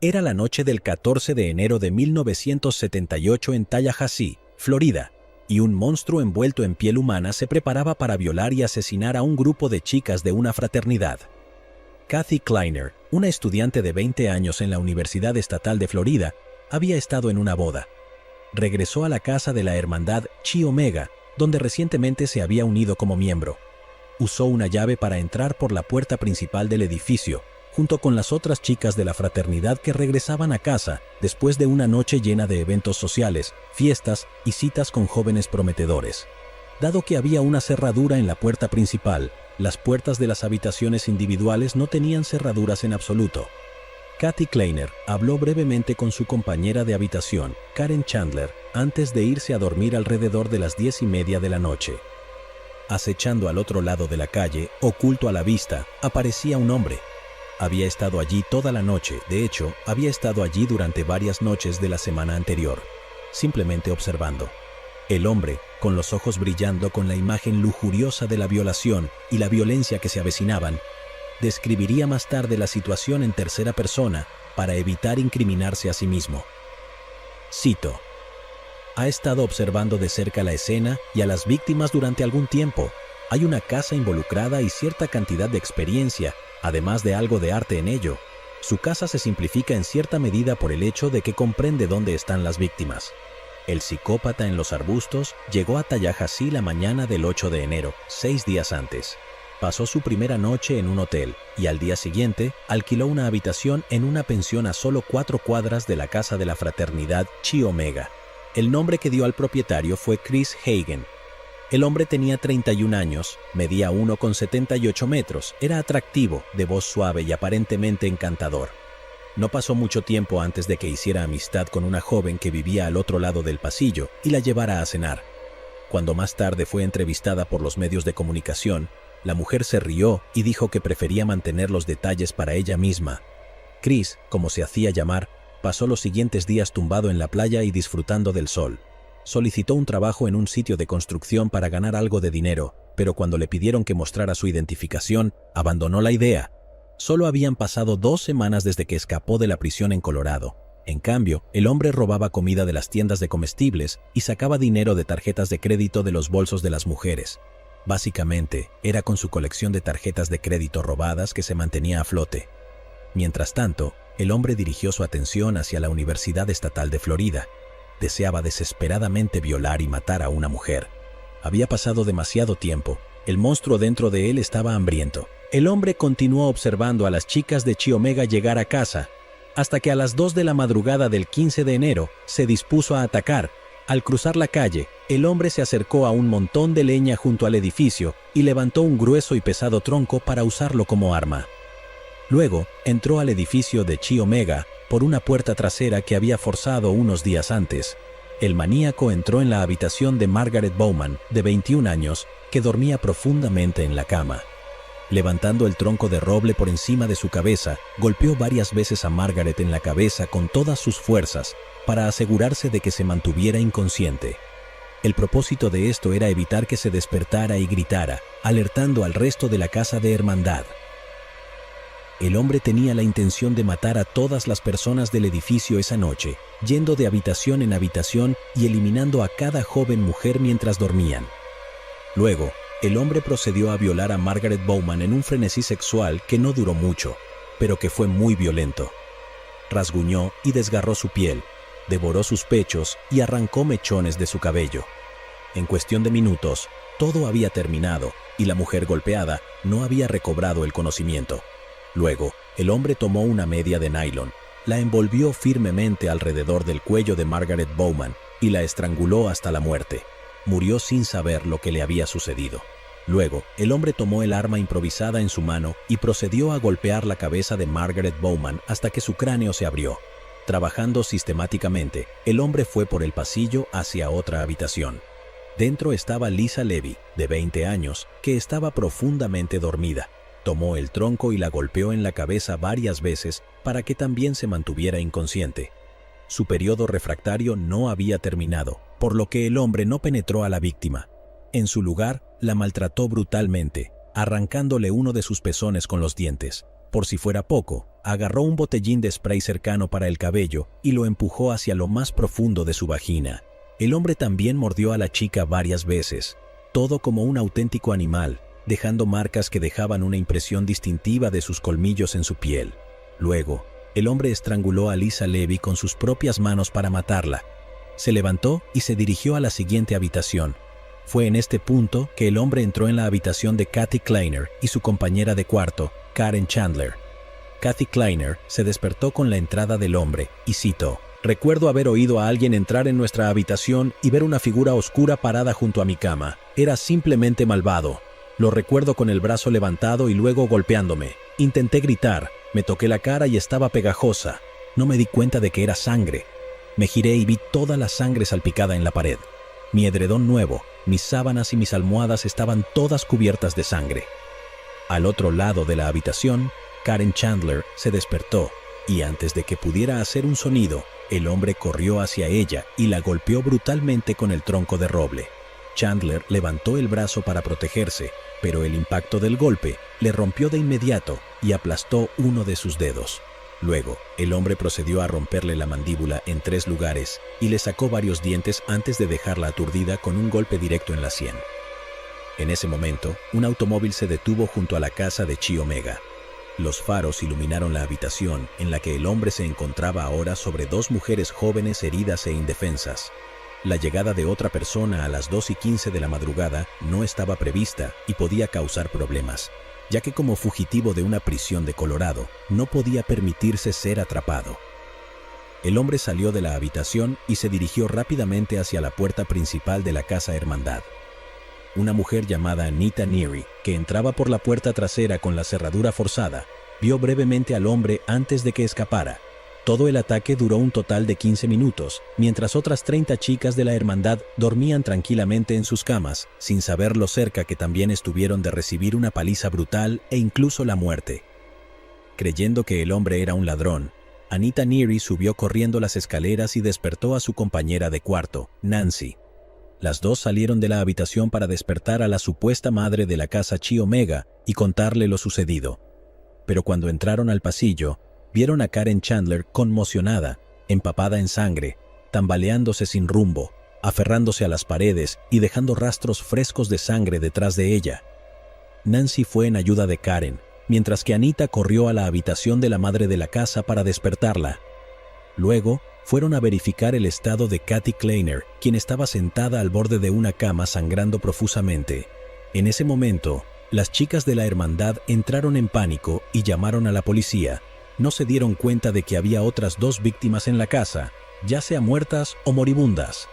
Era la noche del 14 de enero de 1978 en Tallahassee, Florida, y un monstruo envuelto en piel humana se preparaba para violar y asesinar a un grupo de chicas de una fraternidad. Kathy Kleiner, una estudiante de 20 años en la Universidad Estatal de Florida, había estado en una boda. Regresó a la casa de la hermandad Chi Omega, donde recientemente se había unido como miembro. Usó una llave para entrar por la puerta principal del edificio, junto con las otras chicas de la fraternidad que regresaban a casa después de una noche llena de eventos sociales, fiestas y citas con jóvenes prometedores. Dado que había una cerradura en la puerta principal, las puertas de las habitaciones individuales no tenían cerraduras en absoluto. Kathy Kleiner habló brevemente con su compañera de habitación, Karen Chandler, antes de irse a dormir alrededor de las 10:30 de la noche. Acechando al otro lado de la calle, oculto a la vista, aparecía un hombre. Había estado allí toda la noche, de hecho, había estado allí durante varias noches de la semana anterior, simplemente observando. El hombre, con los ojos brillando con la imagen lujuriosa de la violación y la violencia que se avecinaban, describiría más tarde la situación en tercera persona para evitar incriminarse a sí mismo. Cito: "Ha estado observando de cerca la escena y a las víctimas durante algún tiempo. Hay una casa involucrada y cierta cantidad de experiencia, además de algo de arte en ello. Su casa se simplifica en cierta medida por el hecho de que comprende dónde están las víctimas. El psicópata en los arbustos llegó a Tallahassee la mañana del 8 de enero, 6 días antes. Pasó su primera noche en un hotel y al día siguiente alquiló una habitación en una pensión a solo 4 cuadras de la casa de la fraternidad Chi Omega. El nombre que dio al propietario fue Chris Hagen. El hombre tenía 31 años, medía 1,78 metros, era atractivo, de voz suave y aparentemente encantador. No pasó mucho tiempo antes de que hiciera amistad con una joven que vivía al otro lado del pasillo y la llevara a cenar. Cuando más tarde fue entrevistada por los medios de comunicación, la mujer se rió y dijo que prefería mantener los detalles para ella misma. Chris, como se hacía llamar, pasó los siguientes días tumbado en la playa y disfrutando del sol. Solicitó un trabajo en un sitio de construcción para ganar algo de dinero, pero cuando le pidieron que mostrara su identificación, abandonó la idea. Solo habían pasado 2 semanas desde que escapó de la prisión en Colorado. En cambio, el hombre robaba comida de las tiendas de comestibles y sacaba dinero de tarjetas de crédito de los bolsos de las mujeres. Básicamente, era con su colección de tarjetas de crédito robadas que se mantenía a flote. Mientras tanto, el hombre dirigió su atención hacia la Universidad Estatal de Florida. Deseaba desesperadamente violar y matar a una mujer. Había pasado demasiado tiempo. El monstruo dentro de él estaba hambriento. El hombre continuó observando a las chicas de Chi Omega llegar a casa, hasta que a las 2 de la madrugada del 15 de enero se dispuso a atacar. Al cruzar la calle, el hombre se acercó a un montón de leña junto al edificio y levantó un grueso y pesado tronco para usarlo como arma. Luego, entró al edificio de Chi Omega por una puerta trasera que había forzado unos días antes. El maníaco entró en la habitación de Margaret Bowman, de 21 años, que dormía profundamente en la cama. Levantando el tronco de roble por encima de su cabeza, golpeó varias veces a Margaret en la cabeza con todas sus fuerzas para asegurarse de que se mantuviera inconsciente. El propósito de esto era evitar que se despertara y gritara, alertando al resto de la casa de hermandad. El hombre tenía la intención de matar a todas las personas del edificio esa noche, yendo de habitación en habitación y eliminando a cada joven mujer mientras dormían. Luego, el hombre procedió a violar a Margaret Bowman en un frenesí sexual que no duró mucho, pero que fue muy violento. Rasguñó y desgarró su piel, devoró sus pechos y arrancó mechones de su cabello. En cuestión de minutos, todo había terminado y la mujer golpeada no había recobrado el conocimiento. Luego, el hombre tomó una media de nylon, la envolvió firmemente alrededor del cuello de Margaret Bowman y la estranguló hasta la muerte. Murió sin saber lo que le había sucedido. Luego, el hombre tomó el arma improvisada en su mano y procedió a golpear la cabeza de Margaret Bowman hasta que su cráneo se abrió. Trabajando sistemáticamente, el hombre fue por el pasillo hacia otra habitación. Dentro estaba Lisa Levy, de 20 años, que estaba profundamente dormida. Tomó el tronco y la golpeó en la cabeza varias veces para que también se mantuviera inconsciente. Su periodo refractario no había terminado, por lo que el hombre no penetró a la víctima. En su lugar, la maltrató brutalmente, arrancándole uno de sus pezones con los dientes. Por si fuera poco, agarró un botellín de spray cercano para el cabello y lo empujó hacia lo más profundo de su vagina. El hombre también mordió a la chica varias veces, todo como un auténtico animal, dejando marcas que dejaban una impresión distintiva de sus colmillos en su piel. Luego, el hombre estranguló a Lisa Levy con sus propias manos para matarla. Se levantó y se dirigió a la siguiente habitación. Fue en este punto que el hombre entró en la habitación de Kathy Kleiner y su compañera de cuarto, Karen Chandler. Kathy Kleiner se despertó con la entrada del hombre y citó: «Recuerdo haber oído a alguien entrar en nuestra habitación y ver una figura oscura parada junto a mi cama. Era simplemente malvado. Lo recuerdo con el brazo levantado y luego golpeándome. Intenté gritar, me toqué la cara y estaba pegajosa. No me di cuenta de que era sangre. Me giré y vi toda la sangre salpicada en la pared. Mi edredón nuevo, mis sábanas y mis almohadas estaban todas cubiertas de sangre». Al otro lado de la habitación, Karen Chandler se despertó y antes de que pudiera hacer un sonido, el hombre corrió hacia ella y la golpeó brutalmente con el tronco de roble. Chandler levantó el brazo para protegerse, pero el impacto del golpe le rompió de inmediato y aplastó uno de sus dedos. Luego, el hombre procedió a romperle la mandíbula en 3 lugares y le sacó varios dientes antes de dejarla aturdida con un golpe directo en la sien. En ese momento, un automóvil se detuvo junto a la casa de Chi Omega. Los faros iluminaron la habitación en la que el hombre se encontraba ahora sobre 2 mujeres jóvenes heridas e indefensas. La llegada de otra persona a las 2:15 de la madrugada no estaba prevista y podía causar problemas, ya que como fugitivo de una prisión de Colorado, no podía permitirse ser atrapado. El hombre salió de la habitación y se dirigió rápidamente hacia la puerta principal de la Casa Hermandad. Una mujer llamada Anita Neary, que entraba por la puerta trasera con la cerradura forzada, vio brevemente al hombre antes de que escapara. Todo el ataque duró un total de 15 minutos, mientras otras 30 chicas de la hermandad dormían tranquilamente en sus camas, sin saber lo cerca que también estuvieron de recibir una paliza brutal e incluso la muerte. Creyendo que el hombre era un ladrón, Anita Neary subió corriendo las escaleras y despertó a su compañera de cuarto, Nancy. Las dos salieron de la habitación para despertar a la supuesta madre de la casa Chi Omega y contarle lo sucedido. Pero cuando entraron al pasillo, vieron a Karen Chandler conmocionada, empapada en sangre, tambaleándose sin rumbo, aferrándose a las paredes y dejando rastros frescos de sangre detrás de ella. Nancy fue en ayuda de Karen, mientras que Anita corrió a la habitación de la madre de la casa para despertarla. Luego, fueron a verificar el estado de Kathy Kleiner, quien estaba sentada al borde de una cama sangrando profusamente. En ese momento, las chicas de la hermandad entraron en pánico y llamaron a la policía. No se dieron cuenta de que había otras 2 víctimas en la casa, ya sea muertas o moribundas.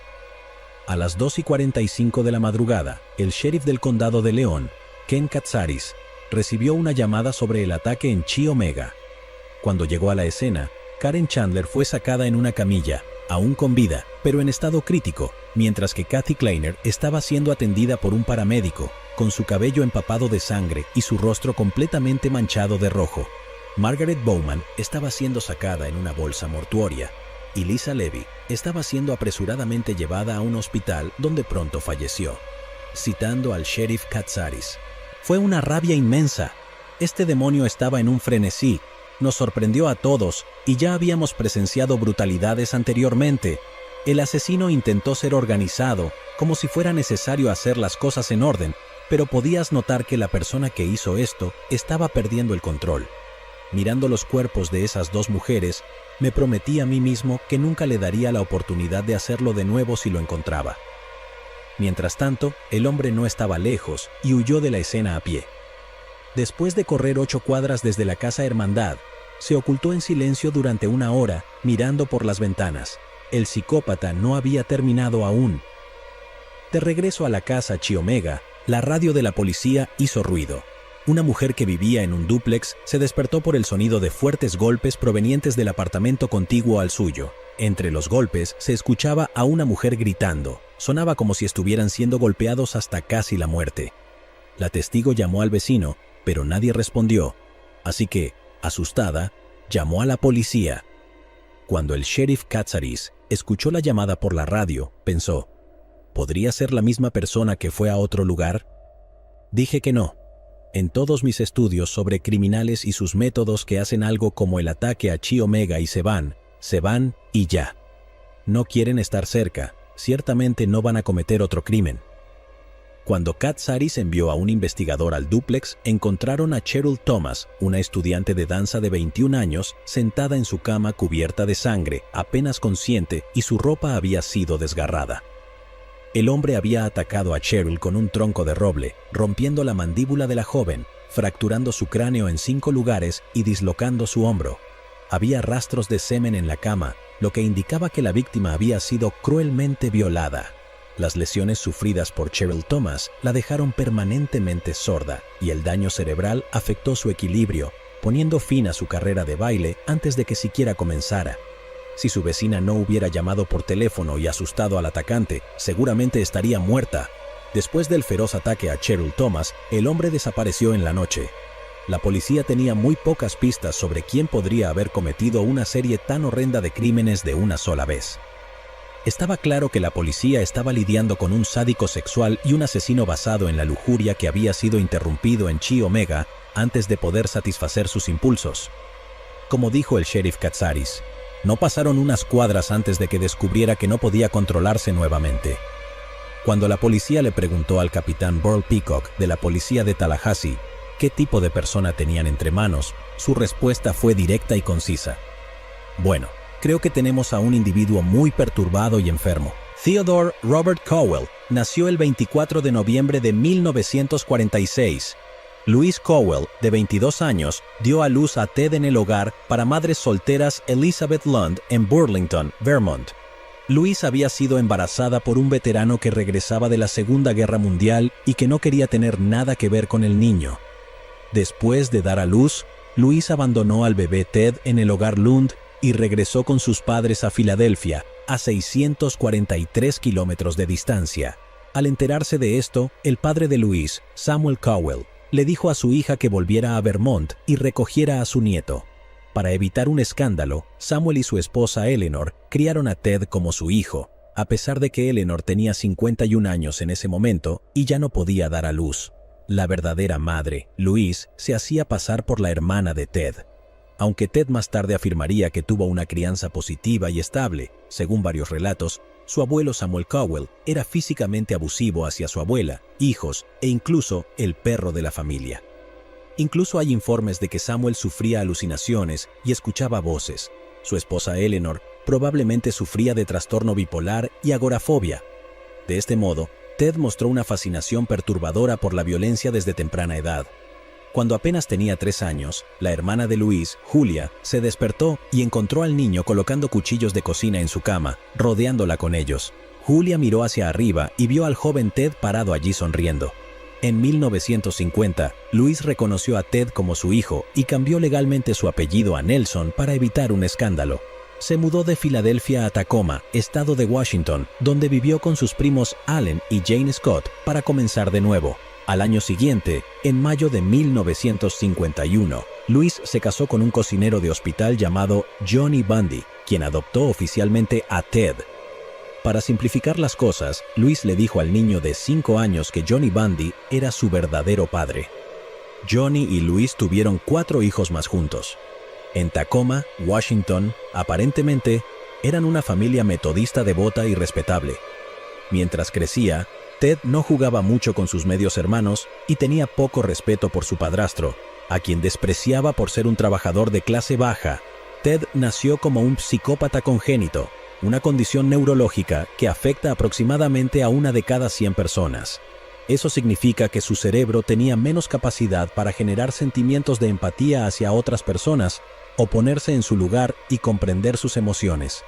A las 2:45 de la madrugada, el sheriff del condado de León, Ken Katsaris, recibió una llamada sobre el ataque en Chi Omega. Cuando llegó a la escena, Karen Chandler fue sacada en una camilla, aún con vida, pero en estado crítico, mientras que Kathy Kleiner estaba siendo atendida por un paramédico, con su cabello empapado de sangre y su rostro completamente manchado de rojo. Margaret Bowman estaba siendo sacada en una bolsa mortuoria, y Lisa Levy estaba siendo apresuradamente llevada a un hospital donde pronto falleció. Citando al sheriff Katsaris: «Fue una rabia inmensa. Este demonio estaba en un frenesí. Nos sorprendió a todos y ya habíamos presenciado brutalidades anteriormente. El asesino intentó ser organizado, como si fuera necesario hacer las cosas en orden, pero podías notar que la persona que hizo esto estaba perdiendo el control. Mirando los cuerpos de esas 2 mujeres, me prometí a mí mismo que nunca le daría la oportunidad de hacerlo de nuevo si lo encontraba». Mientras tanto, el hombre no estaba lejos y huyó de la escena a pie. Después de correr 8 cuadras desde la Casa Hermandad, se ocultó en silencio durante 1 hora, mirando por las ventanas. El psicópata no había terminado aún. De regreso a la casa Chi Omega, la radio de la policía hizo ruido. Una mujer que vivía en un dúplex se despertó por el sonido de fuertes golpes provenientes del apartamento contiguo al suyo. Entre los golpes se escuchaba a una mujer gritando. Sonaba como si estuvieran siendo golpeados hasta casi la muerte. La testigo llamó al vecino, pero nadie respondió, así que, asustada, llamó a la policía. Cuando el sheriff Katsaris escuchó la llamada por la radio, pensó: ¿podría ser la misma persona que fue a otro lugar? Dije que no. En todos mis estudios sobre criminales y sus métodos que hacen algo como el ataque a Chi Omega y se van y ya. No quieren estar cerca, ciertamente no van a cometer otro crimen. Cuando Katsaris envió a un investigador al dúplex, encontraron a Cheryl Thomas, una estudiante de danza de 21 años, sentada en su cama cubierta de sangre, apenas consciente, y su ropa había sido desgarrada. El hombre había atacado a Cheryl con un tronco de roble, rompiendo la mandíbula de la joven, fracturando su cráneo en 5 lugares y dislocando su hombro. Había rastros de semen en la cama, lo que indicaba que la víctima había sido cruelmente violada. Las lesiones sufridas por Cheryl Thomas la dejaron permanentemente sorda y el daño cerebral afectó su equilibrio, poniendo fin a su carrera de baile antes de que siquiera comenzara. Si su vecina no hubiera llamado por teléfono y asustado al atacante, seguramente estaría muerta. Después del feroz ataque a Cheryl Thomas, el hombre desapareció en la noche. La policía tenía muy pocas pistas sobre quién podría haber cometido una serie tan horrenda de crímenes de una sola vez. Estaba claro que la policía estaba lidiando con un sádico sexual y un asesino basado en la lujuria que había sido interrumpido en Chi Omega antes de poder satisfacer sus impulsos. Como dijo el sheriff Katsaris, no pasaron unas cuadras antes de que descubriera que no podía controlarse nuevamente. Cuando la policía le preguntó al capitán Burl Peacock de la policía de Tallahassee qué tipo de persona tenían entre manos, su respuesta fue directa y concisa. Bueno, creo que tenemos a un individuo muy perturbado y enfermo. Theodore Robert Cowell nació el 24 de noviembre de 1946. Louise Cowell, de 22 años, dio a luz a Ted en el hogar para madres solteras Elizabeth Lund en Burlington, Vermont. Louise había sido embarazada por un veterano que regresaba de la Segunda Guerra Mundial y que no quería tener nada que ver con el niño. Después de dar a luz, Louise abandonó al bebé Ted en el hogar Lund y regresó con sus padres a Filadelfia, a 643 kilómetros de distancia. Al enterarse de esto, el padre de Louise, Samuel Cowell, le dijo a su hija que volviera a Vermont y recogiera a su nieto. Para evitar un escándalo, Samuel y su esposa Eleanor criaron a Ted como su hijo, a pesar de que Eleanor tenía 51 años en ese momento y ya no podía dar a luz. La verdadera madre, Louise, se hacía pasar por la hermana de Ted. Aunque Ted más tarde afirmaría que tuvo una crianza positiva y estable, según varios relatos, su abuelo Samuel Cowell era físicamente abusivo hacia su abuela, hijos e incluso el perro de la familia. Incluso hay informes de que Samuel sufría alucinaciones y escuchaba voces. Su esposa Eleanor probablemente sufría de trastorno bipolar y agorafobia. De este modo, Ted mostró una fascinación perturbadora por la violencia desde temprana edad. Cuando apenas tenía 3 años, la hermana de Louise, Julia, se despertó y encontró al niño colocando cuchillos de cocina en su cama, rodeándola con ellos. Julia miró hacia arriba y vio al joven Ted parado allí sonriendo. En 1950, Louise reconoció a Ted como su hijo y cambió legalmente su apellido a Nelson para evitar un escándalo. Se mudó de Filadelfia a Tacoma, estado de Washington, donde vivió con sus primos Allen y Jane Scott para comenzar de nuevo. Al año siguiente, en mayo de 1951, Louise se casó con un cocinero de hospital llamado Johnny Bundy, quien adoptó oficialmente a Ted. Para simplificar las cosas, Louise le dijo al niño de 5 años que Johnny Bundy era su verdadero padre. Johnny y Louise tuvieron 4 hijos más juntos. En Tacoma, Washington, aparentemente, eran una familia metodista devota y respetable. Mientras crecía, Ted no jugaba mucho con sus medios hermanos y tenía poco respeto por su padrastro, a quien despreciaba por ser un trabajador de clase baja. Ted nació como un psicópata congénito, una condición neurológica que afecta aproximadamente a 1 de cada 100 personas. Eso significa que su cerebro tenía menos capacidad para generar sentimientos de empatía hacia otras personas o ponerse en su lugar y comprender sus emociones.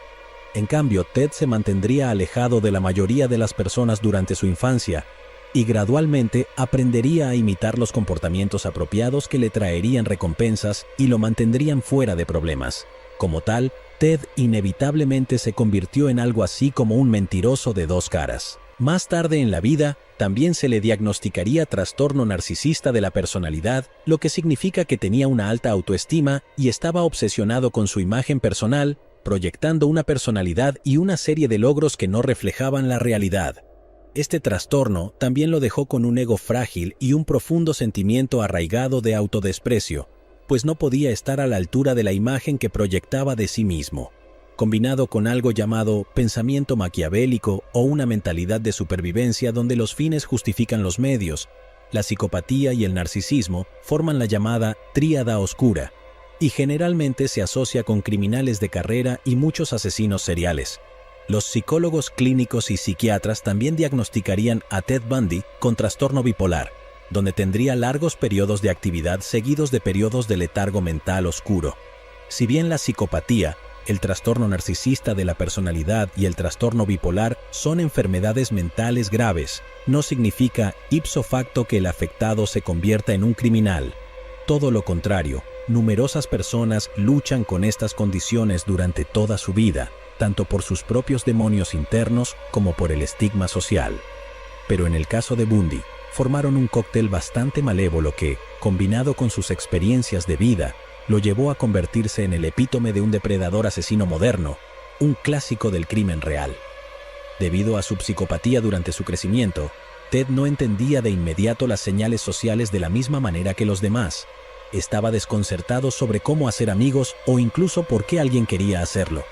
En cambio, Ted se mantendría alejado de la mayoría de las personas durante su infancia y gradualmente aprendería a imitar los comportamientos apropiados que le traerían recompensas y lo mantendrían fuera de problemas. Como tal, Ted inevitablemente se convirtió en algo así como un mentiroso de 2 caras. Más tarde en la vida, también se le diagnosticaría trastorno narcisista de la personalidad, lo que significa que tenía una alta autoestima y estaba obsesionado con su imagen personal, proyectando una personalidad y una serie de logros que no reflejaban la realidad. Este trastorno también lo dejó con un ego frágil y un profundo sentimiento arraigado de autodesprecio, pues no podía estar a la altura de la imagen que proyectaba de sí mismo. Combinado con algo llamado pensamiento maquiavélico o una mentalidad de supervivencia donde los fines justifican los medios, la psicopatía y el narcisismo forman la llamada tríada oscura, y generalmente se asocia con criminales de carrera y muchos asesinos seriales. Los psicólogos clínicos y psiquiatras también diagnosticarían a Ted Bundy con trastorno bipolar, donde tendría largos periodos de actividad seguidos de periodos de letargo mental oscuro. Si bien la psicopatía, el trastorno narcisista de la personalidad y el trastorno bipolar son enfermedades mentales graves, no significa ipso facto que el afectado se convierta en un criminal. Todo lo contrario, numerosas personas luchan con estas condiciones durante toda su vida, tanto por sus propios demonios internos como por el estigma social. Pero en el caso de Bundy, formaron un cóctel bastante malévolo que, combinado con sus experiencias de vida, lo llevó a convertirse en el epítome de un depredador asesino moderno, un clásico del crimen real. Debido a su psicopatía durante su crecimiento, Ted no entendía de inmediato las señales sociales de la misma manera que los demás. Estaba desconcertado sobre cómo hacer amigos o incluso por qué alguien quería hacerlo.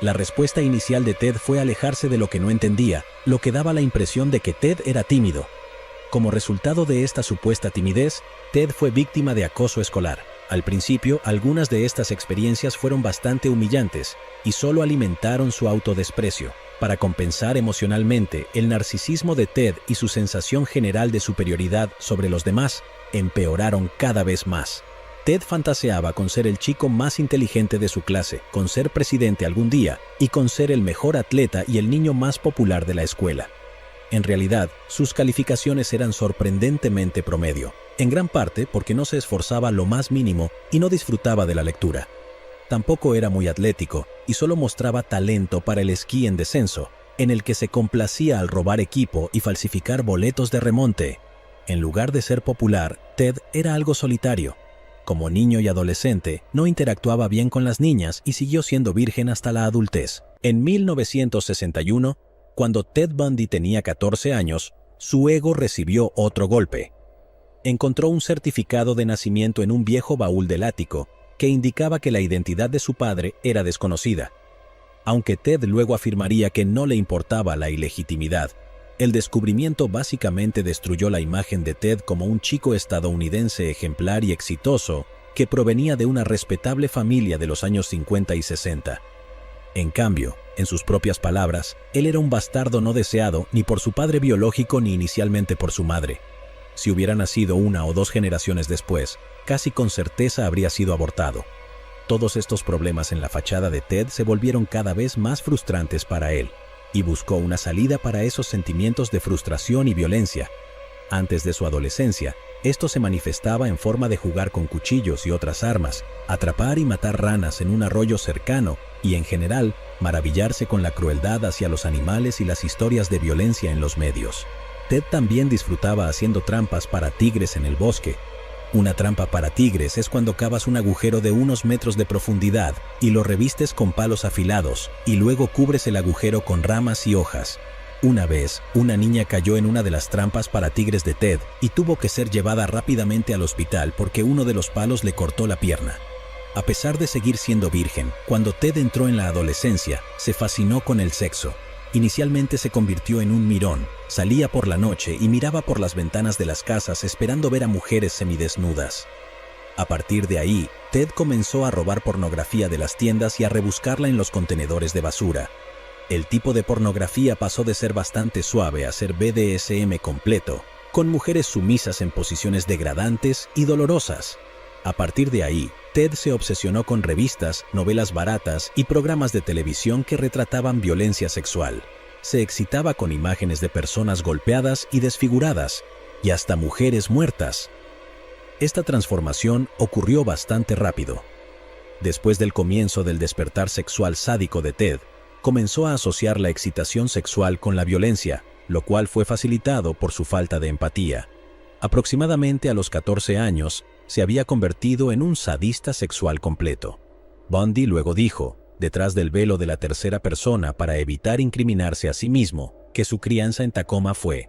La respuesta inicial de Ted fue alejarse de lo que no entendía, lo que daba la impresión de que Ted era tímido. Como resultado de esta supuesta timidez, Ted fue víctima de acoso escolar. Al principio, algunas de estas experiencias fueron bastante humillantes y solo alimentaron su autodesprecio. Para compensar emocionalmente, el narcisismo de Ted y su sensación general de superioridad sobre los demás empeoraron cada vez más. Ted fantaseaba con ser el chico más inteligente de su clase, con ser presidente algún día y con ser el mejor atleta y el niño más popular de la escuela. En realidad, sus calificaciones eran sorprendentemente promedio, en gran parte porque no se esforzaba lo más mínimo y no disfrutaba de la lectura. Tampoco era muy atlético y solo mostraba talento para el esquí en descenso, en el que se complacía al robar equipo y falsificar boletos de remonte. En lugar de ser popular, Ted era algo solitario. Como niño y adolescente, no interactuaba bien con las niñas y siguió siendo virgen hasta la adultez. En 1961, cuando Ted Bundy tenía 14 años, su ego recibió otro golpe. Encontró un certificado de nacimiento en un viejo baúl del ático que indicaba que la identidad de su padre era desconocida. Aunque Ted luego afirmaría que no le importaba la ilegitimidad, el descubrimiento básicamente destruyó la imagen de Ted como un chico estadounidense ejemplar y exitoso que provenía de una respetable familia de los años 50 y 60. En cambio, en sus propias palabras, él era un bastardo no deseado ni por su padre biológico ni inicialmente por su madre. Si hubiera nacido una o dos generaciones después, casi con certeza habría sido abortado. Todos estos problemas en la fachada de Ted se volvieron cada vez más frustrantes para él, y buscó una salida para esos sentimientos de frustración y violencia. Antes de su adolescencia, esto se manifestaba en forma de jugar con cuchillos y otras armas, atrapar y matar ranas en un arroyo cercano y, en general, maravillarse con la crueldad hacia los animales y las historias de violencia en los medios. Ted también disfrutaba haciendo trampas para tigres en el bosque. Una trampa para tigres es cuando cavas un agujero de unos metros de profundidad y lo revistes con palos afilados y luego cubres el agujero con ramas y hojas. Una vez, una niña cayó en una de las trampas para tigres de Ted y tuvo que ser llevada rápidamente al hospital porque uno de los palos le cortó la pierna. A pesar de seguir siendo virgen, cuando Ted entró en la adolescencia, se fascinó con el sexo. Inicialmente se convirtió en un mirón, salía por la noche y miraba por las ventanas de las casas esperando ver a mujeres semidesnudas. A partir de ahí, Ted comenzó a robar pornografía de las tiendas y a rebuscarla en los contenedores de basura. El tipo de pornografía pasó de ser bastante suave a ser BDSM completo, con mujeres sumisas en posiciones degradantes y dolorosas. A partir de ahí, Ted se obsesionó con revistas, novelas baratas y programas de televisión que retrataban violencia sexual. Se excitaba con imágenes de personas golpeadas y desfiguradas, y hasta mujeres muertas. Esta transformación ocurrió bastante rápido. Después del comienzo del despertar sexual sádico de Ted, comenzó a asociar la excitación sexual con la violencia, lo cual fue facilitado por su falta de empatía. Aproximadamente a los 14 años, se había convertido en un sadista sexual completo. Bundy luego dijo, detrás del velo de la tercera persona para evitar incriminarse a sí mismo, que su crianza en Tacoma fue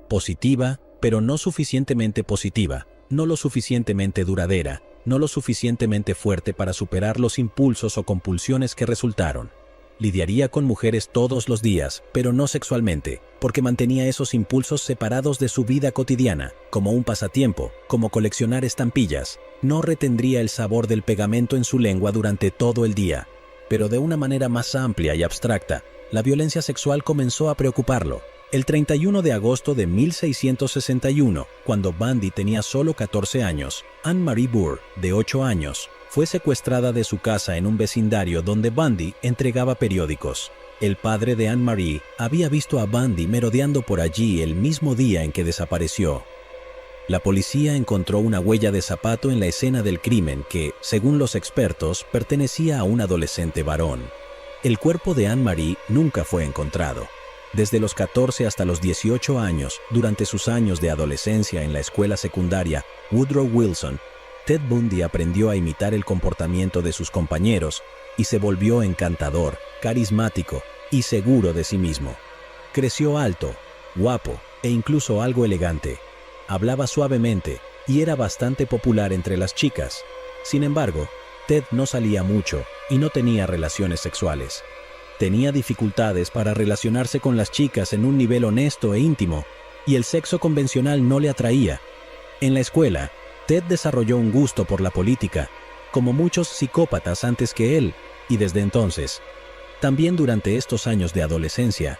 positiva, pero no suficientemente positiva, no lo suficientemente duradera, no lo suficientemente fuerte para superar los impulsos o compulsiones que resultaron. Lidiaría con mujeres todos los días, pero no sexualmente, porque mantenía esos impulsos separados de su vida cotidiana, como un pasatiempo, como coleccionar estampillas. No retendría el sabor del pegamento en su lengua durante todo el día. Pero de una manera más amplia y abstracta, la violencia sexual comenzó a preocuparlo. El 31 de agosto de 1661, cuando Bundy tenía solo 14 años, Anne-Marie Burr, de 8 años, fue secuestrada de su casa en un vecindario donde Bundy entregaba periódicos. El padre de Anne-Marie había visto a Bundy merodeando por allí el mismo día en que desapareció. La policía encontró una huella de zapato en la escena del crimen que, según los expertos, pertenecía a un adolescente varón. El cuerpo de Anne-Marie nunca fue encontrado. Desde los 14 hasta los 18 años, durante sus años de adolescencia en la escuela secundaria Woodrow Wilson, Ted Bundy aprendió a imitar el comportamiento de sus compañeros y se volvió encantador, carismático y seguro de sí mismo. Creció alto, guapo e incluso algo elegante. Hablaba suavemente y era bastante popular entre las chicas. Sin embargo, Ted no salía mucho y no tenía relaciones sexuales. Tenía dificultades para relacionarse con las chicas en un nivel honesto e íntimo, y el sexo convencional no le atraía. En la escuela, Ted desarrolló un gusto por la política, como muchos psicópatas antes que él, y desde entonces, también durante estos años de adolescencia,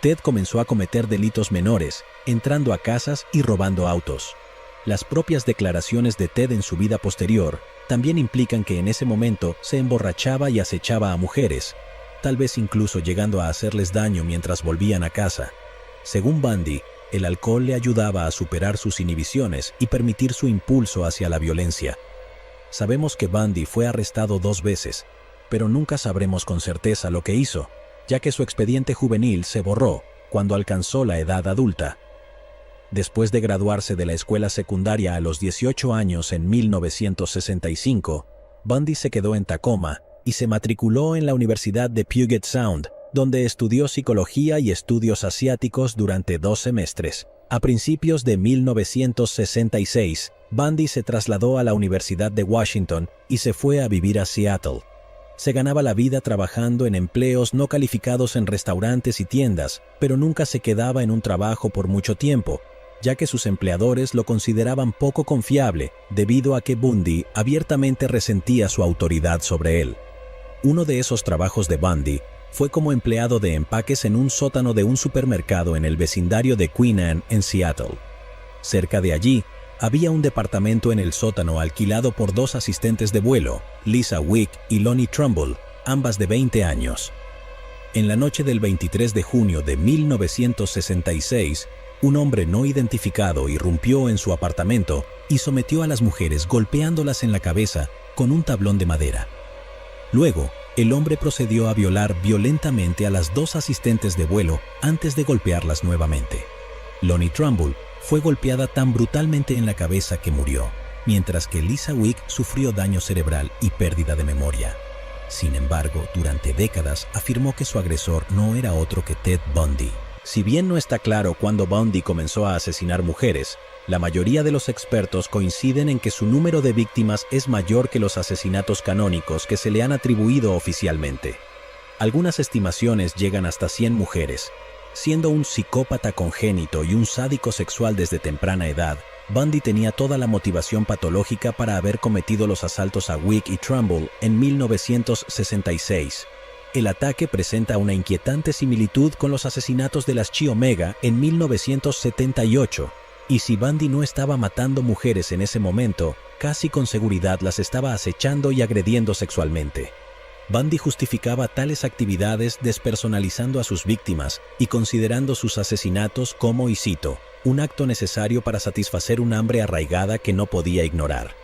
Ted comenzó a cometer delitos menores, entrando a casas y robando autos. Las propias declaraciones de Ted en su vida posterior también implican que en ese momento se emborrachaba y acechaba a mujeres, tal vez incluso llegando a hacerles daño mientras volvían a casa. Según Bundy, el alcohol le ayudaba a superar sus inhibiciones y permitir su impulso hacia la violencia. Sabemos que Bundy fue arrestado 2 veces, pero nunca sabremos con certeza lo que hizo, ya que su expediente juvenil se borró cuando alcanzó la edad adulta. Después de graduarse de la escuela secundaria a los 18 años en 1965, Bundy se quedó en Tacoma y se matriculó en la Universidad de Puget Sound, donde estudió psicología y estudios asiáticos durante 2 semestres. A principios de 1966, Bundy se trasladó a la Universidad de Washington y se fue a vivir a Seattle. Se ganaba la vida trabajando en empleos no calificados en restaurantes y tiendas, pero nunca se quedaba en un trabajo por mucho tiempo, ya que sus empleadores lo consideraban poco confiable debido a que Bundy abiertamente resentía su autoridad sobre él. Uno de esos trabajos de Bundy fue como empleado de empaques en un sótano de un supermercado en el vecindario de Queen Anne, en Seattle. Cerca de allí, había un departamento en el sótano alquilado por 2 asistentes de vuelo, Lisa Wick y Lonnie Trumbull, ambas de 20 años. En la noche del 23 de junio de 1966, un hombre no identificado irrumpió en su apartamento y sometió a las mujeres golpeándolas en la cabeza con un tablón de madera. Luego, el hombre procedió a violar violentamente a las 2 asistentes de vuelo antes de golpearlas nuevamente. Lonnie Trumbull fue golpeada tan brutalmente en la cabeza que murió, mientras que Lisa Wick sufrió daño cerebral y pérdida de memoria. Sin embargo, durante décadas afirmó que su agresor no era otro que Ted Bundy. Si bien no está claro cuándo Bundy comenzó a asesinar mujeres, la mayoría de los expertos coinciden en que su número de víctimas es mayor que los asesinatos canónicos que se le han atribuido oficialmente. Algunas estimaciones llegan hasta 100 mujeres. Siendo un psicópata congénito y un sádico sexual desde temprana edad, Bundy tenía toda la motivación patológica para haber cometido los asaltos a Wick y Trumbull en 1966. El ataque presenta una inquietante similitud con los asesinatos de las Chi Omega en 1978, y si Bundy no estaba matando mujeres en ese momento, casi con seguridad las estaba acechando y agrediendo sexualmente. Bundy justificaba tales actividades despersonalizando a sus víctimas y considerando sus asesinatos como, y cito, un acto necesario para satisfacer un hambre arraigada que no podía ignorar.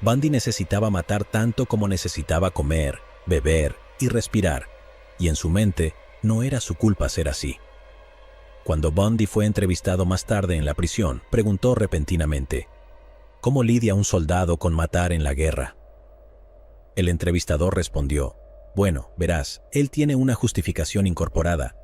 Bundy necesitaba matar tanto como necesitaba comer, beber y respirar, y en su mente no era su culpa ser así. Cuando Bundy fue entrevistado más tarde en la prisión, preguntó repentinamente, ¿cómo lidia un soldado con matar en la guerra? El entrevistador respondió, bueno, verás, él tiene una justificación incorporada.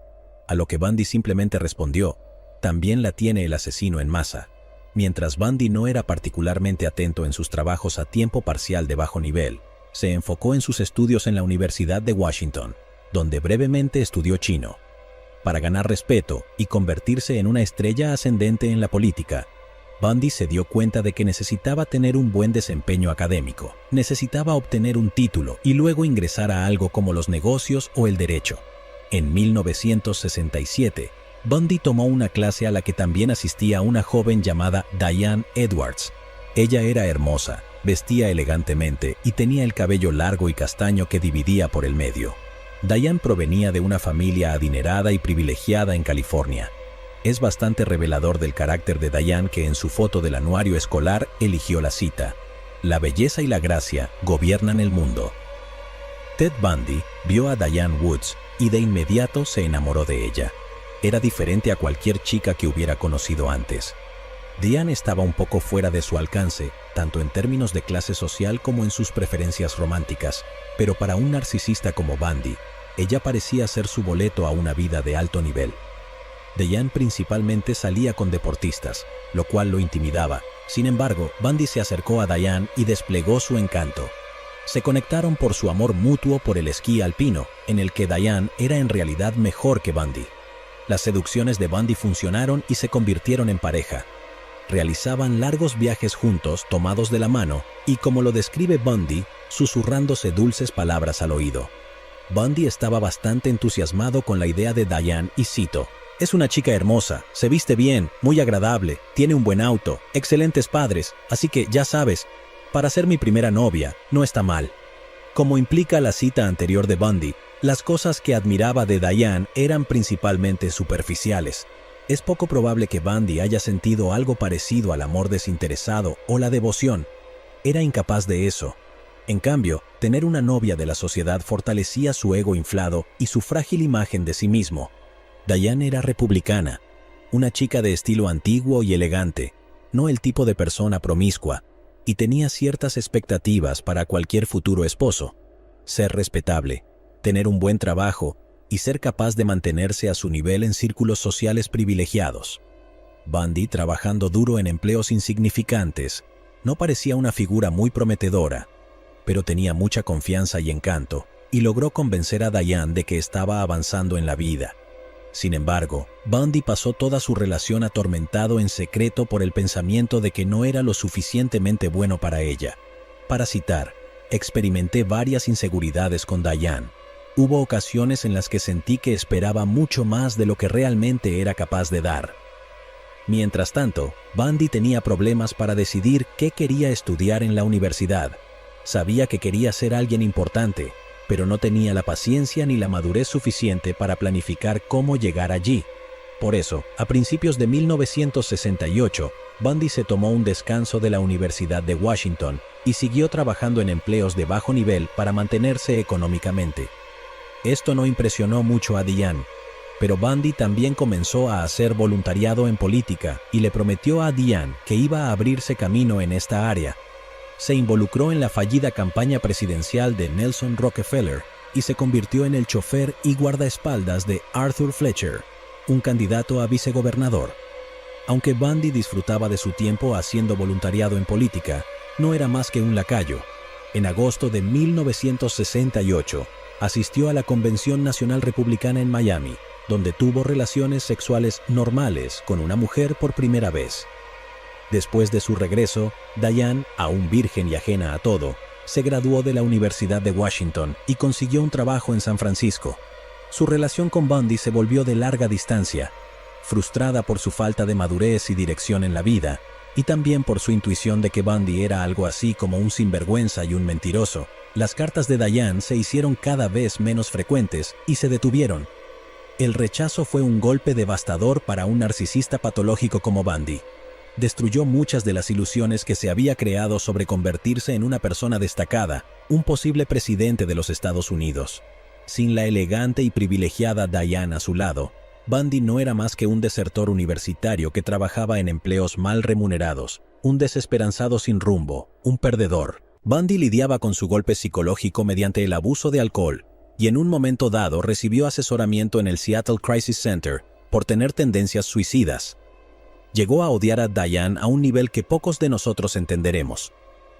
a lo que Bundy simplemente respondió: también la tiene el asesino en masa. Mientras Bundy no era particularmente atento en sus trabajos a tiempo parcial de bajo nivel, se enfocó en sus estudios en la Universidad de Washington, donde brevemente estudió chino. Para ganar respeto y convertirse en una estrella ascendente en la política, Bundy se dio cuenta de que necesitaba tener un buen desempeño académico, necesitaba obtener un título y luego ingresar a algo como los negocios o el derecho. En 1967, Bundy tomó una clase a la que también asistía una joven llamada Diane Edwards. Ella era hermosa, vestía elegantemente y tenía el cabello largo y castaño que dividía por el medio. Diane provenía de una familia adinerada y privilegiada en California. Es bastante revelador del carácter de Diane que en su foto del anuario escolar eligió la cita: "La belleza y la gracia gobiernan el mundo". Ted Bundy vio a Diane Woods y de inmediato se enamoró de ella. Era diferente a cualquier chica que hubiera conocido antes. Diane estaba un poco fuera de su alcance, tanto en términos de clase social como en sus preferencias románticas, pero para un narcisista como Bundy, ella parecía ser su boleto a una vida de alto nivel. Diane principalmente salía con deportistas, lo cual lo intimidaba. Sin embargo, Bundy se acercó a Diane y desplegó su encanto. Se conectaron por su amor mutuo por el esquí alpino, en el que Diane era en realidad mejor que Bundy. Las seducciones de Bundy funcionaron y se convirtieron en pareja. Realizaban largos viajes juntos, tomados de la mano, y como lo describe Bundy, susurrándose dulces palabras al oído. Bundy estaba bastante entusiasmado con la idea de Diane y cito: "Es una chica hermosa, se viste bien, muy agradable, tiene un buen auto, excelentes padres, así que ya sabes, para ser mi primera novia, no está mal". Como implica la cita anterior de Bundy, las cosas que admiraba de Diane eran principalmente superficiales. Es poco probable que Bundy haya sentido algo parecido al amor desinteresado o la devoción. Era incapaz de eso. En cambio, tener una novia de la sociedad fortalecía su ego inflado y su frágil imagen de sí mismo. Diane era republicana, una chica de estilo antiguo y elegante, no el tipo de persona promiscua, y tenía ciertas expectativas para cualquier futuro esposo: ser respetable, tener un buen trabajo y ser capaz de mantenerse a su nivel en círculos sociales privilegiados. Bundy, trabajando duro en empleos insignificantes, no parecía una figura muy prometedora, pero tenía mucha confianza y encanto, y logró convencer a Diane de que estaba avanzando en la vida. Sin embargo, Bundy pasó toda su relación atormentado en secreto por el pensamiento de que no era lo suficientemente bueno para ella. Para citar: "Experimenté varias inseguridades con Diane. Hubo ocasiones en las que sentí que esperaba mucho más de lo que realmente era capaz de dar". Mientras tanto, Bundy tenía problemas para decidir qué quería estudiar en la universidad. Sabía que quería ser alguien importante, pero no tenía la paciencia ni la madurez suficiente para planificar cómo llegar allí. Por eso, a principios de 1968, Bundy se tomó un descanso de la Universidad de Washington y siguió trabajando en empleos de bajo nivel para mantenerse económicamente. Esto no impresionó mucho a Diane, pero Bundy también comenzó a hacer voluntariado en política y le prometió a Diane que iba a abrirse camino en esta área. Se involucró en la fallida campaña presidencial de Nelson Rockefeller y se convirtió en el chofer y guardaespaldas de Arthur Fletcher, un candidato a vicegobernador. Aunque Bundy disfrutaba de su tiempo haciendo voluntariado en política, no era más que un lacayo. En agosto de 1968, asistió a la Convención Nacional Republicana en Miami, donde tuvo relaciones sexuales normales con una mujer por primera vez. Después de su regreso, Diane, aún virgen y ajena a todo, se graduó de la Universidad de Washington y consiguió un trabajo en San Francisco. Su relación con Bundy se volvió de larga distancia, frustrada por su falta de madurez y dirección en la vida, y también por su intuición de que Bundy era algo así como un sinvergüenza y un mentiroso. Las cartas de Diane se hicieron cada vez menos frecuentes y se detuvieron. El rechazo fue un golpe devastador para un narcisista patológico como Bundy. Destruyó muchas de las ilusiones que se había creado sobre convertirse en una persona destacada, un posible presidente de los Estados Unidos. Sin la elegante y privilegiada Diane a su lado, Bundy no era más que un desertor universitario que trabajaba en empleos mal remunerados, un desesperanzado sin rumbo, un perdedor. Bundy lidiaba con su golpe psicológico mediante el abuso de alcohol, y en un momento dado recibió asesoramiento en el Seattle Crisis Center por tener tendencias suicidas. Llegó a odiar a Diane a un nivel que pocos de nosotros entenderemos.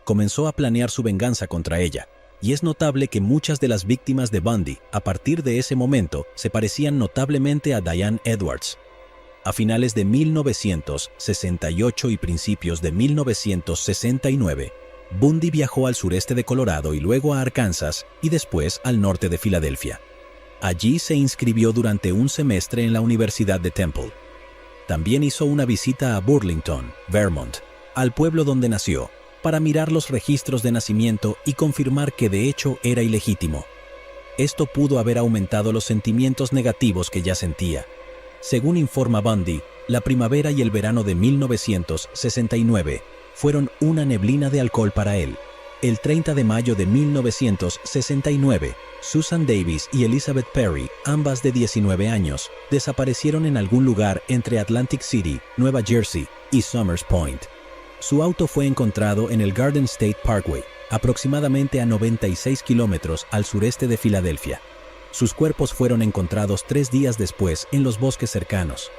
Comenzó a planear su venganza contra ella, y es notable que muchas de las víctimas de Bundy, a partir de ese momento, se parecían notablemente a Diane Edwards. A finales de 1968 y principios de 1969, Bundy viajó al sureste de Colorado y luego a Arkansas y después al norte de Filadelfia. Allí se inscribió durante un semestre en la Universidad de Temple. También hizo una visita a Burlington, Vermont, al pueblo donde nació, para mirar los registros de nacimiento y confirmar que de hecho era ilegítimo. Esto pudo haber aumentado los sentimientos negativos que ya sentía. Según informa Bundy, la primavera y el verano de 1969 fueron una neblina de alcohol para él. El 30 de mayo de 1969, Susan Davis y Elizabeth Perry, ambas de 19 años, desaparecieron en algún lugar entre Atlantic City, Nueva Jersey, y Somers Point. Su auto fue encontrado en el Garden State Parkway, aproximadamente a 96 kilómetros al sureste de Filadelfia. Sus cuerpos fueron encontrados 3 días después en los bosques cercanos.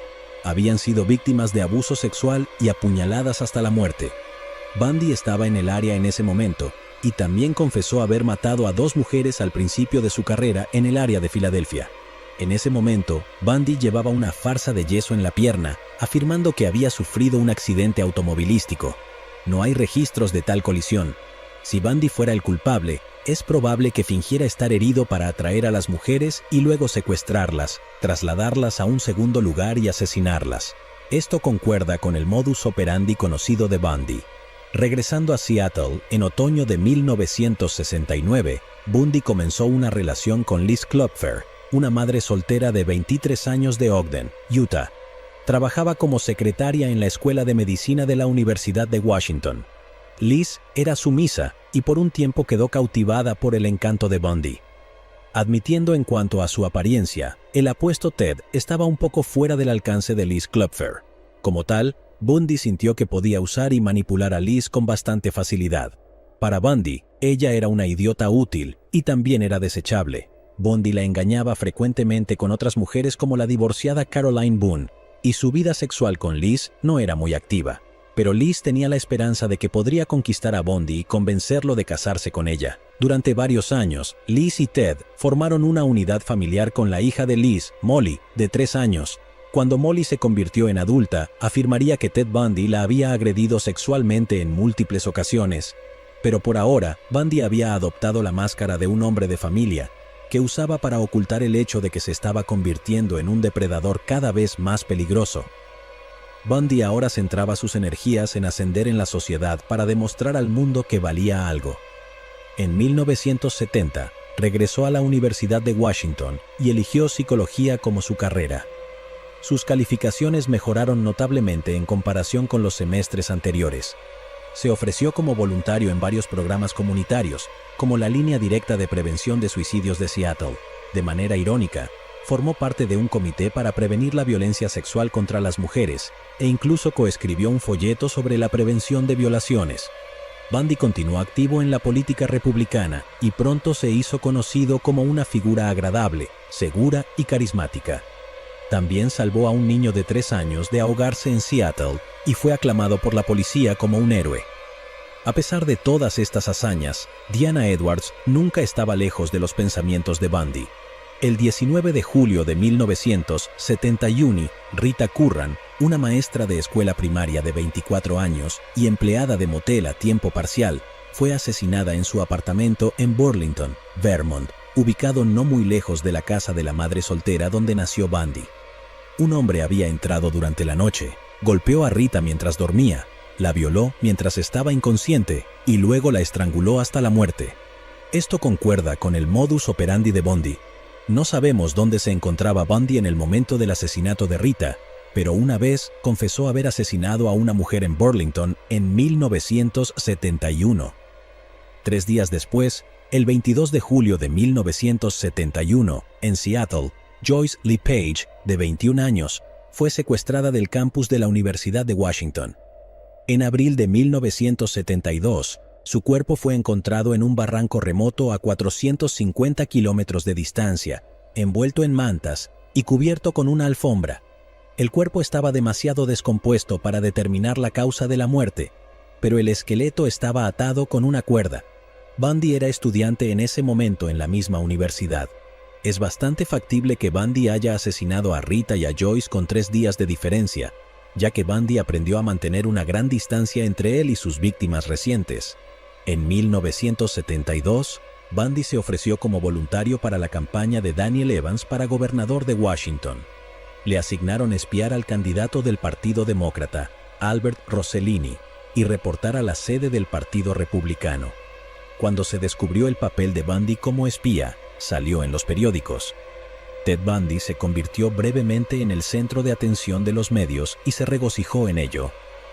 Habían sido víctimas de abuso sexual y apuñaladas hasta la muerte. Bundy estaba en el área en ese momento y también confesó haber matado a 2 mujeres al principio de su carrera en el área de Filadelfia. En ese momento, Bundy llevaba una farsa de yeso en la pierna, afirmando que había sufrido un accidente automovilístico. No hay registros de tal colisión. Si Bundy fuera el culpable, es probable que fingiera estar herido para atraer a las mujeres y luego secuestrarlas, trasladarlas a un segundo lugar y asesinarlas. Esto concuerda con el modus operandi conocido de Bundy. Regresando a Seattle, en otoño de 1969, Bundy comenzó una relación con Liz Klopfer, una madre soltera de 23 años de Ogden, Utah. Trabajaba como secretaria en la Escuela de Medicina de la Universidad de Washington. Liz era sumisa y por un tiempo quedó cautivada por el encanto de Bundy. Admitiendo en cuanto a su apariencia, el apuesto Ted estaba un poco fuera del alcance de Liz Klopfer. Como tal, Bundy sintió que podía usar y manipular a Liz con bastante facilidad. Para Bundy, ella era una idiota útil y también era desechable. Bundy la engañaba frecuentemente con otras mujeres como la divorciada Caroline Boone, y su vida sexual con Liz no era muy activa. Pero Liz tenía la esperanza de que podría conquistar a Bundy y convencerlo de casarse con ella. Durante varios años, Liz y Ted formaron una unidad familiar con la hija de Liz, Molly, de 3 años. Cuando Molly se convirtió en adulta, afirmaría que Ted Bundy la había agredido sexualmente en múltiples ocasiones. Pero por ahora, Bundy había adoptado la máscara de un hombre de familia, que usaba para ocultar el hecho de que se estaba convirtiendo en un depredador cada vez más peligroso. Bundy ahora centraba sus energías en ascender en la sociedad para demostrar al mundo que valía algo. En 1970, regresó a la Universidad de Washington y eligió psicología como su carrera. Sus calificaciones mejoraron notablemente en comparación con los semestres anteriores. Se ofreció como voluntario en varios programas comunitarios, como la Línea Directa de Prevención de Suicidios de Seattle. De manera irónica, formó parte de un comité para prevenir la violencia sexual contra las mujeres e incluso coescribió un folleto sobre la prevención de violaciones. Bundy continuó activo en la política republicana y pronto se hizo conocido como una figura agradable, segura y carismática. También salvó a un niño de 3 años de ahogarse en Seattle y fue aclamado por la policía como un héroe. A pesar de todas estas hazañas, Diana Edwards nunca estaba lejos de los pensamientos de Bundy. El 19 de julio de 1971, Rita Curran, una maestra de escuela primaria de 24 años y empleada de motel a tiempo parcial, fue asesinada en su apartamento en Burlington, Vermont, ubicado no muy lejos de la casa de la madre soltera donde nació Bundy. Un hombre había entrado durante la noche, golpeó a Rita mientras dormía, la violó mientras estaba inconsciente y luego la estranguló hasta la muerte. Esto concuerda con el modus operandi de Bundy. No sabemos dónde se encontraba Bundy en el momento del asesinato de Rita, pero una vez confesó haber asesinado a una mujer en Burlington en 1971. 3 días después, el 22 de julio de 1971, en Seattle, Joyce Lee Page, de 21 años, fue secuestrada del campus de la Universidad de Washington. En abril de 1972, Su cuerpo fue encontrado en un barranco remoto a 450 kilómetros de distancia, envuelto en mantas y cubierto con una alfombra. El cuerpo estaba demasiado descompuesto para determinar la causa de la muerte, pero el esqueleto estaba atado con una cuerda. Bundy era estudiante en ese momento en la misma universidad. Es bastante factible que Bundy haya asesinado a Rita y a Joyce con 3 días de diferencia, ya que Bundy aprendió a mantener una gran distancia entre él y sus víctimas recientes. En 1972, Bundy se ofreció como voluntario para la campaña de Daniel Evans para gobernador de Washington. Le asignaron espiar al candidato del Partido Demócrata, Albert Rossellini, y reportar a la sede del Partido Republicano. Cuando se descubrió el papel de Bundy como espía, salió en los periódicos. Ted Bundy se convirtió brevemente en el centro de atención de los medios y se regocijó en ello,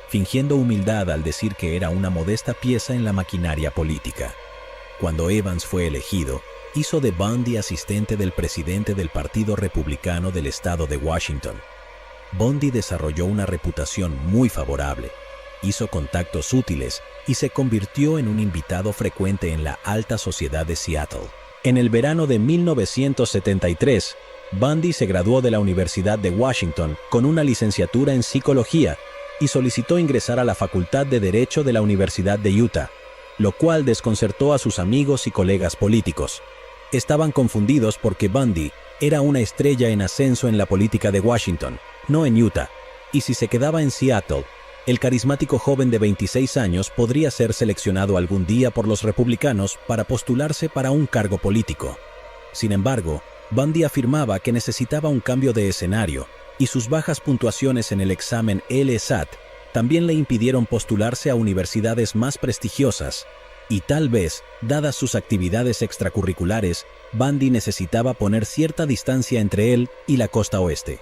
fingiendo humildad al decir que era una modesta pieza en la maquinaria política. Cuando Evans fue elegido, hizo de Bundy asistente del presidente del Partido Republicano del estado de Washington. Bundy desarrolló una reputación muy favorable, hizo contactos útiles y se convirtió en un invitado frecuente en la alta sociedad de Seattle. En el verano de 1973, Bundy se graduó de la Universidad de Washington con una licenciatura en psicología y solicitó ingresar a la Facultad de Derecho de la Universidad de Utah, lo cual desconcertó a sus amigos y colegas políticos. Estaban confundidos porque Bundy era una estrella en ascenso en la política de Washington, no en Utah, y si se quedaba en Seattle, el carismático joven de 26 años podría ser seleccionado algún día por los republicanos para postularse para un cargo político. Sin embargo, Bundy afirmaba que necesitaba un cambio de escenario, y sus bajas puntuaciones en el examen LSAT también le impidieron postularse a universidades más prestigiosas, y tal vez, dadas sus actividades extracurriculares, Bundy necesitaba poner cierta distancia entre él y la costa oeste.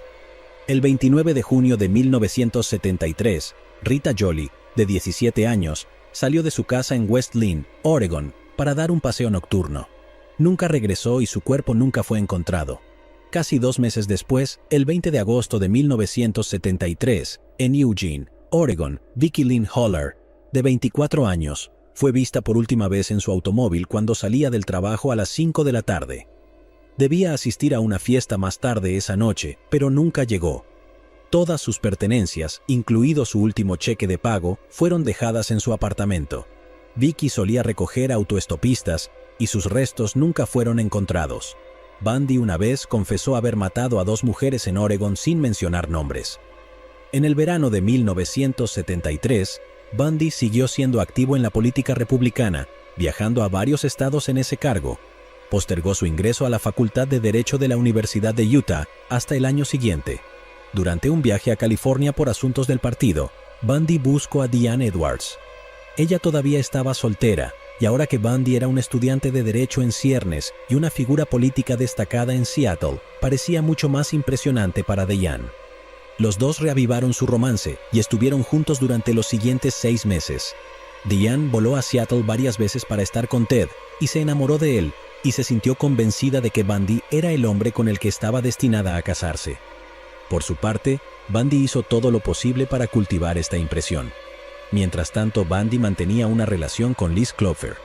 El 29 de junio de 1973, Rita Jolie, de 17 años, salió de su casa en West Lynn, Oregon, para dar un paseo nocturno. Nunca regresó y su cuerpo nunca fue encontrado. Casi 2 meses después, el 20 de agosto de 1973, en Eugene, Oregon, Vicki Lynn Holler, de 24 años, fue vista por última vez en su automóvil cuando salía del trabajo a las 5 de la tarde. Debía asistir a una fiesta más tarde esa noche, pero nunca llegó. Todas sus pertenencias, incluido su último cheque de pago, fueron dejadas en su apartamento. Vicki solía recoger autoestopistas y sus restos nunca fueron encontrados. Bundy una vez confesó haber matado a 2 mujeres en Oregon sin mencionar nombres. En el verano de 1973, Bundy siguió siendo activo en la política republicana, viajando a varios estados en ese cargo. Postergó su ingreso a la Facultad de Derecho de la Universidad de Utah hasta el año siguiente. Durante un viaje a California por asuntos del partido, Bundy buscó a Diane Edwards. Ella todavía estaba soltera, y ahora que Bundy era un estudiante de Derecho en ciernes y una figura política destacada en Seattle, parecía mucho más impresionante para Diane. Los dos reavivaron su romance y estuvieron juntos durante los siguientes 6 meses. Diane voló a Seattle varias veces para estar con Ted y se enamoró de él, y se sintió convencida de que Bundy era el hombre con el que estaba destinada a casarse. Por su parte, Bundy hizo todo lo posible para cultivar esta impresión. Mientras tanto, Bundy mantenía una relación con Liz Clover.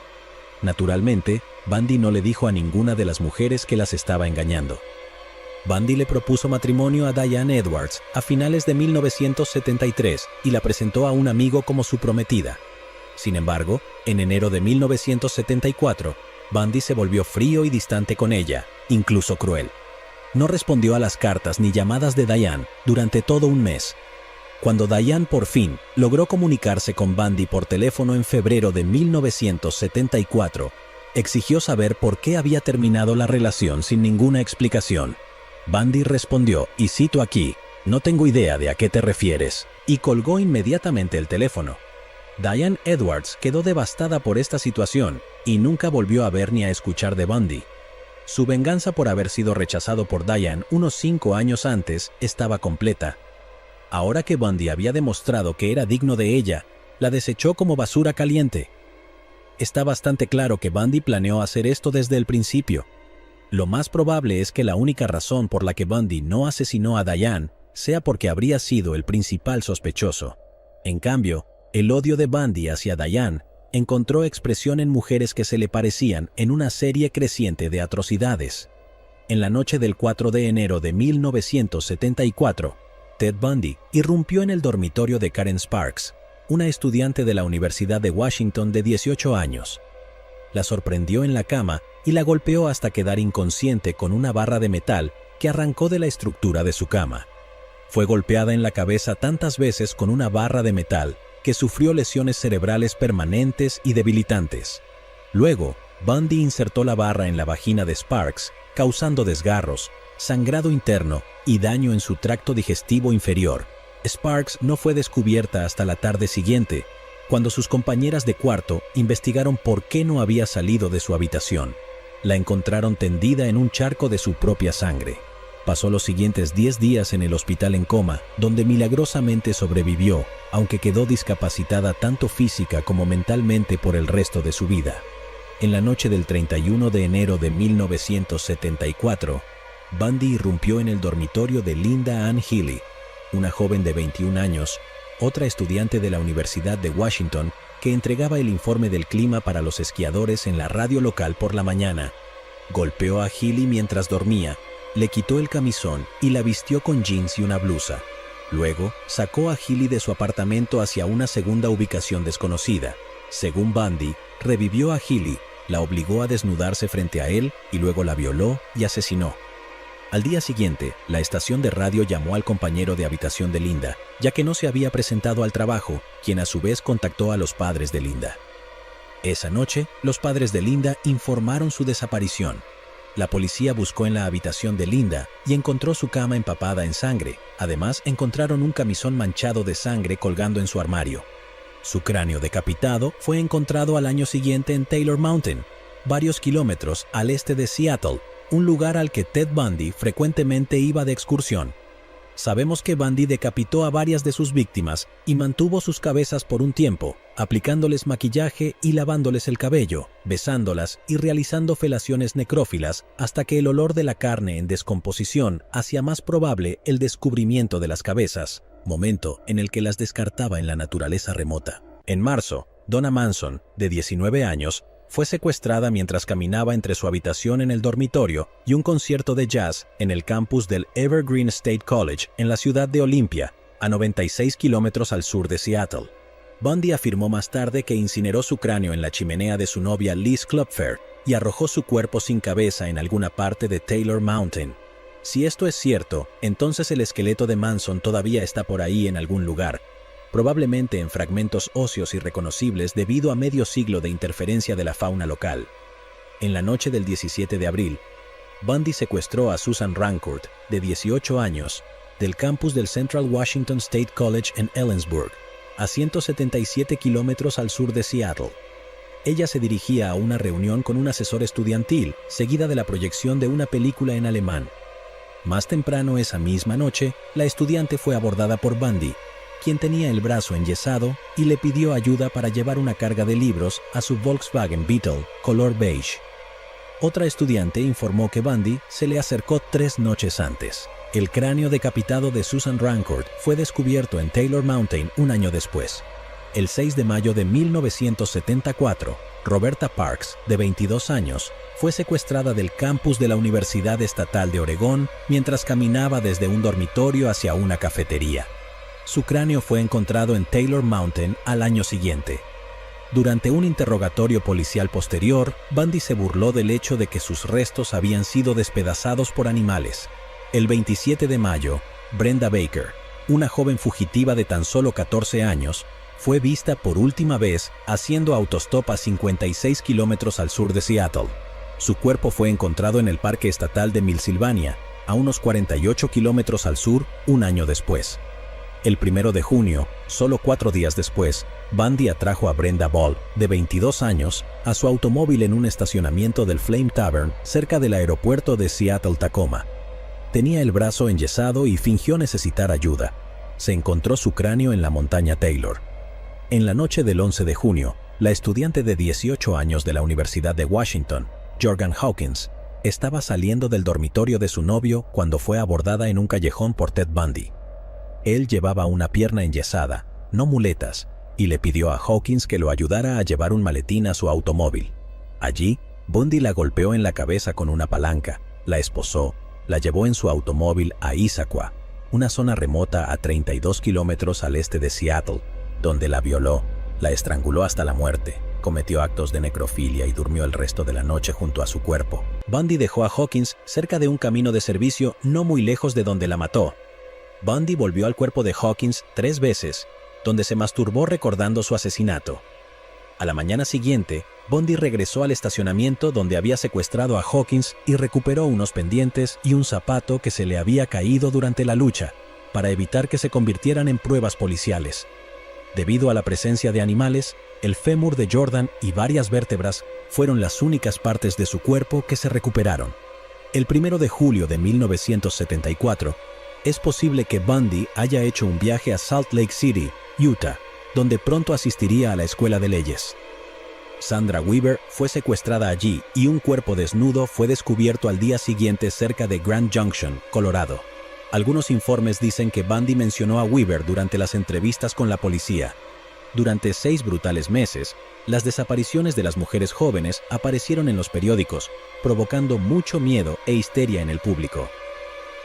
Naturalmente, Bundy no le dijo a ninguna de las mujeres que las estaba engañando. Bundy le propuso matrimonio a Diane Edwards a finales de 1973 y la presentó a un amigo como su prometida. Sin embargo, en enero de 1974, Bundy se volvió frío y distante con ella, incluso cruel. No respondió a las cartas ni llamadas de Diane durante todo un mes. Cuando Diane por fin logró comunicarse con Bundy por teléfono en febrero de 1974, exigió saber por qué había terminado la relación sin ninguna explicación. Bundy respondió, y cito aquí, "No tengo idea de a qué te refieres", y colgó inmediatamente el teléfono. Diane Edwards quedó devastada por esta situación y nunca volvió a ver ni a escuchar de Bundy. Su venganza por haber sido rechazado por Diane unos 5 años antes estaba completa. Ahora que Bundy había demostrado que era digno de ella, la desechó como basura caliente. Está bastante claro que Bundy planeó hacer esto desde el principio. Lo más probable es que la única razón por la que Bundy no asesinó a Diane sea porque habría sido el principal sospechoso. En cambio, el odio de Bundy hacia Diane encontró expresión en mujeres que se le parecían en una serie creciente de atrocidades. En la noche del 4 de enero de 1974, Ted Bundy irrumpió en el dormitorio de Karen Sparks, una estudiante de la Universidad de Washington de 18 años. La sorprendió en la cama y la golpeó hasta quedar inconsciente con una barra de metal que arrancó de la estructura de su cama. Fue golpeada en la cabeza tantas veces con una barra de metal que sufrió lesiones cerebrales permanentes y debilitantes. Luego, Bundy insertó la barra en la vagina de Sparks, causando desgarros, sangrado interno y daño en su tracto digestivo inferior. Sparks no fue descubierta hasta la tarde siguiente, cuando sus compañeras de cuarto investigaron por qué no había salido de su habitación. La encontraron tendida en un charco de su propia sangre. Pasó los siguientes 10 días en el hospital en coma, donde milagrosamente sobrevivió, aunque quedó discapacitada tanto física como mentalmente por el resto de su vida. En la noche del 31 de enero de 1974, Bundy irrumpió en el dormitorio de Linda Ann Healy, una joven de 21 años, otra estudiante de la Universidad de Washington, que entregaba el informe del clima para los esquiadores en la radio local por la mañana. Golpeó a Healy mientras dormía, le quitó el camisón y la vistió con jeans y una blusa. Luego, sacó a Healy de su apartamento hacia una segunda ubicación desconocida. Según Bundy, revivió a Healy, la obligó a desnudarse frente a él y luego la violó y asesinó. Al día siguiente, la estación de radio llamó al compañero de habitación de Linda, ya que no se había presentado al trabajo, quien a su vez contactó a los padres de Linda. Esa noche, los padres de Linda informaron su desaparición. La policía buscó en la habitación de Linda y encontró su cama empapada en sangre. Además, encontraron un camisón manchado de sangre colgando en su armario. Su cráneo decapitado fue encontrado al año siguiente en Taylor Mountain, varios kilómetros al este de Seattle, un lugar al que Ted Bundy frecuentemente iba de excursión. Sabemos que Bundy decapitó a varias de sus víctimas y mantuvo sus cabezas por un tiempo, aplicándoles maquillaje y lavándoles el cabello, besándolas y realizando felaciones necrófilas hasta que el olor de la carne en descomposición hacía más probable el descubrimiento de las cabezas, momento en el que las descartaba en la naturaleza remota. En marzo, Donna Manson, de 19 años, fue secuestrada mientras caminaba entre su habitación en el dormitorio y un concierto de jazz en el campus del Evergreen State College en la ciudad de Olympia, a 96 kilómetros al sur de Seattle. Bundy afirmó más tarde que incineró su cráneo en la chimenea de su novia Liz Klopfer y arrojó su cuerpo sin cabeza en alguna parte de Taylor Mountain. Si esto es cierto, entonces el esqueleto de Manson todavía está por ahí en algún lugar, probablemente en fragmentos óseos irreconocibles debido a medio siglo de interferencia de la fauna local. En la noche del 17 de abril, Bundy secuestró a Susan Rancourt, de 18 años, del campus del Central Washington State College en Ellensburg, a 177 kilómetros al sur de Seattle. Ella se dirigía a una reunión con un asesor estudiantil, seguida de la proyección de una película en alemán. Más temprano esa misma noche, la estudiante fue abordada por Bundy, quien tenía el brazo enyesado y le pidió ayuda para llevar una carga de libros a su Volkswagen Beetle color beige. Otra estudiante informó que Bundy se le acercó 3 noches antes. El cráneo decapitado de Susan Rancourt fue descubierto en Taylor Mountain un año después. El 6 de mayo de 1974, Roberta Parks, de 22 años, fue secuestrada del campus de la Universidad Estatal de Oregón mientras caminaba desde un dormitorio hacia una cafetería. Su cráneo fue encontrado en Taylor Mountain al año siguiente. Durante un interrogatorio policial posterior, Bundy se burló del hecho de que sus restos habían sido despedazados por animales. El 27 de mayo, Brenda Baker, una joven fugitiva de tan solo 14 años, fue vista por última vez haciendo autostop a 56 kilómetros al sur de Seattle. Su cuerpo fue encontrado en el Parque Estatal de Millsylvania, a unos 48 kilómetros al sur, un año después. El 1 de junio, solo 4 días después, Bundy atrajo a Brenda Ball, de 22 años, a su automóvil en un estacionamiento del Flame Tavern cerca del aeropuerto de Seattle-Tacoma. Tenía el brazo enyesado y fingió necesitar ayuda. Se encontró su cráneo en la montaña Taylor. En la noche del 11 de junio, la estudiante de 18 años de la Universidad de Washington, Jordan Hawkins, estaba saliendo del dormitorio de su novio cuando fue abordada en un callejón por Ted Bundy. Él llevaba una pierna enyesada, no muletas, y le pidió a Hawkins que lo ayudara a llevar un maletín a su automóvil. Allí, Bundy la golpeó en la cabeza con una palanca, la esposó, la llevó en su automóvil a Issaquah, una zona remota a 32 kilómetros al este de Seattle, donde la violó, la estranguló hasta la muerte, cometió actos de necrofilia y durmió el resto de la noche junto a su cuerpo. Bundy dejó a Hawkins cerca de un camino de servicio no muy lejos de donde la mató. Bundy volvió al cuerpo de Hawkins 3 veces, donde se masturbó recordando su asesinato. A la mañana siguiente, Bundy regresó al estacionamiento donde había secuestrado a Hawkins y recuperó unos pendientes y un zapato que se le había caído durante la lucha, para evitar que se convirtieran en pruebas policiales. Debido a la presencia de animales, el fémur de Jordan y varias vértebras fueron las únicas partes de su cuerpo que se recuperaron. El 1 de julio de 1974, es posible que Bundy haya hecho un viaje a Salt Lake City, Utah, donde pronto asistiría a la escuela de leyes. Sandra Weaver fue secuestrada allí y un cuerpo desnudo fue descubierto al día siguiente cerca de Grand Junction, Colorado. Algunos informes dicen que Bundy mencionó a Weaver durante las entrevistas con la policía. Durante 6 brutales meses, las desapariciones de las mujeres jóvenes aparecieron en los periódicos, provocando mucho miedo e histeria en el público.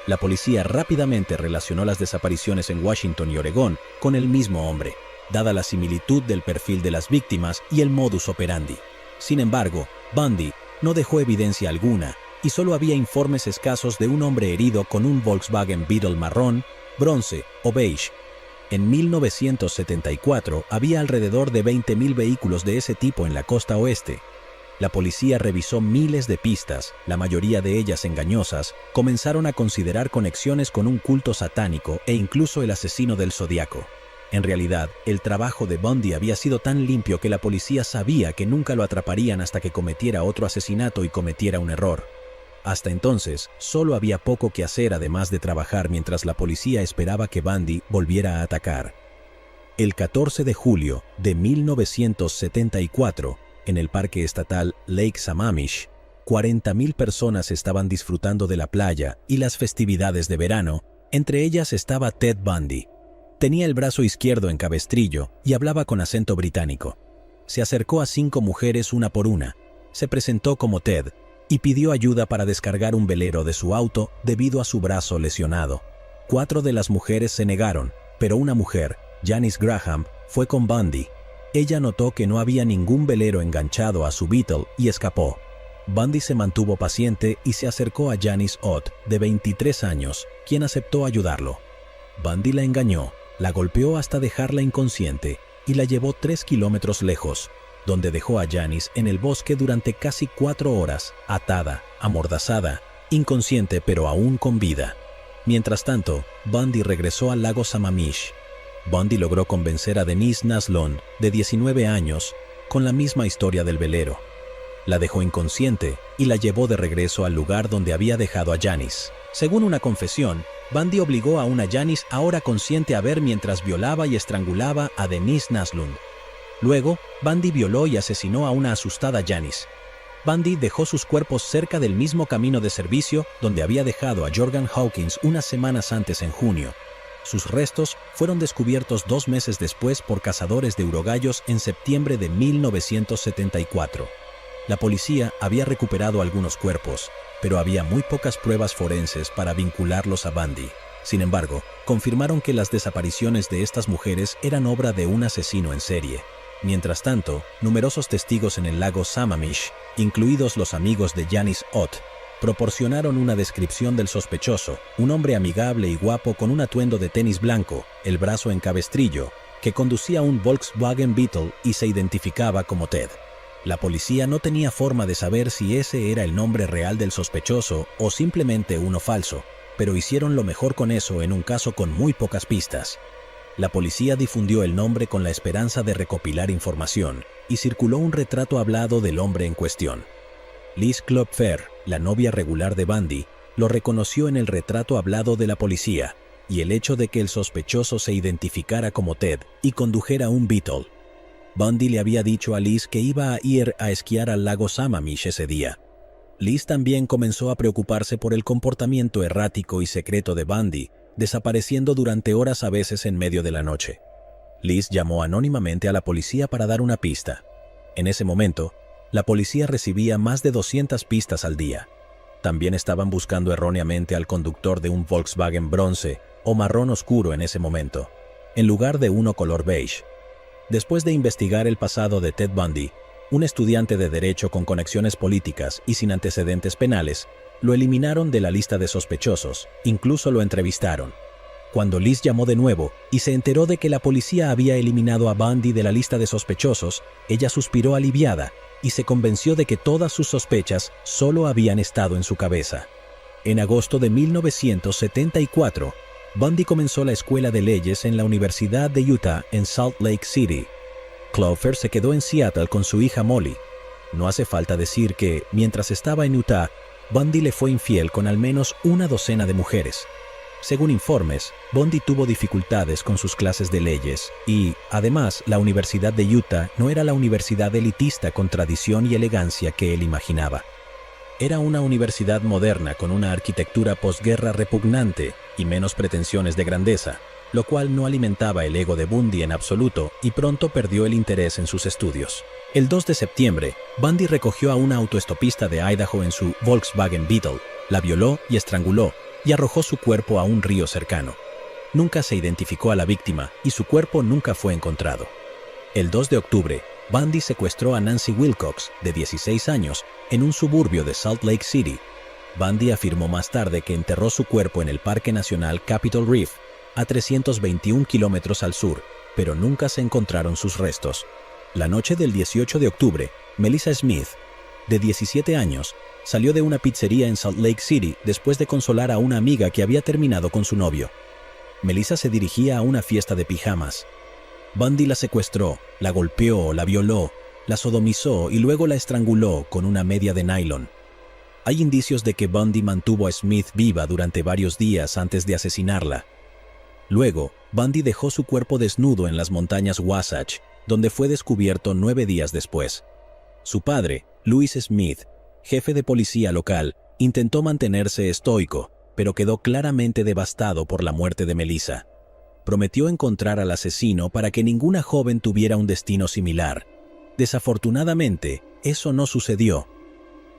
La policía rápidamente relacionó las desapariciones en Washington y Oregón con el mismo hombre, dada la similitud del perfil de las víctimas y el modus operandi. Sin embargo, Bundy no dejó evidencia alguna y solo había informes escasos de un hombre herido con un Volkswagen Beetle marrón, bronce o beige. En 1974 había alrededor de 20,000 vehículos de ese tipo en la costa oeste. La policía revisó miles de pistas, la mayoría de ellas engañosas, comenzaron a considerar conexiones con un culto satánico e incluso el asesino del Zodíaco. En realidad, el trabajo de Bundy había sido tan limpio que la policía sabía que nunca lo atraparían hasta que cometiera otro asesinato y cometiera un error. Hasta entonces, solo había poco que hacer además de trabajar mientras la policía esperaba que Bundy volviera a atacar. El 14 de julio de 1974, en el parque estatal Lake Sammamish, 40,000 personas estaban disfrutando de la playa y las festividades de verano. Entre ellas estaba Ted Bundy. Tenía el brazo izquierdo en cabestrillo y hablaba con acento británico. Se acercó a 5 mujeres una por una, se presentó como Ted y pidió ayuda para descargar un velero de su auto debido a su brazo lesionado. 4 de las mujeres se negaron, pero una mujer, Janice Graham, fue con Bundy. Ella notó que no había ningún velero enganchado a su Beetle y escapó. Bundy se mantuvo paciente y se acercó a Janice Ott, de 23 años, quien aceptó ayudarlo. Bundy la engañó, la golpeó hasta dejarla inconsciente y la llevó 3 kilómetros lejos, donde dejó a Janice en el bosque durante casi 4 horas, atada, amordazada, inconsciente pero aún con vida. Mientras tanto, Bundy regresó al lago Sammamish. Bundy logró convencer a Denise Naslund, de 19 años, con la misma historia del velero. La dejó inconsciente y la llevó de regreso al lugar donde había dejado a Janice. Según una confesión, Bundy obligó a una Janice ahora consciente a ver mientras violaba y estrangulaba a Denise Naslund. Luego, Bundy violó y asesinó a una asustada Janice. Bundy dejó sus cuerpos cerca del mismo camino de servicio donde había dejado a Jordan Hawkins unas semanas antes en junio. Sus restos fueron descubiertos 2 meses después por cazadores de urogallos en septiembre de 1974. La policía había recuperado algunos cuerpos, pero había muy pocas pruebas forenses para vincularlos a Bundy. Sin embargo, confirmaron que las desapariciones de estas mujeres eran obra de un asesino en serie. Mientras tanto, numerosos testigos en el lago Sammamish, incluidos los amigos de Janice Ott, proporcionaron una descripción del sospechoso, un hombre amigable y guapo con un atuendo de tenis blanco, el brazo en cabestrillo, que conducía un Volkswagen Beetle y se identificaba como Ted. La policía no tenía forma de saber si ese era el nombre real del sospechoso o simplemente uno falso, pero hicieron lo mejor con eso en un caso con muy pocas pistas. La policía difundió el nombre con la esperanza de recopilar información y circuló un retrato hablado del hombre en cuestión. Liz Klopfer, la novia regular de Bundy, lo reconoció en el retrato hablado de la policía, y el hecho de que el sospechoso se identificara como Ted y condujera un Beetle. Bundy le había dicho a Liz que iba a ir a esquiar al lago Sammamish ese día. Liz también comenzó a preocuparse por el comportamiento errático y secreto de Bundy, desapareciendo durante horas a veces en medio de la noche. Liz llamó anónimamente a la policía para dar una pista. En ese momento, la policía recibía más de 200 pistas al día. También estaban buscando erróneamente al conductor de un Volkswagen bronce o marrón oscuro en ese momento, en lugar de uno color beige. Después de investigar el pasado de Ted Bundy, un estudiante de derecho con conexiones políticas y sin antecedentes penales, lo eliminaron de la lista de sospechosos, incluso lo entrevistaron. Cuando Liz llamó de nuevo y se enteró de que la policía había eliminado a Bundy de la lista de sospechosos, ella suspiró aliviada y se convenció de que todas sus sospechas solo habían estado en su cabeza. En agosto de 1974, Bundy comenzó la escuela de leyes en la Universidad de Utah en Salt Lake City. Clover se quedó en Seattle con su hija Molly. No hace falta decir que, mientras estaba en Utah, Bundy le fue infiel con al menos una docena de mujeres. Según informes, Bundy tuvo dificultades con sus clases de leyes y, además, la Universidad de Utah no era la universidad elitista con tradición y elegancia que él imaginaba. Era una universidad moderna con una arquitectura posguerra repugnante y menos pretensiones de grandeza, lo cual no alimentaba el ego de Bundy en absoluto y pronto perdió el interés en sus estudios. El 2 de septiembre, Bundy recogió a una autoestopista de Idaho en su Volkswagen Beetle, la violó y estranguló, y arrojó su cuerpo a un río cercano. Nunca se identificó a la víctima y su cuerpo nunca fue encontrado. El 2 de octubre, Bundy secuestró a Nancy Wilcox, de 16 años, en un suburbio de Salt Lake City. Bundy afirmó más tarde que enterró su cuerpo en el Parque Nacional Capitol Reef, a 321 kilómetros al sur, pero nunca se encontraron sus restos. La noche del 18 de octubre, Melissa Smith, de 17 años, salió de una pizzería en Salt Lake City después de consolar a una amiga que había terminado con su novio. Melissa se dirigía a una fiesta de pijamas. Bundy la secuestró, la golpeó, la violó, la sodomizó y luego la estranguló con una media de nylon. Hay indicios de que Bundy mantuvo a Smith viva durante varios días antes de asesinarla. Luego, Bundy dejó su cuerpo desnudo en las montañas Wasatch, donde fue descubierto 9 días después. Su padre, Louis Smith, jefe de policía local, intentó mantenerse estoico, pero quedó claramente devastado por la muerte de Melissa. Prometió encontrar al asesino para que ninguna joven tuviera un destino similar. Desafortunadamente, eso no sucedió.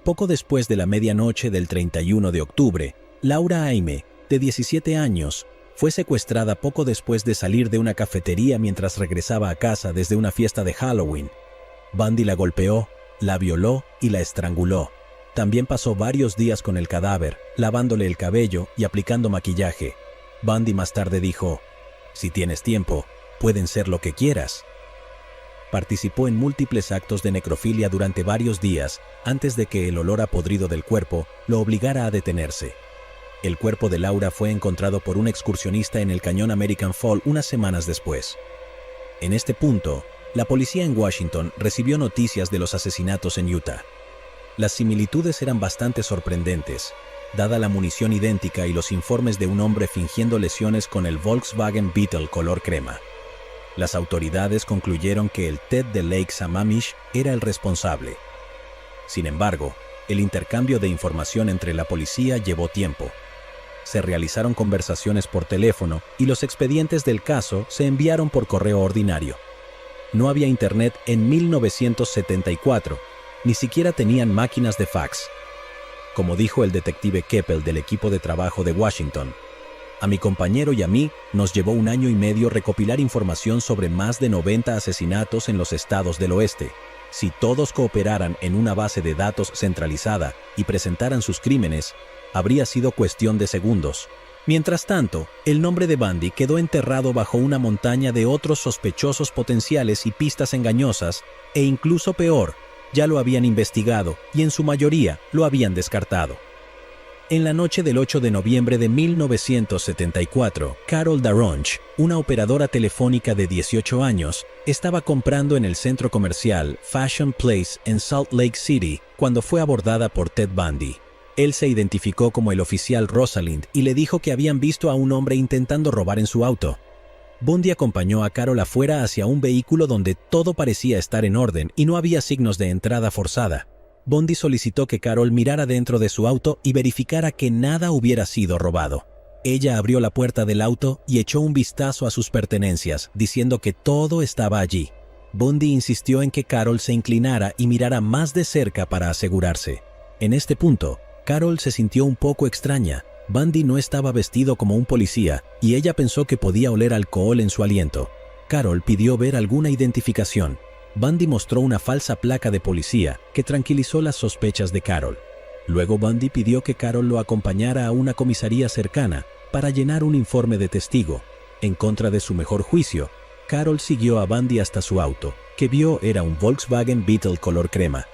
Poco después de la medianoche del 31 de octubre, Laura Aime, de 17 años, fue secuestrada poco después de salir de una cafetería mientras regresaba a casa desde una fiesta de Halloween. Bundy la golpeó, la violó y la estranguló. También pasó varios días con el cadáver, lavándole el cabello y aplicando maquillaje. Bundy más tarde dijo: «Si tienes tiempo, pueden ser lo que quieras». Participó en múltiples actos de necrofilia durante varios días antes de que el olor a podrido del cuerpo lo obligara a detenerse. El cuerpo de Laura fue encontrado por un excursionista en el cañón American Fall unas semanas después. En este punto, la policía en Washington recibió noticias de los asesinatos en Utah. Las similitudes eran bastante sorprendentes, dada la munición idéntica y los informes de un hombre fingiendo lesiones con el Volkswagen Beetle color crema. Las autoridades concluyeron que el Ted de Lake Sammamish era el responsable. Sin embargo, el intercambio de información entre la policía llevó tiempo. Se realizaron conversaciones por teléfono y los expedientes del caso se enviaron por correo ordinario. No había internet en 1974, ni siquiera tenían máquinas de fax. Como dijo el detective Keppel del equipo de trabajo de Washington, a mi compañero y a mí nos llevó 1 año y medio recopilar información sobre más de 90 asesinatos en los estados del oeste. Si todos cooperaran en una base de datos centralizada y presentaran sus crímenes, habría sido cuestión de segundos. Mientras tanto, el nombre de Bundy quedó enterrado bajo una montaña de otros sospechosos potenciales y pistas engañosas, e incluso peor, ya lo habían investigado y en su mayoría lo habían descartado. En la noche del 8 de noviembre de 1974, Carol Daronch, una operadora telefónica de 18 años, estaba comprando en el centro comercial Fashion Place en Salt Lake City cuando fue abordada por Ted Bundy. Él se identificó como el oficial Rosalind y le dijo que habían visto a un hombre intentando robar en su auto. Bundy acompañó a Carol afuera hacia un vehículo donde todo parecía estar en orden y no había signos de entrada forzada. Bundy solicitó que Carol mirara dentro de su auto y verificara que nada hubiera sido robado. Ella abrió la puerta del auto y echó un vistazo a sus pertenencias, diciendo que todo estaba allí. Bundy insistió en que Carol se inclinara y mirara más de cerca para asegurarse. En este punto, Carol se sintió un poco extraña. Bundy no estaba vestido como un policía y ella pensó que podía oler alcohol en su aliento. Carol pidió ver alguna identificación. Bundy mostró una falsa placa de policía que tranquilizó las sospechas de Carol. Luego Bundy pidió que Carol lo acompañara a una comisaría cercana para llenar un informe de testigo. En contra de su mejor juicio, Carol siguió a Bundy hasta su auto, que vio era un Volkswagen Beetle color crema.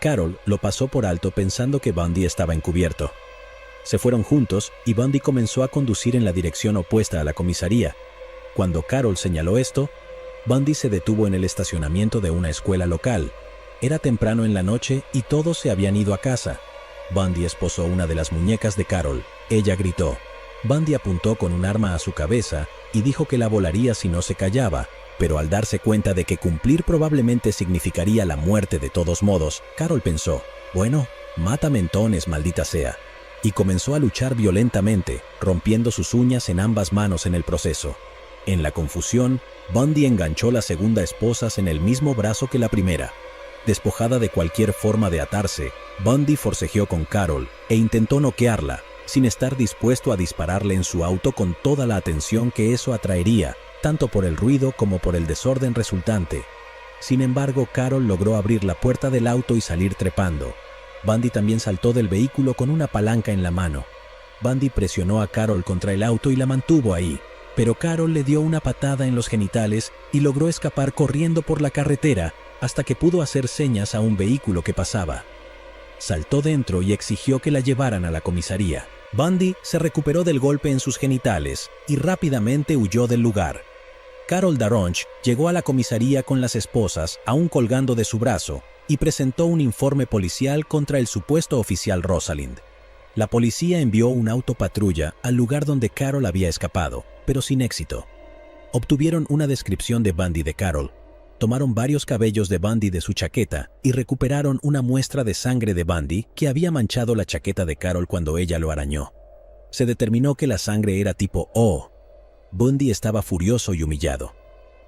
Carol lo pasó por alto pensando que Bundy estaba encubierto. Se fueron juntos y Bundy comenzó a conducir en la dirección opuesta a la comisaría. Cuando Carol señaló esto, Bundy se detuvo en el estacionamiento de una escuela local. Era temprano en la noche y todos se habían ido a casa. Bundy esposó una de las muñecas de Carol. Ella gritó. Bundy apuntó con un arma a su cabeza y dijo que la volaría si no se callaba, pero al darse cuenta de que cumplir probablemente significaría la muerte de todos modos, Carol pensó, bueno, mátame entonces, maldita sea, y comenzó a luchar violentamente, rompiendo sus uñas en ambas manos en el proceso. En la confusión, Bundy enganchó las segunda esposas en el mismo brazo que la primera. Despojada de cualquier forma de atarse, Bundy forcejeó con Carol e intentó noquearla, sin estar dispuesto a dispararle en su auto con toda la atención que eso atraería, tanto por el ruido como por el desorden resultante. Sin embargo, Carol logró abrir la puerta del auto y salir trepando. Bundy también saltó del vehículo con una palanca en la mano. Bundy presionó a Carol contra el auto y la mantuvo ahí, pero Carol le dio una patada en los genitales y logró escapar corriendo por la carretera hasta que pudo hacer señas a un vehículo que pasaba. Saltó dentro y exigió que la llevaran a la comisaría. Bundy se recuperó del golpe en sus genitales y rápidamente huyó del lugar. Carol Daronch llegó a la comisaría con las esposas aún colgando de su brazo y presentó un informe policial contra el supuesto oficial Rosalind. La policía envió un auto patrulla al lugar donde Carol había escapado, pero sin éxito. Obtuvieron una descripción de Bundy de Carol. Tomaron varios cabellos de Bundy de su chaqueta y recuperaron una muestra de sangre de Bundy que había manchado la chaqueta de Carol cuando ella lo arañó. Se determinó que la sangre era tipo O. Bundy estaba furioso y humillado.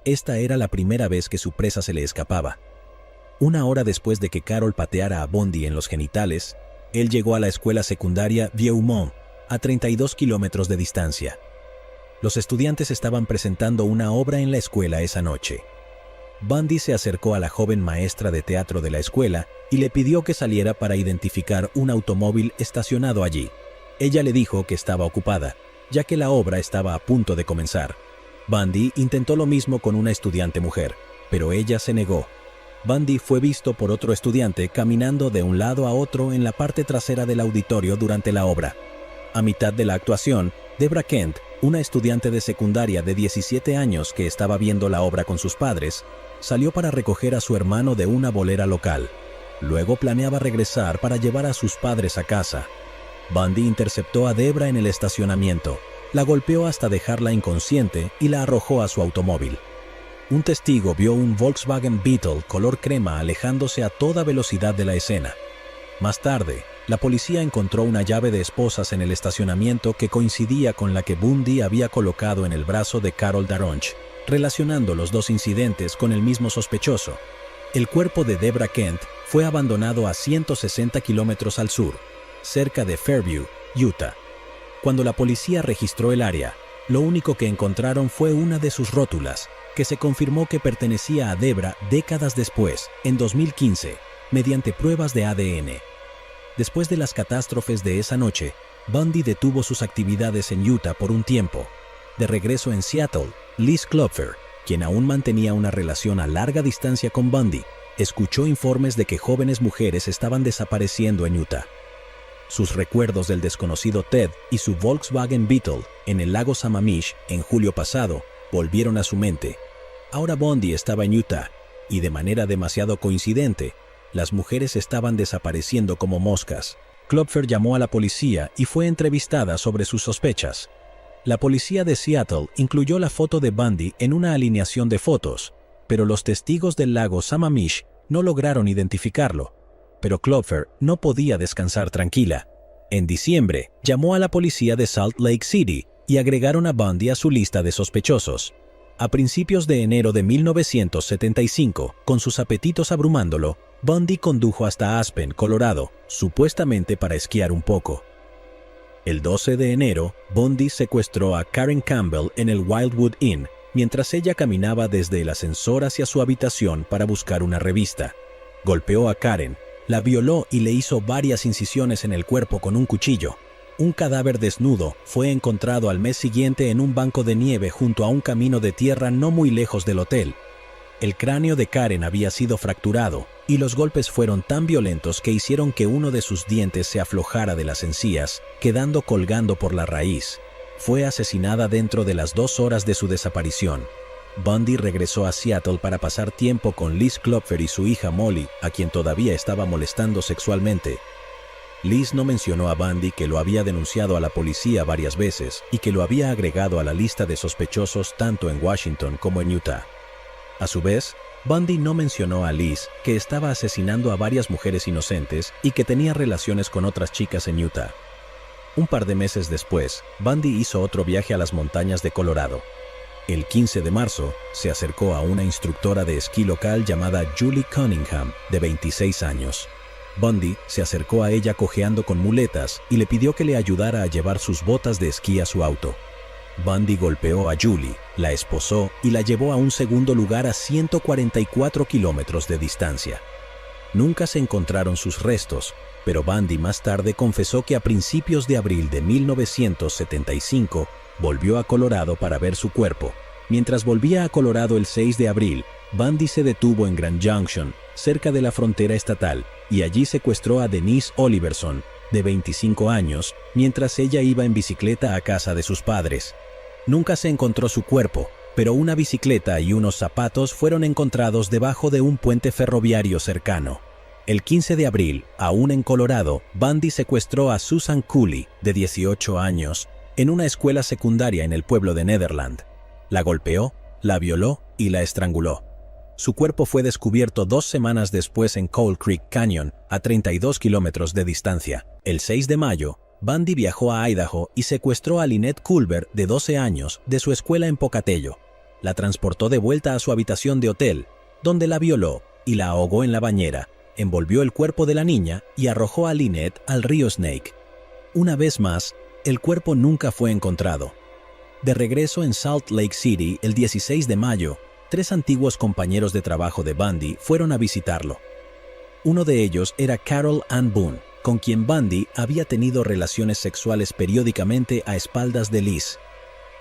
Esta era la primera vez que su presa se le escapaba. Una hora después de que Carol pateara a Bundy en los genitales, él llegó a la escuela secundaria Vieux-Mont, a 32 kilómetros de distancia. Los estudiantes estaban presentando una obra en la escuela esa noche. Bundy se acercó a la joven maestra de teatro de la escuela y le pidió que saliera para identificar un automóvil estacionado allí. Ella le dijo que estaba ocupada, ya que la obra estaba a punto de comenzar. Bundy intentó lo mismo con una estudiante mujer, pero ella se negó. Bundy fue visto por otro estudiante caminando de un lado a otro en la parte trasera del auditorio durante la obra. A mitad de la actuación, Debra Kent, una estudiante de secundaria de 17 años que estaba viendo la obra con sus padres, salió para recoger a su hermano de una bolera local. Luego planeaba regresar para llevar a sus padres a casa. Bundy interceptó a Debra en el estacionamiento, la golpeó hasta dejarla inconsciente y la arrojó a su automóvil. Un testigo vio un Volkswagen Beetle color crema alejándose a toda velocidad de la escena. Más tarde, la policía encontró una llave de esposas en el estacionamiento que coincidía con la que Bundy había colocado en el brazo de Carol Daronch, relacionando los dos incidentes con el mismo sospechoso. El cuerpo de Debra Kent fue abandonado a 160 kilómetros al sur, cerca de Fairview, Utah. Cuando la policía registró el área, lo único que encontraron fue una de sus rótulas, que se confirmó que pertenecía a Debra décadas después, en 2015, mediante pruebas de ADN. Después de las catástrofes de esa noche, Bundy detuvo sus actividades en Utah por un tiempo. De regreso en Seattle, Liz Klopfer, quien aún mantenía una relación a larga distancia con Bundy, escuchó informes de que jóvenes mujeres estaban desapareciendo en Utah. Sus recuerdos del desconocido Ted y su Volkswagen Beetle en el lago Sammamish en julio pasado volvieron a su mente. Ahora Bundy estaba en Utah y, de manera demasiado coincidente, las mujeres estaban desapareciendo como moscas. Klopfer llamó a la policía y fue entrevistada sobre sus sospechas. La policía de Seattle incluyó la foto de Bundy en una alineación de fotos, pero los testigos del lago Sammamish no lograron identificarlo. Pero Klopfer no podía descansar tranquila. En diciembre, llamó a la policía de Salt Lake City y agregaron a Bundy a su lista de sospechosos. A principios de enero de 1975, con sus apetitos abrumándolo, Bundy condujo hasta Aspen, Colorado, supuestamente para esquiar un poco. El 12 de enero, Bundy secuestró a Karen Campbell en el Wildwood Inn, mientras ella caminaba desde el ascensor hacia su habitación para buscar una revista. Golpeó a Karen, la violó y le hizo varias incisiones en el cuerpo con un cuchillo. Un cadáver desnudo fue encontrado al mes siguiente en un banco de nieve junto a un camino de tierra no muy lejos del hotel. El cráneo de Karen había sido fracturado y los golpes fueron tan violentos que hicieron que uno de sus dientes se aflojara de las encías, quedando colgando por la raíz. Fue asesinada dentro de las 2 horas de su desaparición. Bundy regresó a Seattle para pasar tiempo con Liz Klopfer y su hija Molly, a quien todavía estaba molestando sexualmente. Liz no mencionó a Bundy que lo había denunciado a la policía varias veces y que lo había agregado a la lista de sospechosos tanto en Washington como en Utah. A su vez, Bundy no mencionó a Liz que estaba asesinando a varias mujeres inocentes y que tenía relaciones con otras chicas en Utah. Un par de meses después, Bundy hizo otro viaje a las montañas de Colorado. El 15 de marzo, se acercó a una instructora de esquí local llamada Julie Cunningham, de 26 años. Bundy se acercó a ella cojeando con muletas y le pidió que le ayudara a llevar sus botas de esquí a su auto. Bundy golpeó a Julie, la esposó y la llevó a un segundo lugar a 144 kilómetros de distancia. Nunca se encontraron sus restos, pero Bundy más tarde confesó que a principios de abril de 1975 volvió a Colorado para ver su cuerpo. Mientras volvía a Colorado el 6 de abril, Bundy se detuvo en Grand Junction, cerca de la frontera estatal, y allí secuestró a Denise Oliverson, de 25 años, mientras ella iba en bicicleta a casa de sus padres. Nunca se encontró su cuerpo, pero una bicicleta y unos zapatos fueron encontrados debajo de un puente ferroviario cercano. El 15 de abril, aún en Colorado, Bundy secuestró a Susan Cooley, de 18 años, en una escuela secundaria en el pueblo de Nederland. La golpeó, la violó y la estranguló. Su cuerpo fue descubierto 2 semanas después en Coal Creek Canyon, a 32 kilómetros de distancia. El 6 de mayo, Bundy viajó a Idaho y secuestró a Lynette Culver, de 12 años, de su escuela en Pocatello. La transportó de vuelta a su habitación de hotel, donde la violó y la ahogó en la bañera, envolvió el cuerpo de la niña y arrojó a Lynette al río Snake. Una vez más, el cuerpo nunca fue encontrado. De regreso en Salt Lake City el 16 de mayo, 3 antiguos compañeros de trabajo de Bundy fueron a visitarlo. Uno de ellos era Carol Ann Boone, con quien Bundy había tenido relaciones sexuales periódicamente a espaldas de Liz.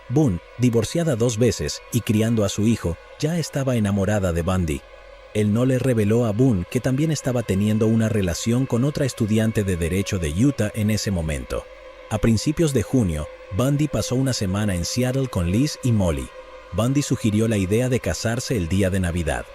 Boone, divorciada 2 veces y criando a su hijo, ya estaba enamorada de Bundy. Él no le reveló a Boone que también estaba teniendo una relación con otra estudiante de Derecho de Utah en ese momento. A principios de junio, Bundy pasó una semana en Seattle con Liz y Molly. Bundy sugirió la idea de casarse el día de Navidad.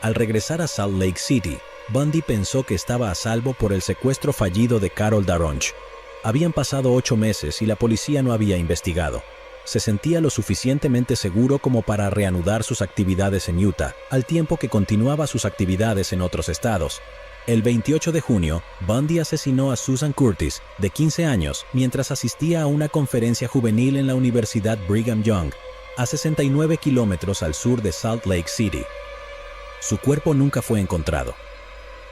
Al regresar a Salt Lake City, Bundy pensó que estaba a salvo por el secuestro fallido de Carol Daronch. Habían pasado 8 meses y la policía no había investigado. Se sentía lo suficientemente seguro como para reanudar sus actividades en Utah, al tiempo que continuaba sus actividades en otros estados. El 28 de junio, Bundy asesinó a Susan Curtis, de 15 años, mientras asistía a una conferencia juvenil en la Universidad Brigham Young, a 69 kilómetros al sur de Salt Lake City. Su cuerpo nunca fue encontrado.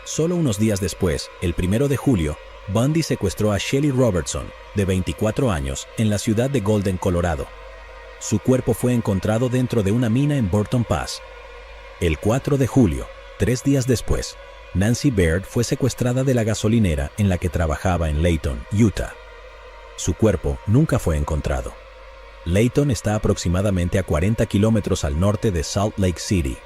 Solo unos días después, el 1 de julio, Bundy secuestró a Shelley Robertson, de 24 años, en la ciudad de Golden, Colorado. Su cuerpo fue encontrado dentro de una mina en Burton Pass. El 4 de julio, 3 días después, Nancy Baird fue secuestrada de la gasolinera en la que trabajaba en Layton, Utah. Su cuerpo nunca fue encontrado. Layton está aproximadamente a 40 kilómetros al norte de Salt Lake City.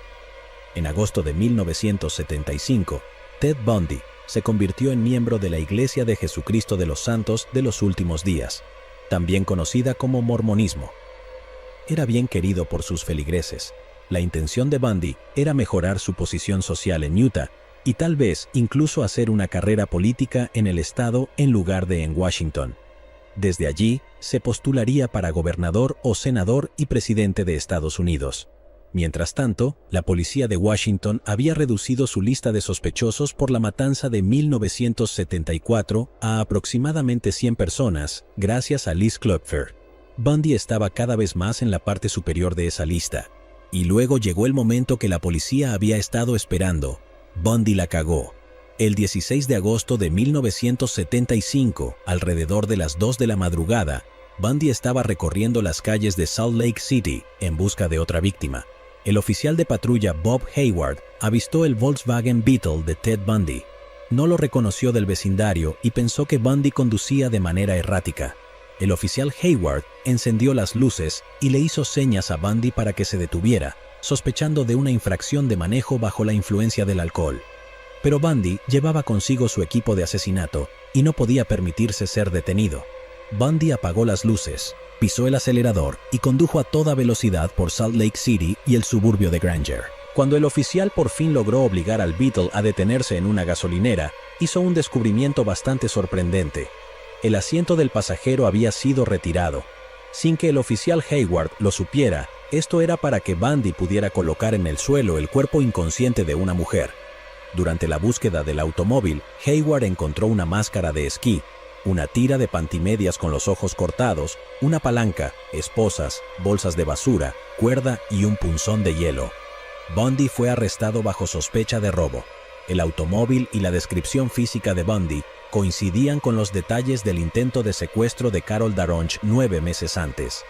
En agosto de 1975, Ted Bundy se convirtió en miembro de la Iglesia de Jesucristo de los Santos de los Últimos Días, también conocida como mormonismo. Era bien querido por sus feligreses. La intención de Bundy era mejorar su posición social en Utah y tal vez incluso hacer una carrera política en el estado en lugar de en Washington. Desde allí, se postularía para gobernador o senador y presidente de Estados Unidos. Mientras tanto, la policía de Washington había reducido su lista de sospechosos por la matanza de 1974 a aproximadamente 100 personas, gracias a Liz Klopfer. Bundy estaba cada vez más en la parte superior de esa lista. Y luego llegó el momento que la policía había estado esperando. Bundy la cagó. El 16 de agosto de 1975, alrededor de las 2 de la madrugada, Bundy estaba recorriendo las calles de Salt Lake City en busca de otra víctima. El oficial de patrulla Bob Hayward avistó el Volkswagen Beetle de Ted Bundy. No lo reconoció del vecindario y pensó que Bundy conducía de manera errática. El oficial Hayward encendió las luces y le hizo señas a Bundy para que se detuviera, sospechando de una infracción de manejo bajo la influencia del alcohol. Pero Bundy llevaba consigo su equipo de asesinato y no podía permitirse ser detenido. Bundy apagó las luces, pisó el acelerador y condujo a toda velocidad por Salt Lake City y el suburbio de Granger. Cuando el oficial por fin logró obligar al Beetle a detenerse en una gasolinera, hizo un descubrimiento bastante sorprendente. El asiento del pasajero había sido retirado. Sin que el oficial Hayward lo supiera, esto era para que Bundy pudiera colocar en el suelo el cuerpo inconsciente de una mujer. Durante la búsqueda del automóvil, Hayward encontró una máscara de esquí, una tira de pantimedias con los ojos cortados, una palanca, esposas, bolsas de basura, cuerda y un punzón de hielo. Bundy fue arrestado bajo sospecha de robo. El automóvil y la descripción física de Bundy coincidían con los detalles del intento de secuestro de Carol Daronch 9 meses antes.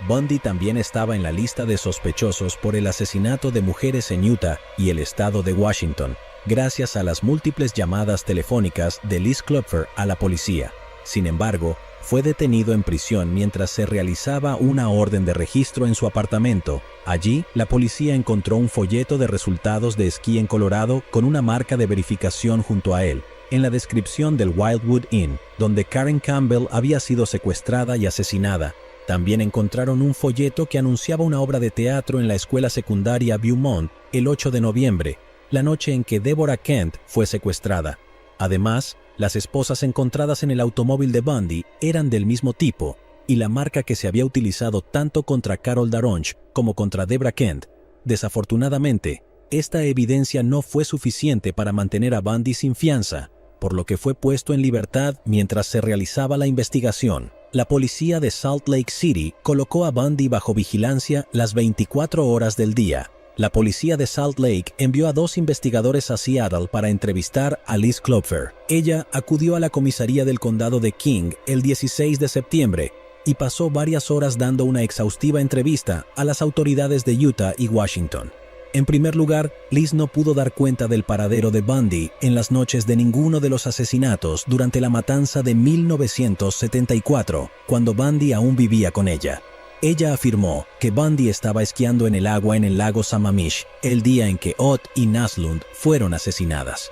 Bundy también estaba en la lista de sospechosos por el asesinato de mujeres en Utah y el estado de Washington, gracias a las múltiples llamadas telefónicas de Liz Klopfer a la policía. Sin embargo, fue detenido en prisión mientras se realizaba una orden de registro en su apartamento. Allí, la policía encontró un folleto de resultados de esquí en Colorado con una marca de verificación junto a él, en la descripción del Wildwood Inn, donde Karen Campbell había sido secuestrada y asesinada. También encontraron un folleto que anunciaba una obra de teatro en la escuela secundaria Beaumont el 8 de noviembre, la noche en que Deborah Kent fue secuestrada. Además, las esposas encontradas en el automóvil de Bundy eran del mismo tipo y la marca que se había utilizado tanto contra Carol Daronch como contra Deborah Kent. Desafortunadamente, esta evidencia no fue suficiente para mantener a Bundy sin fianza, por lo que fue puesto en libertad mientras se realizaba la investigación. La policía de Salt Lake City colocó a Bundy bajo vigilancia las 24 horas del día. La policía de Salt Lake envió a 2 investigadores a Seattle para entrevistar a Liz Klopfer. Ella acudió a la comisaría del condado de King el 16 de septiembre y pasó varias horas dando una exhaustiva entrevista a las autoridades de Utah y Washington. En primer lugar, Liz no pudo dar cuenta del paradero de Bundy en las noches de ninguno de los asesinatos durante la matanza de 1974, cuando Bundy aún vivía con ella. Ella afirmó que Bundy estaba esquiando en el agua en el lago Sammamish el día en que Ott y Naslund fueron asesinadas.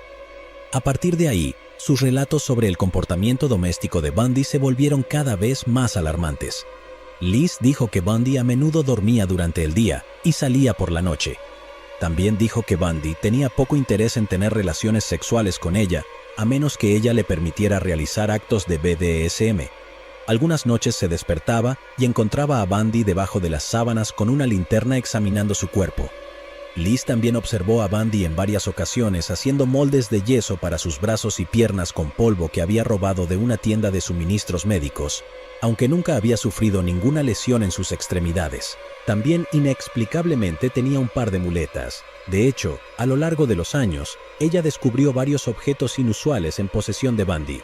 A partir de ahí, sus relatos sobre el comportamiento doméstico de Bundy se volvieron cada vez más alarmantes. Liz dijo que Bundy a menudo dormía durante el día y salía por la noche. También dijo que Bundy tenía poco interés en tener relaciones sexuales con ella, a menos que ella le permitiera realizar actos de BDSM. Algunas noches se despertaba y encontraba a Bundy debajo de las sábanas con una linterna examinando su cuerpo. Liz también observó a Bundy en varias ocasiones haciendo moldes de yeso para sus brazos y piernas con polvo que había robado de una tienda de suministros médicos, aunque nunca había sufrido ninguna lesión en sus extremidades. También inexplicablemente tenía un par de muletas. De hecho, a lo largo de los años, ella descubrió varios objetos inusuales en posesión de Bundy.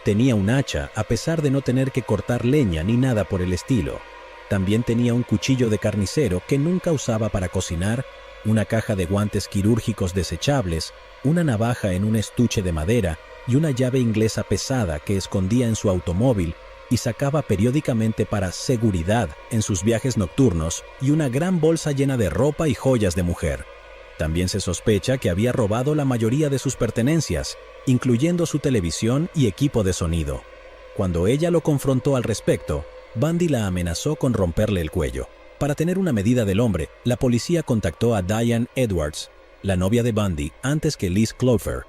Tenía un hacha a pesar de no tener que cortar leña ni nada por el estilo. También tenía un cuchillo de carnicero que nunca usaba para cocinar, una caja de guantes quirúrgicos desechables, una navaja en un estuche de madera y una llave inglesa pesada que escondía en su automóvil y sacaba periódicamente para seguridad en sus viajes nocturnos, y una gran bolsa llena de ropa y joyas de mujer. También se sospecha que había robado la mayoría de sus pertenencias, incluyendo su televisión y equipo de sonido. Cuando ella lo confrontó al respecto, Bundy la amenazó con romperle el cuello. Para tener una medida del hombre, la policía contactó a Diane Edwards, la novia de Bundy, antes que Liz Klopfer.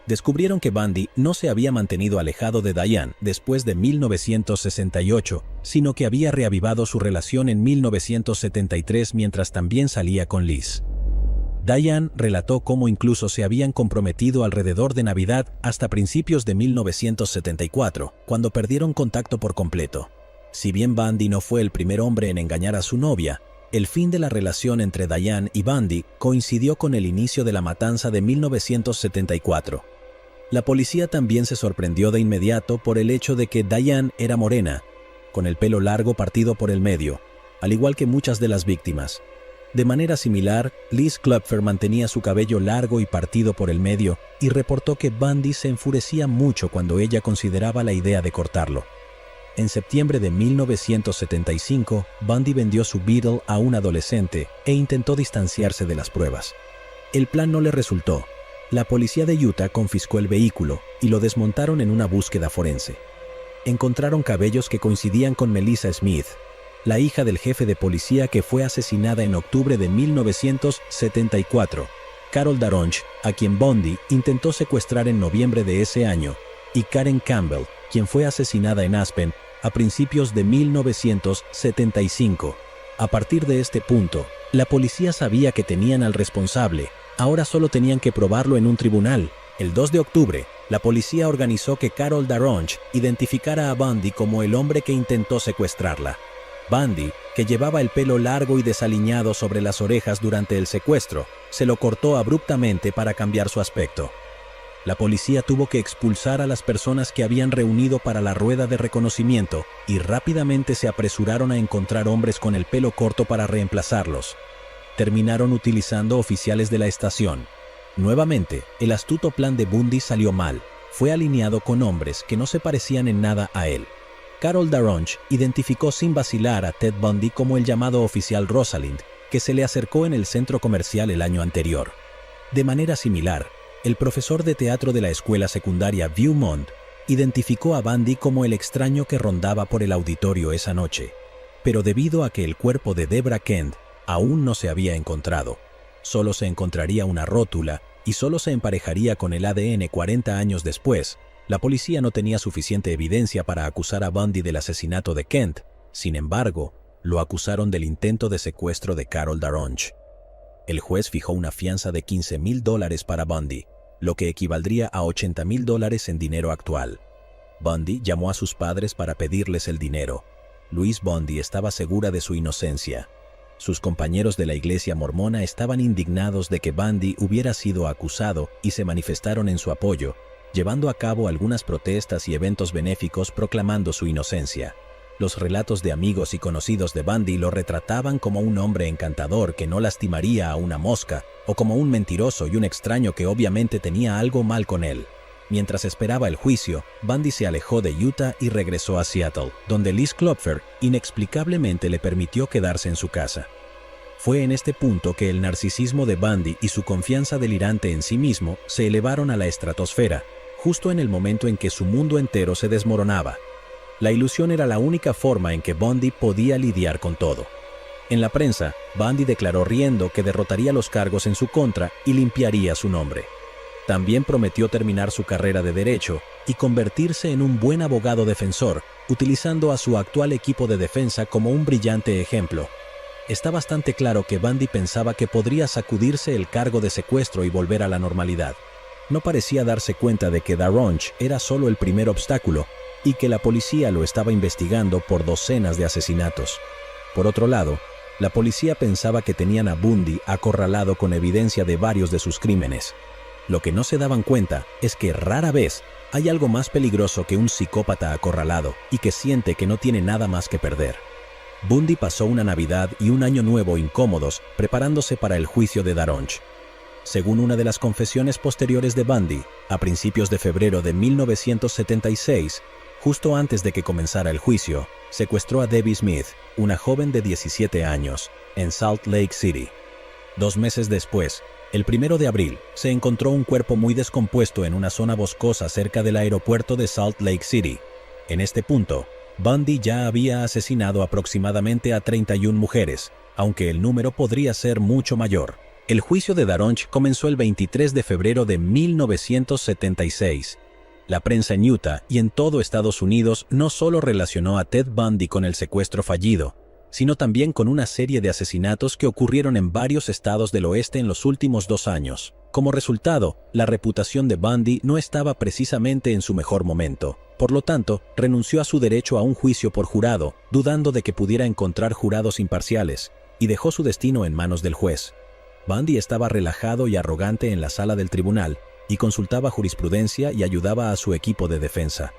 Descubrieron que Bundy no se había mantenido alejado de Diane después de 1968, sino que había reavivado su relación en 1973 mientras también salía con Liz. Diane relató cómo incluso se habían comprometido alrededor de Navidad hasta principios de 1974, cuando perdieron contacto por completo. Si bien Bundy no fue el primer hombre en engañar a su novia, el fin de la relación entre Diane y Bundy coincidió con el inicio de la matanza de 1974. La policía también se sorprendió de inmediato por el hecho de que Diane era morena, con el pelo largo partido por el medio, al igual que muchas de las víctimas. De manera similar, Liz Klopfer mantenía su cabello largo y partido por el medio y reportó que Bundy se enfurecía mucho cuando ella consideraba la idea de cortarlo. En septiembre de 1975, Bundy vendió su Beetle a un adolescente e intentó distanciarse de las pruebas. El plan no le resultó. La policía de Utah confiscó el vehículo y lo desmontaron en una búsqueda forense. Encontraron cabellos que coincidían con Melissa Smith, la hija del jefe de policía que fue asesinada en octubre de 1974, Carol Daronch, a quien Bundy intentó secuestrar en noviembre de ese año, y Karen Campbell, quien fue asesinada en Aspen a principios de 1975. A partir de este punto, la policía sabía que tenían al responsable. Ahora solo tenían que probarlo en un tribunal. El 2 de octubre, la policía organizó que Carol Daronch identificara a Bundy como el hombre que intentó secuestrarla. Bundy, que llevaba el pelo largo y desaliñado sobre las orejas durante el secuestro, se lo cortó abruptamente para cambiar su aspecto. La policía tuvo que expulsar a las personas que habían reunido para la rueda de reconocimiento y rápidamente se apresuraron a encontrar hombres con el pelo corto para reemplazarlos. Terminaron utilizando oficiales de la estación. Nuevamente, el astuto plan de Bundy salió mal. Fue alineado con hombres que no se parecían en nada a él. Carol Daronch identificó sin vacilar a Ted Bundy como el llamado oficial Rosalind, que se le acercó en el centro comercial el año anterior. De manera similar, el profesor de teatro de la escuela secundaria Viewmont identificó a Bundy como el extraño que rondaba por el auditorio esa noche. Pero debido a que el cuerpo de Debra Kent aún no se había encontrado, solo se encontraría una rótula y solo se emparejaría con el ADN 40 años después, la policía no tenía suficiente evidencia para acusar a Bundy del asesinato de Kent. Sin embargo, lo acusaron del intento de secuestro de Carol Daronch. El juez fijó una fianza de $15,000 para Bundy, lo que equivaldría a $80,000 en dinero actual. Bundy llamó a sus padres para pedirles el dinero. Louise Bundy estaba segura de su inocencia. Sus compañeros de la iglesia mormona estaban indignados de que Bundy hubiera sido acusado y se manifestaron en su apoyo, llevando a cabo algunas protestas y eventos benéficos proclamando su inocencia. Los relatos de amigos y conocidos de Bundy lo retrataban como un hombre encantador que no lastimaría a una mosca, o como un mentiroso y un extraño que obviamente tenía algo mal con él. Mientras esperaba el juicio, Bundy se alejó de Utah y regresó a Seattle, donde Liz Klopfer inexplicablemente le permitió quedarse en su casa. Fue en este punto que el narcisismo de Bundy y su confianza delirante en sí mismo se elevaron a la estratosfera, justo en el momento en que su mundo entero se desmoronaba. La ilusión era la única forma en que Bundy podía lidiar con todo. En la prensa, Bundy declaró riendo que derrotaría los cargos en su contra y limpiaría su nombre. También prometió terminar su carrera de derecho y convertirse en un buen abogado defensor, utilizando a su actual equipo de defensa como un brillante ejemplo. Está bastante claro que Bundy pensaba que podría sacudirse el cargo de secuestro y volver a la normalidad. No parecía darse cuenta de que Daronch era solo el primer obstáculo y que la policía lo estaba investigando por docenas de asesinatos. Por otro lado, la policía pensaba que tenían a Bundy acorralado con evidencia de varios de sus crímenes. Lo que no se daban cuenta es que rara vez hay algo más peligroso que un psicópata acorralado y que siente que no tiene nada más que perder. Bundy pasó una Navidad y un Año Nuevo incómodos preparándose para el juicio de Daronch. Según una de las confesiones posteriores de Bundy, a principios de febrero de 1976, justo antes de que comenzara el juicio, secuestró a Debbie Smith, una joven de 17 años, en Salt Lake City. 2 meses después, el 1 de abril, se encontró un cuerpo muy descompuesto en una zona boscosa cerca del aeropuerto de Salt Lake City. En este punto, Bundy ya había asesinado aproximadamente a 31 mujeres, aunque el número podría ser mucho mayor. El juicio de Daronch comenzó el 23 de febrero de 1976. La prensa en Utah y en todo Estados Unidos no solo relacionó a Ted Bundy con el secuestro fallido, sino también con una serie de asesinatos que ocurrieron en varios estados del oeste en los últimos 2 años. Como resultado, la reputación de Bundy no estaba precisamente en su mejor momento. Por lo tanto, renunció a su derecho a un juicio por jurado, dudando de que pudiera encontrar jurados imparciales, y dejó su destino en manos del juez. Bundy estaba relajado y arrogante en la sala del tribunal, y consultaba jurisprudencia y ayudaba a su equipo de defensa.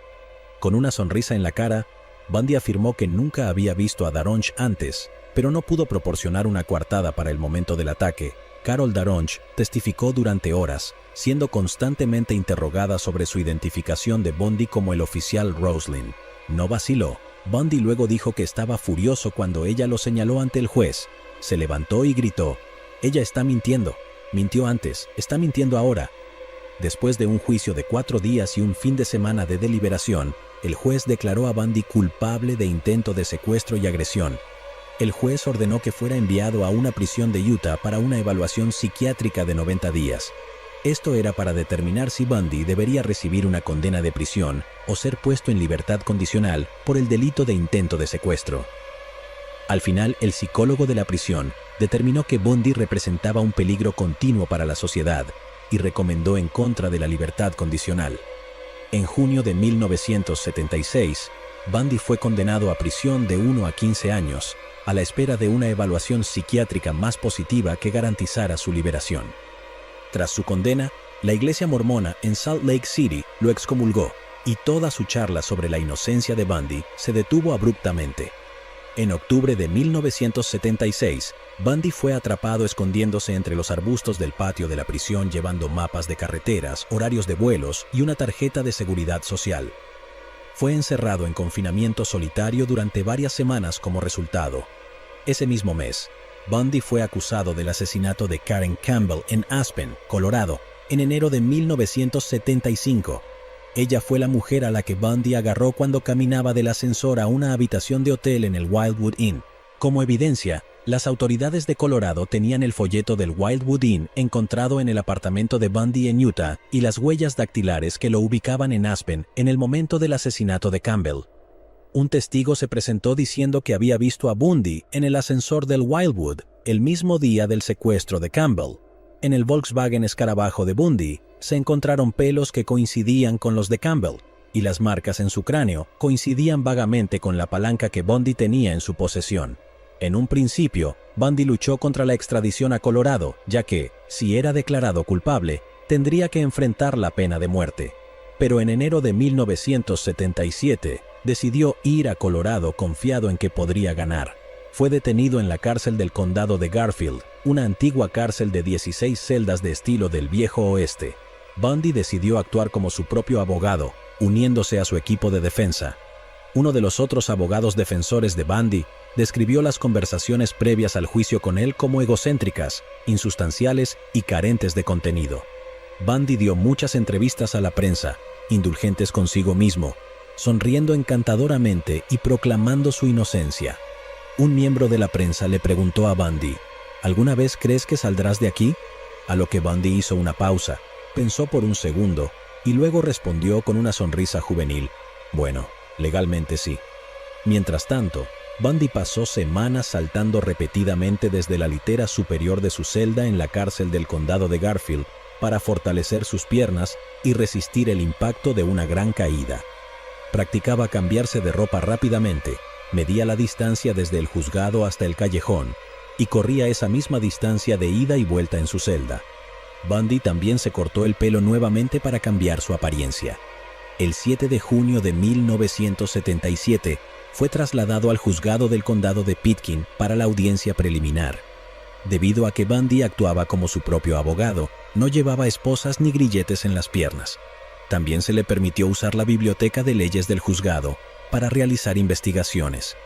Con una sonrisa en la cara, Bundy afirmó que nunca había visto a Daronch antes, pero no pudo proporcionar una coartada para el momento del ataque. Carol Daronch testificó durante horas, siendo constantemente interrogada sobre su identificación de Bundy como el oficial Roslin. No vaciló. Bundy luego dijo que estaba furioso cuando ella lo señaló ante el juez. Se levantó y gritó: «Ella está mintiendo. Mintió antes, está mintiendo ahora». Después de un juicio de 4 días y un fin de semana de deliberación, el juez declaró a Bundy culpable de intento de secuestro y agresión. El juez ordenó que fuera enviado a una prisión de Utah para una evaluación psiquiátrica de 90 días. Esto era para determinar si Bundy debería recibir una condena de prisión o ser puesto en libertad condicional por el delito de intento de secuestro. Al final, el psicólogo de la prisión determinó que Bundy representaba un peligro continuo para la sociedad y recomendó en contra de la libertad condicional. En junio de 1976, Bundy fue condenado a prisión de 1 a 15 años, a la espera de una evaluación psiquiátrica más positiva que garantizara su liberación. Tras su condena, la iglesia mormona en Salt Lake City lo excomulgó, y toda su charla sobre la inocencia de Bundy se detuvo abruptamente. En octubre de 1976, Bundy fue atrapado escondiéndose entre los arbustos del patio de la prisión llevando mapas de carreteras, horarios de vuelos y una tarjeta de seguridad social. Fue encerrado en confinamiento solitario durante varias semanas como resultado. Ese mismo mes, Bundy fue acusado del asesinato de Karen Campbell en Aspen, Colorado, en enero de 1975. Ella fue la mujer a la que Bundy agarró cuando caminaba del ascensor a una habitación de hotel en el Wildwood Inn. Como evidencia, las autoridades de Colorado tenían el folleto del Wildwood Inn encontrado en el apartamento de Bundy en Utah y las huellas dactilares que lo ubicaban en Aspen en el momento del asesinato de Campbell. Un testigo se presentó diciendo que había visto a Bundy en el ascensor del Wildwood el mismo día del secuestro de Campbell. En el Volkswagen escarabajo de Bundy se encontraron pelos que coincidían con los de Campbell, y las marcas en su cráneo coincidían vagamente con la palanca que Bundy tenía en su posesión. En un principio, Bundy luchó contra la extradición a Colorado, ya que, si era declarado culpable, tendría que enfrentar la pena de muerte. Pero en enero de 1977, decidió ir a Colorado confiado en que podría ganar. Fue detenido en la cárcel del condado de Garfield, una antigua cárcel de 16 celdas de estilo del viejo oeste. Bundy decidió actuar como su propio abogado, uniéndose a su equipo de defensa. Uno de los otros abogados defensores de Bundy describió las conversaciones previas al juicio con él como egocéntricas, insustanciales y carentes de contenido. Bundy dio muchas entrevistas a la prensa, indulgentes consigo mismo, sonriendo encantadoramente y proclamando su inocencia. Un miembro de la prensa le preguntó a Bundy: ¿alguna vez crees que saldrás de aquí? A lo que Bundy hizo una pausa, pensó por un segundo y luego respondió con una sonrisa juvenil: bueno, legalmente sí. Mientras tanto, Bundy pasó semanas saltando repetidamente desde la litera superior de su celda en la cárcel del condado de Garfield para fortalecer sus piernas y resistir el impacto de una gran caída. Practicaba cambiarse de ropa rápidamente, medía la distancia desde el juzgado hasta el callejón y corría esa misma distancia de ida y vuelta en su celda. Bundy también se cortó el pelo nuevamente para cambiar su apariencia. El 7 de junio de 1977 fue trasladado al juzgado del condado de Pitkin para la audiencia preliminar. Debido a que Bundy actuaba como su propio abogado, no llevaba esposas ni grilletes en las piernas. También se le permitió usar la biblioteca de leyes del juzgado para realizar investigaciones.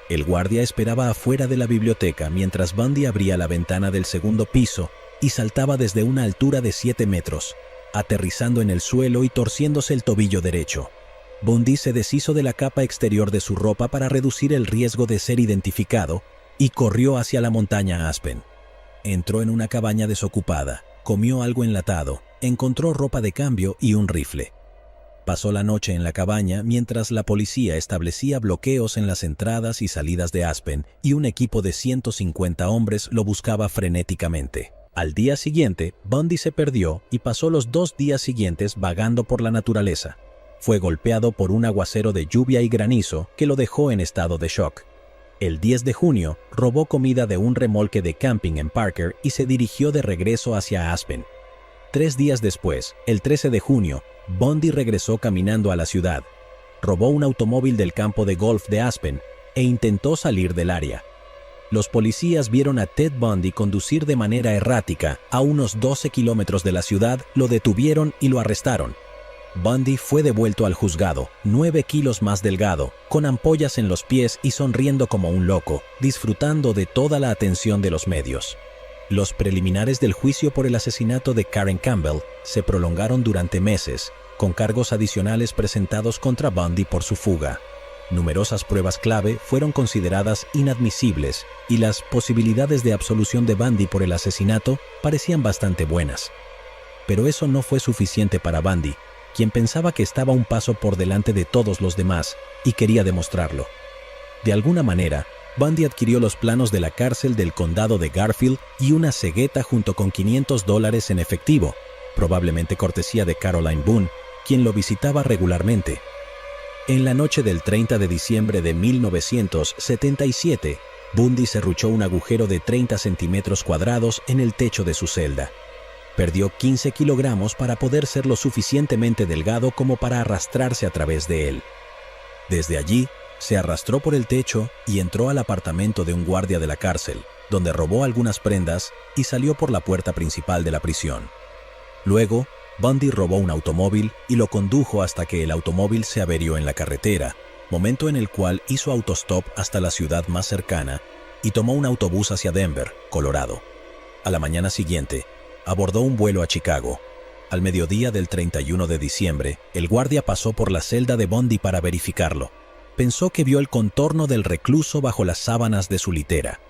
El guardia esperaba afuera de la biblioteca mientras Bundy abría la ventana del segundo piso y saltaba desde una altura de 7 metros, aterrizando en el suelo y torciéndose el tobillo derecho. Bundy se deshizo de la capa exterior de su ropa para reducir el riesgo de ser identificado y corrió hacia la montaña Aspen. entró en una cabaña desocupada, comió algo enlatado, encontró ropa de cambio y un rifle. Pasó la noche en la cabaña mientras la policía establecía bloqueos en las entradas y salidas de Aspen y un equipo de 150 hombres lo buscaba frenéticamente. Al día siguiente, Bundy se perdió y pasó los 2 días siguientes vagando por la naturaleza. Fue golpeado por un aguacero de lluvia y granizo que lo dejó en estado de shock. El 10 de junio, robó comida de un remolque de camping en Parker y se dirigió de regreso hacia Aspen. 3 días después, el 13 de junio, Bundy regresó caminando a la ciudad. Robó un automóvil del campo de golf de Aspen e intentó salir del área. Los policías vieron a Ted Bundy conducir de manera errática a unos 12 kilómetros de la ciudad, lo detuvieron y lo arrestaron. Bundy fue devuelto al juzgado, 9 kilos más delgado, con ampollas en los pies y sonriendo como un loco, disfrutando de toda la atención de los medios. Los preliminares del juicio por el asesinato de Karen Campbell se prolongaron durante meses, con cargos adicionales presentados contra Bundy por su fuga. Numerosas pruebas clave fueron consideradas inadmisibles y las posibilidades de absolución de Bundy por el asesinato parecían bastante buenas. Pero eso no fue suficiente para Bundy, quien pensaba que estaba un paso por delante de todos los demás y quería demostrarlo. De alguna manera, Bundy adquirió los planos de la cárcel del condado de Garfield y una cegueta junto con $500 en efectivo, probablemente cortesía de Caroline Boone, quien lo visitaba regularmente. En la noche del 30 de diciembre de 1977, Bundy serruchó un agujero de 30 centímetros cuadrados en el techo de su celda. Perdió 15 kilogramos para poder ser lo suficientemente delgado como para arrastrarse a través de él. Desde allí, se arrastró por el techo y entró al apartamento de un guardia de la cárcel, donde robó algunas prendas y salió por la puerta principal de la prisión. Luego, Bundy robó un automóvil y lo condujo hasta que el automóvil se averió en la carretera, momento en el cual hizo autostop hasta la ciudad más cercana y tomó un autobús hacia Denver, Colorado. A la mañana siguiente, abordó un vuelo a Chicago. Al mediodía del 31 de diciembre, el guardia pasó por la celda de Bundy para verificarlo. Pensó que vio el contorno del recluso bajo las sábanas de su litera.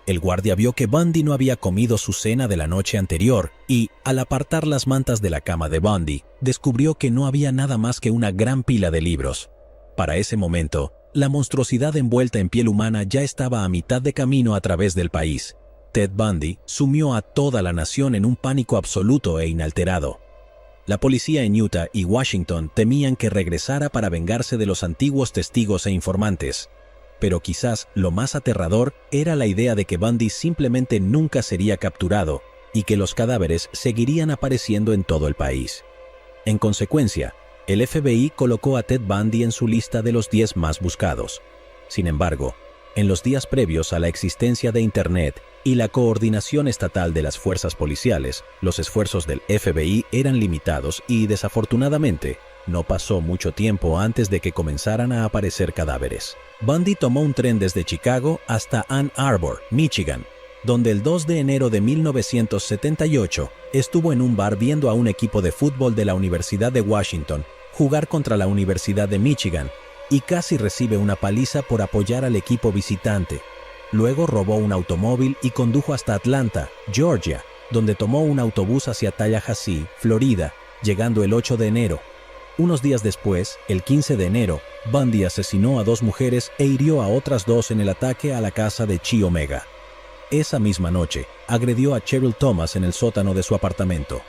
El guardia vio que Bundy no había comido su cena de la noche anterior y, al apartar las mantas de la cama de Bundy, descubrió que no había nada más que una gran pila de libros. Para ese momento, la monstruosidad envuelta en piel humana ya estaba a mitad de camino a través del país. Ted Bundy sumió a toda la nación en un pánico absoluto e inalterado. La policía en Utah y Washington temían que regresara para vengarse de los antiguos testigos e informantes. Pero quizás lo más aterrador era la idea de que Bundy simplemente nunca sería capturado y que los cadáveres seguirían apareciendo en todo el país. En consecuencia, el FBI colocó a Ted Bundy en su lista de los 10 más buscados. Sin embargo, en los días previos a la existencia de Internet y la coordinación estatal de las fuerzas policiales, los esfuerzos del FBI eran limitados y, desafortunadamente, no pasó mucho tiempo antes de que comenzaran a aparecer cadáveres. Bundy tomó un tren desde Chicago hasta Ann Arbor, Michigan, donde el 2 de enero de 1978 estuvo en un bar viendo a un equipo de fútbol de la Universidad de Washington jugar contra la Universidad de Michigan y casi recibe una paliza por apoyar al equipo visitante. Luego robó un automóvil y condujo hasta Atlanta, Georgia, donde tomó un autobús hacia Tallahassee, Florida, llegando el 8 de enero. Unos días después, el 15 de enero, Bundy asesinó a 2 mujeres e hirió a otras 2 en el ataque a la casa de Chi Omega. Esa misma noche, agredió a Cheryl Thomas en el sótano de su apartamento.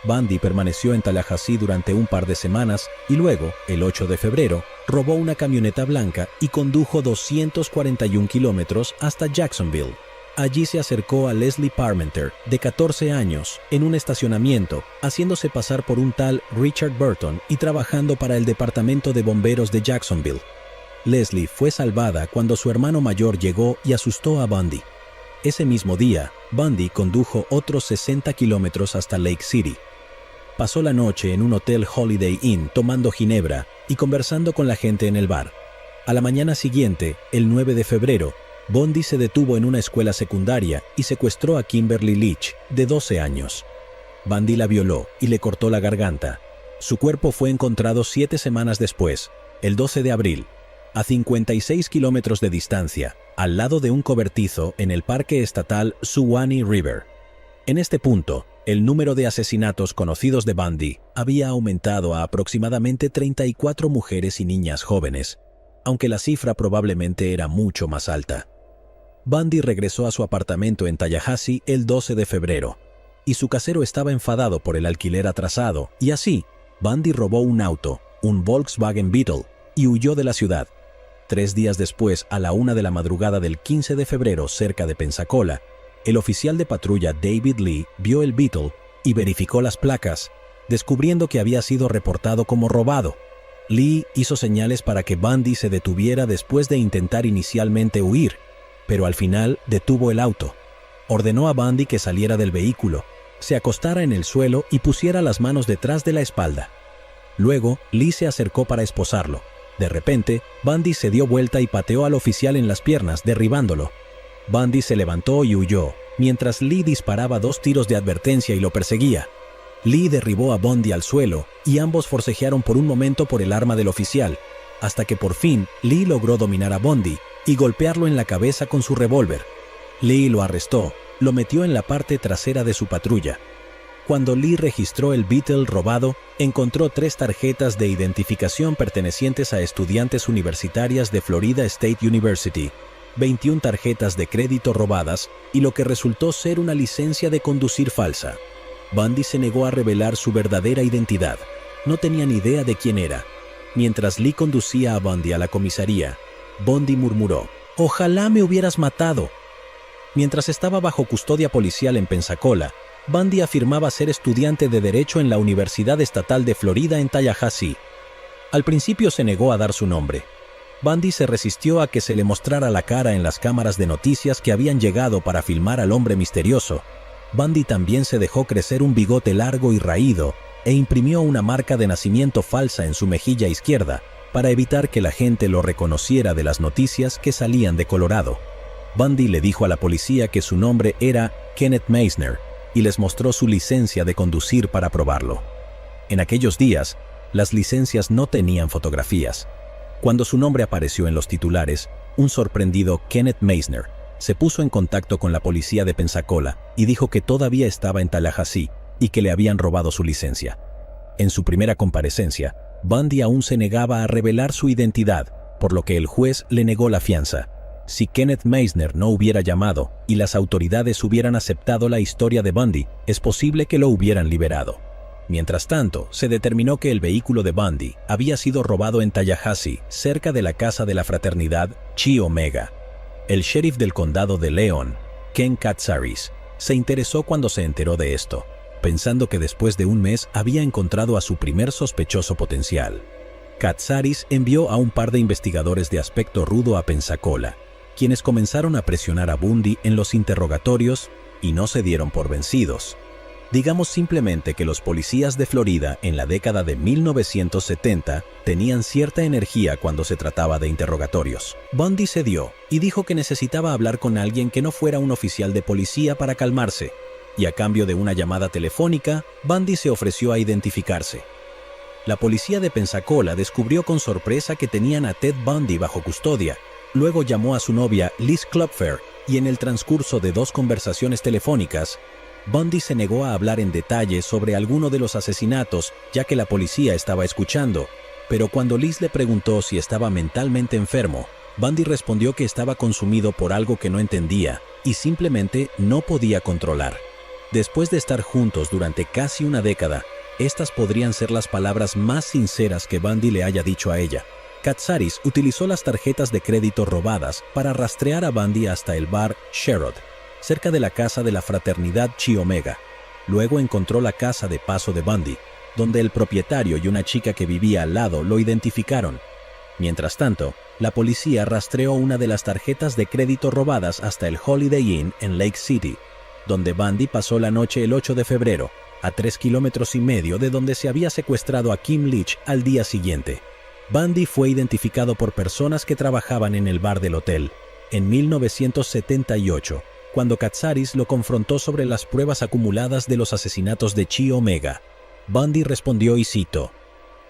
Bundy permaneció en Tallahassee durante un par de semanas y luego, el 8 de febrero, robó una camioneta blanca y condujo 241 kilómetros hasta Jacksonville. Allí se acercó a Leslie Parmenter, de 14 años, en un estacionamiento, haciéndose pasar por un tal Richard Burton y trabajando para el Departamento de Bomberos de Jacksonville. Leslie fue salvada cuando su hermano mayor llegó y asustó a Bundy. Ese mismo día, Bundy condujo otros 60 kilómetros hasta Lake City. Pasó la noche en un hotel Holiday Inn tomando ginebra y conversando con la gente en el bar. A la mañana siguiente, el 9 de febrero, Bundy se detuvo en una escuela secundaria y secuestró a Kimberly Leach, de 12 años. Bundy la violó y le cortó la garganta. Su cuerpo fue encontrado 7 semanas después, el 12 de abril. a 56 kilómetros de distancia, al lado de un cobertizo en el parque estatal Suwannee River. En este punto, el número de asesinatos conocidos de Bundy había aumentado a aproximadamente 34 mujeres y niñas jóvenes, aunque la cifra probablemente era mucho más alta. Bundy regresó a su apartamento en Tallahassee el 12 de febrero, y su casero estaba enfadado por el alquiler atrasado, y así, Bundy robó un auto, un Volkswagen Beetle, y huyó de la ciudad. 3 días después, a la 1 de la madrugada del 15 de febrero, cerca de Pensacola, el oficial de patrulla David Lee vio el Beetle y verificó las placas, descubriendo que había sido reportado como robado. Lee hizo señales para que Bundy se detuviera después de intentar inicialmente huir, pero al final detuvo el auto. Ordenó a Bundy que saliera del vehículo, se acostara en el suelo y pusiera las manos detrás de la espalda. Luego, Lee se acercó para esposarlo. De repente, Bundy se dio vuelta y pateó al oficial en las piernas, derribándolo. Bundy se levantó y huyó, mientras Lee disparaba 2 tiros de advertencia y lo perseguía. Lee derribó a Bundy al suelo y ambos forcejearon por un momento por el arma del oficial, hasta que por fin Lee logró dominar a Bundy y golpearlo en la cabeza con su revólver. Lee lo arrestó, lo metió en la parte trasera de su patrulla. Cuando Lee registró el Beetle robado, encontró 3 tarjetas de identificación pertenecientes a estudiantes universitarias de Florida State University, 21 tarjetas de crédito robadas y lo que resultó ser una licencia de conducir falsa. Bundy se negó a revelar su verdadera identidad. No tenía ni idea de quién era. Mientras Lee conducía a Bundy a la comisaría, Bundy murmuró: «Ojalá me hubieras matado». Mientras estaba bajo custodia policial en Pensacola, Bundy afirmaba ser estudiante de Derecho en la Universidad Estatal de Florida en Tallahassee. Al principio se negó a dar su nombre. Bundy se resistió a que se le mostrara la cara en las cámaras de noticias que habían llegado para filmar al hombre misterioso. Bundy también se dejó crecer un bigote largo y raído e imprimió una marca de nacimiento falsa en su mejilla izquierda para evitar que la gente lo reconociera de las noticias que salían de Colorado. Bundy le dijo a la policía que su nombre era Kenneth Meisner y les mostró su licencia de conducir para probarlo. En aquellos días, las licencias no tenían fotografías. Cuando su nombre apareció en los titulares, un sorprendido Kenneth Meisner se puso en contacto con la policía de Pensacola y dijo que todavía estaba en Tallahassee y que le habían robado su licencia. En su primera comparecencia, Bundy aún se negaba a revelar su identidad, por lo que el juez le negó la fianza. Si Kenneth Meisner no hubiera llamado y las autoridades hubieran aceptado la historia de Bundy, es posible que lo hubieran liberado. Mientras tanto, se determinó que el vehículo de Bundy había sido robado en Tallahassee, cerca de la casa de la fraternidad Chi Omega. El sheriff del condado de Leon, Ken Katsaris, se interesó cuando se enteró de esto, pensando que después de un mes había encontrado a su primer sospechoso potencial. Katsaris envió a un par de investigadores de aspecto rudo a Pensacola, quienes comenzaron a presionar a Bundy en los interrogatorios y no se dieron por vencidos. Digamos simplemente que los policías de Florida en la década de 1970 tenían cierta energía cuando se trataba de interrogatorios. Bundy cedió y dijo que necesitaba hablar con alguien que no fuera un oficial de policía para calmarse, y a cambio de una llamada telefónica, Bundy se ofreció a identificarse. La policía de Pensacola descubrió con sorpresa que tenían a Ted Bundy bajo custodia. Luego llamó a su novia Liz Klopfer y en el transcurso de 2 conversaciones telefónicas, Bundy se negó a hablar en detalle sobre alguno de los asesinatos, ya que la policía estaba escuchando, pero cuando Liz le preguntó si estaba mentalmente enfermo, Bundy respondió que estaba consumido por algo que no entendía y simplemente no podía controlar. Después de estar juntos durante casi una década, estas podrían ser las palabras más sinceras que Bundy le haya dicho a ella. Katsaris utilizó las tarjetas de crédito robadas para rastrear a Bundy hasta el bar Sherrod, cerca de la casa de la fraternidad Chi Omega. Luego encontró la casa de paso de Bundy, donde el propietario y una chica que vivía al lado lo identificaron. Mientras tanto, la policía rastreó una de las tarjetas de crédito robadas hasta el Holiday Inn en Lake City, donde Bundy pasó la noche el 8 de febrero, a 3,5 kilómetros de donde se había secuestrado a Kim Leach al día siguiente. Bundy fue identificado por personas que trabajaban en el bar del hotel. En 1978, cuando Katsaris lo confrontó sobre las pruebas acumuladas de los asesinatos de Chi Omega, Bundy respondió y cito: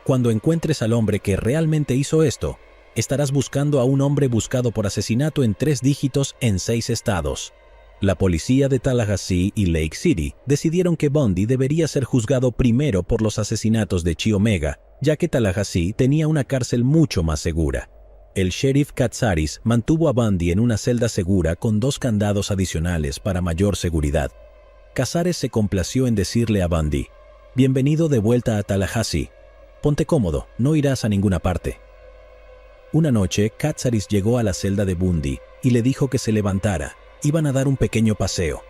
«Cuando encuentres al hombre que realmente hizo esto, Estarás buscando a un hombre buscado por asesinato en 3 dígitos en 6 estados. La policía de Tallahassee y Lake City decidieron que Bundy debería ser juzgado primero por los asesinatos de Chi Omega, ya que Tallahassee tenía una cárcel mucho más segura. El sheriff Katsaris mantuvo a Bundy en una celda segura con 2 candados adicionales para mayor seguridad. Casares se complació en decirle a Bundy: «Bienvenido de vuelta a Tallahassee. Ponte cómodo, no irás a ninguna parte». Una noche, Katsaris llegó a la celda de Bundy y le dijo que se levantara. Iban a dar un pequeño paseo.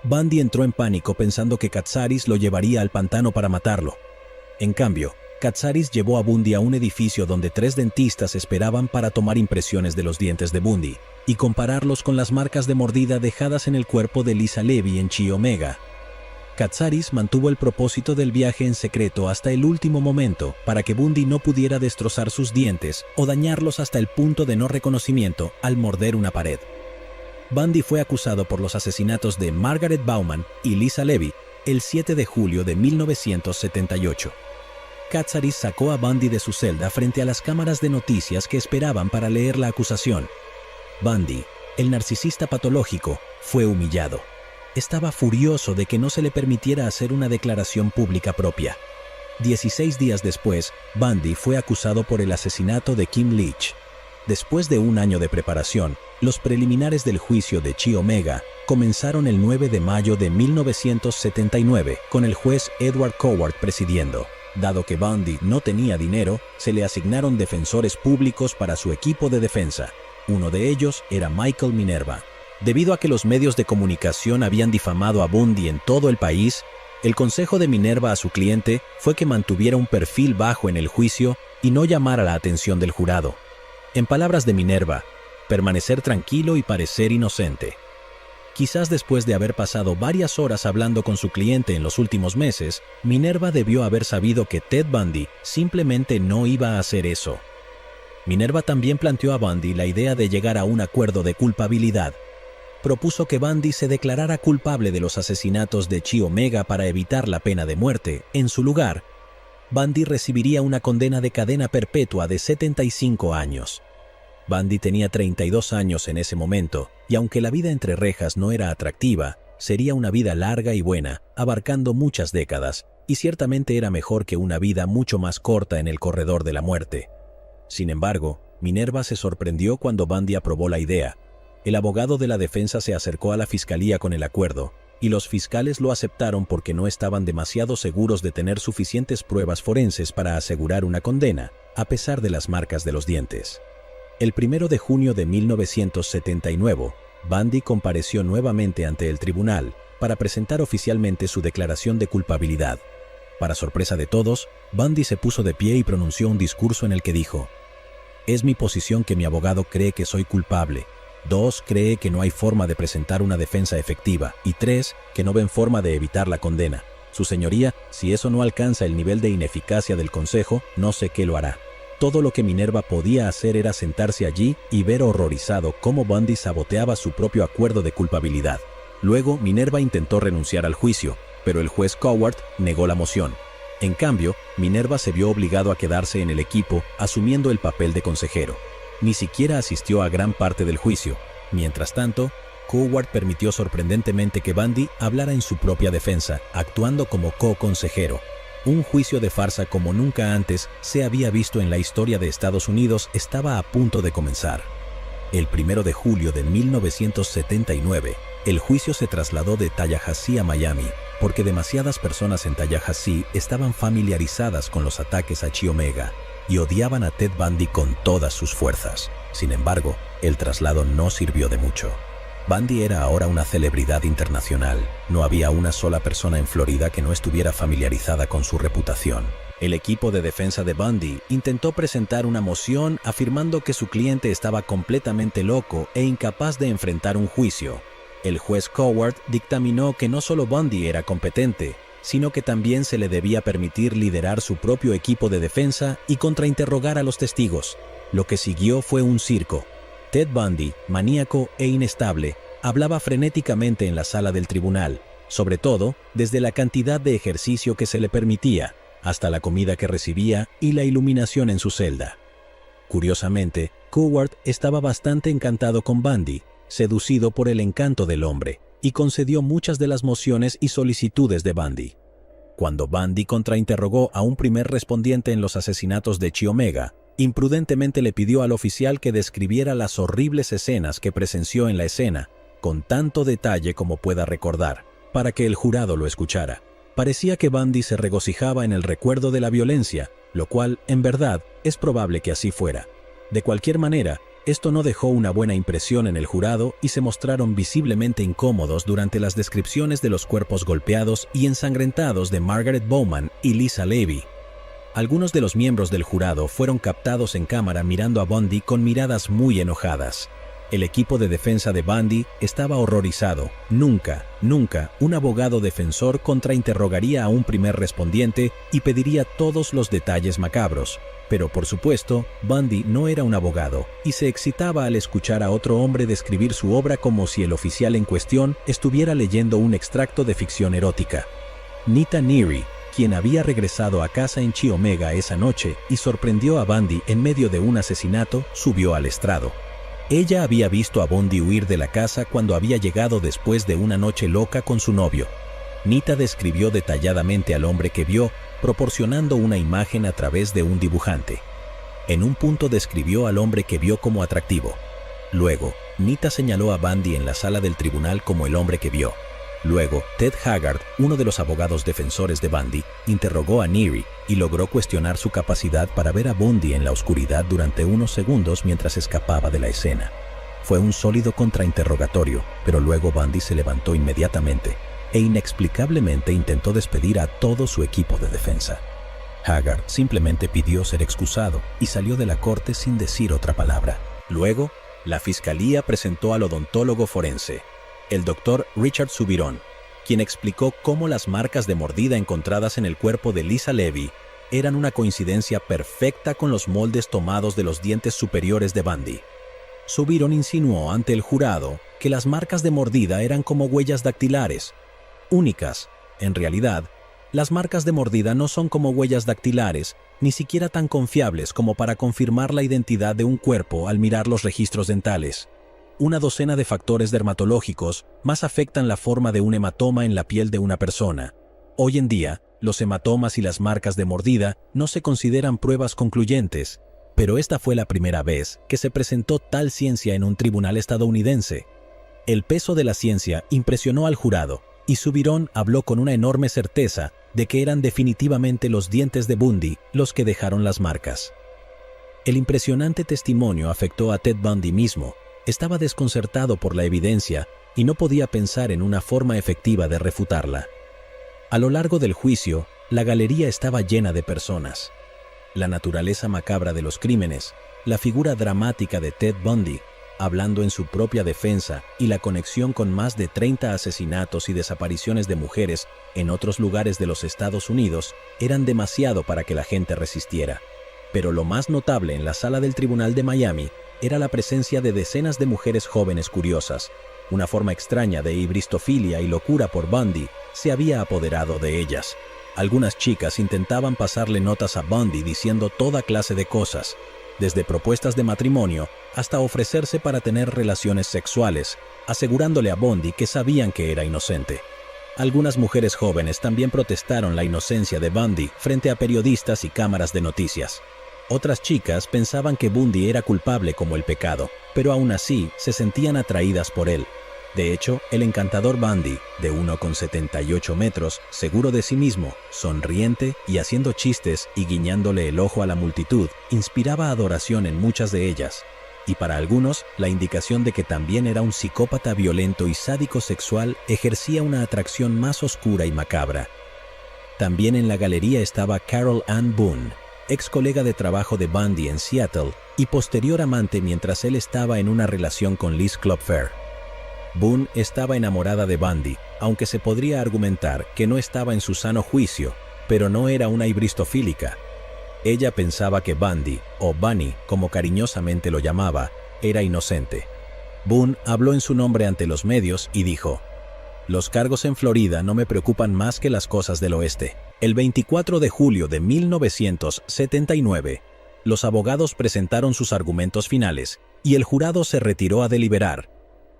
Bundy entró en pánico pensando que Katsaris lo llevaría al pantano para matarlo. En cambio, Katsaris llevó a Bundy a un edificio donde 3 dentistas esperaban para tomar impresiones de los dientes de Bundy y compararlos con las marcas de mordida dejadas en el cuerpo de Lisa Levy en Chi Omega. Katsaris mantuvo el propósito del viaje en secreto hasta el último momento para que Bundy no pudiera destrozar sus dientes o dañarlos hasta el punto de no reconocimiento al morder una pared. Bundy fue acusado por los asesinatos de Margaret Bauman y Lisa Levy el 7 de julio de 1978. Katsaris sacó a Bundy de su celda frente a las cámaras de noticias que esperaban para leer la acusación. Bundy, el narcisista patológico, fue humillado. Estaba furioso de que no se le permitiera hacer una declaración pública propia. 16 días después, Bundy fue acusado por el asesinato de Kim Leach. Después de un año de preparación, los preliminares del juicio de Chi Omega comenzaron el 9 de mayo de 1979 con el juez Edward Cowart presidiendo. Dado que Bundy no tenía dinero, se le asignaron defensores públicos para su equipo de defensa. Uno de ellos era Michael Minerva. Debido a que los medios de comunicación habían difamado a Bundy en todo el país, el consejo de Minerva a su cliente fue que mantuviera un perfil bajo en el juicio y no llamara la atención del jurado. En palabras de Minerva, permanecer tranquilo y parecer inocente. Quizás después de haber pasado varias horas hablando con su cliente en los últimos meses, Minerva debió haber sabido que Ted Bundy simplemente no iba a hacer eso. Minerva también planteó a Bundy la idea de llegar a un acuerdo de culpabilidad. Propuso que Bundy se declarara culpable de los asesinatos de Chi Omega para evitar la pena de muerte. En su lugar, Bundy recibiría una condena de cadena perpetua de 75 años. Bundy tenía 32 años en ese momento, y aunque la vida entre rejas no era atractiva, sería una vida larga y buena, abarcando muchas décadas, y ciertamente era mejor que una vida mucho más corta en el corredor de la muerte. Sin embargo, Minerva se sorprendió cuando Bundy aprobó la idea. El abogado de la defensa se acercó a la fiscalía con el acuerdo, y los fiscales lo aceptaron porque no estaban demasiado seguros de tener suficientes pruebas forenses para asegurar una condena, a pesar de las marcas de los dientes. El 1 de junio de 1979, Bundy compareció nuevamente ante el tribunal para presentar oficialmente su declaración de culpabilidad. Para sorpresa de todos, Bundy se puso de pie y pronunció un discurso en el que dijo: «Es mi posición que mi abogado cree que soy culpable. 2, cree que no hay forma de presentar una defensa efectiva. Y 3, que no ven forma de evitar la condena. Su señoría, si eso no alcanza el nivel de ineficacia del consejo, no sé qué lo hará». Todo lo que Minerva podía hacer era sentarse allí y ver horrorizado cómo Bundy saboteaba su propio acuerdo de culpabilidad. Luego, Minerva intentó renunciar al juicio, pero el juez Cowart negó la moción. En cambio, Minerva se vio obligado a quedarse en el equipo, asumiendo el papel de consejero. Ni siquiera asistió a gran parte del juicio. Mientras tanto, Cowart permitió sorprendentemente que Bundy hablara en su propia defensa, actuando como co-consejero. Un juicio de farsa como nunca antes se había visto en la historia de Estados Unidos estaba a punto de comenzar. El 1 de julio de 1979, el juicio se trasladó de Tallahassee a Miami, porque demasiadas personas en Tallahassee estaban familiarizadas con los ataques a Chi Omega y odiaban a Ted Bundy con todas sus fuerzas. Sin embargo, el traslado no sirvió de mucho. Bundy era ahora una celebridad internacional. No había una sola persona en Florida que no estuviera familiarizada con su reputación. El equipo de defensa de Bundy intentó presentar una moción afirmando que su cliente estaba completamente loco e incapaz de enfrentar un juicio. El juez Cowart dictaminó que no solo Bundy era competente, sino que también se le debía permitir liderar su propio equipo de defensa y contrainterrogar a los testigos. Lo que siguió fue un circo. Ted Bundy, maníaco e inestable, hablaba frenéticamente en la sala del tribunal, sobre todo desde la cantidad de ejercicio que se le permitía, hasta la comida que recibía y la iluminación en su celda. Curiosamente, Coward estaba bastante encantado con Bundy, seducido por el encanto del hombre, y concedió muchas de las mociones y solicitudes de Bundy. Cuando Bundy contrainterrogó a un primer respondiente en los asesinatos de Chi Omega, imprudentemente le pidió al oficial que describiera las horribles escenas que presenció en la escena, con tanto detalle como pueda recordar, para que el jurado lo escuchara. Parecía que Bundy se regocijaba en el recuerdo de la violencia, lo cual, en verdad, es probable que así fuera. De cualquier manera, esto no dejó una buena impresión en el jurado y se mostraron visiblemente incómodos durante las descripciones de los cuerpos golpeados y ensangrentados de Margaret Bowman y Lisa Levy. Algunos de los miembros del jurado fueron captados en cámara mirando a Bundy con miradas muy enojadas. El equipo de defensa de Bundy estaba horrorizado. Nunca un abogado defensor contrainterrogaría a un primer respondiente y pediría todos los detalles macabros. Pero por supuesto, Bundy no era un abogado y se excitaba al escuchar a otro hombre describir su obra como si el oficial en cuestión estuviera leyendo un extracto de ficción erótica. Nita Neary, quien había regresado a casa en Chi Omega esa noche y sorprendió a Bundy en medio de un asesinato, subió al estrado. Ella había visto a Bundy huir de la casa cuando había llegado después de una noche loca con su novio. Nita describió detalladamente al hombre que vio, proporcionando una imagen a través de un dibujante. En un punto describió al hombre que vio como atractivo. Luego, Nita señaló a Bundy en la sala del tribunal como el hombre que vio. Luego, Ted Haggard, uno de los abogados defensores de Bundy, interrogó a Neary y logró cuestionar su capacidad para ver a Bundy en la oscuridad durante unos segundos mientras escapaba de la escena. Fue un sólido contrainterrogatorio, pero luego Bundy se levantó inmediatamente e inexplicablemente intentó despedir a todo su equipo de defensa. Haggard simplemente pidió ser excusado y salió de la corte sin decir otra palabra. Luego, la fiscalía presentó al odontólogo forense, el Dr. Richard Subirón, quien explicó cómo las marcas de mordida encontradas en el cuerpo de Lisa Levy eran una coincidencia perfecta con los moldes tomados de los dientes superiores de Bundy. Subirón insinuó ante el jurado que las marcas de mordida eran como huellas dactilares, únicas. En realidad, las marcas de mordida no son como huellas dactilares, ni siquiera tan confiables como para confirmar la identidad de un cuerpo al mirar los registros dentales. Una docena de factores dermatológicos más afectan la forma de un hematoma en la piel de una persona. Hoy en día, los hematomas y las marcas de mordida no se consideran pruebas concluyentes, pero esta fue la primera vez que se presentó tal ciencia en un tribunal estadounidense. El peso de la ciencia impresionó al jurado, y Subirón habló con una enorme certeza de que eran definitivamente los dientes de Bundy los que dejaron las marcas. El impresionante testimonio afectó a Ted Bundy mismo. Estaba desconcertado por la evidencia y no podía pensar en una forma efectiva de refutarla. A lo largo del juicio, la galería estaba llena de personas. La naturaleza macabra de los crímenes, la figura dramática de Ted Bundy, hablando en su propia defensa, y la conexión con más de 30 asesinatos y desapariciones de mujeres en otros lugares de los Estados Unidos eran demasiado para que la gente resistiera. Pero lo más notable en la sala del tribunal de Miami era la presencia de decenas de mujeres jóvenes curiosas. Una forma extraña de hibristofilia y locura por Bundy se había apoderado de ellas. Algunas chicas intentaban pasarle notas a Bundy diciendo toda clase de cosas, desde propuestas de matrimonio hasta ofrecerse para tener relaciones sexuales, asegurándole a Bundy que sabían que era inocente. Algunas mujeres jóvenes también protestaron la inocencia de Bundy frente a periodistas y cámaras de noticias. Otras chicas pensaban que Bundy era culpable como el pecado, pero aún así se sentían atraídas por él. De hecho, el encantador Bundy, de 1,78 metros, seguro de sí mismo, sonriente y haciendo chistes y guiñándole el ojo a la multitud, inspiraba adoración en muchas de ellas. Y para algunos, la indicación de que también era un psicópata violento y sádico sexual ejercía una atracción más oscura y macabra. También en la galería estaba Carol Ann Boone, ex colega de trabajo de Bundy en Seattle y posterior amante mientras él estaba en una relación con Liz Klopfer. Boone estaba enamorada de Bundy, aunque se podría argumentar que no estaba en su sano juicio, pero no era una hibristofílica. Ella pensaba que Bundy, o Bunny, como cariñosamente lo llamaba, era inocente. Boone habló en su nombre ante los medios y dijo: «Los cargos en Florida no me preocupan más que las cosas del oeste». El 24 de julio de 1979, Los abogados presentaron sus argumentos finales, y el jurado se retiró a deliberar.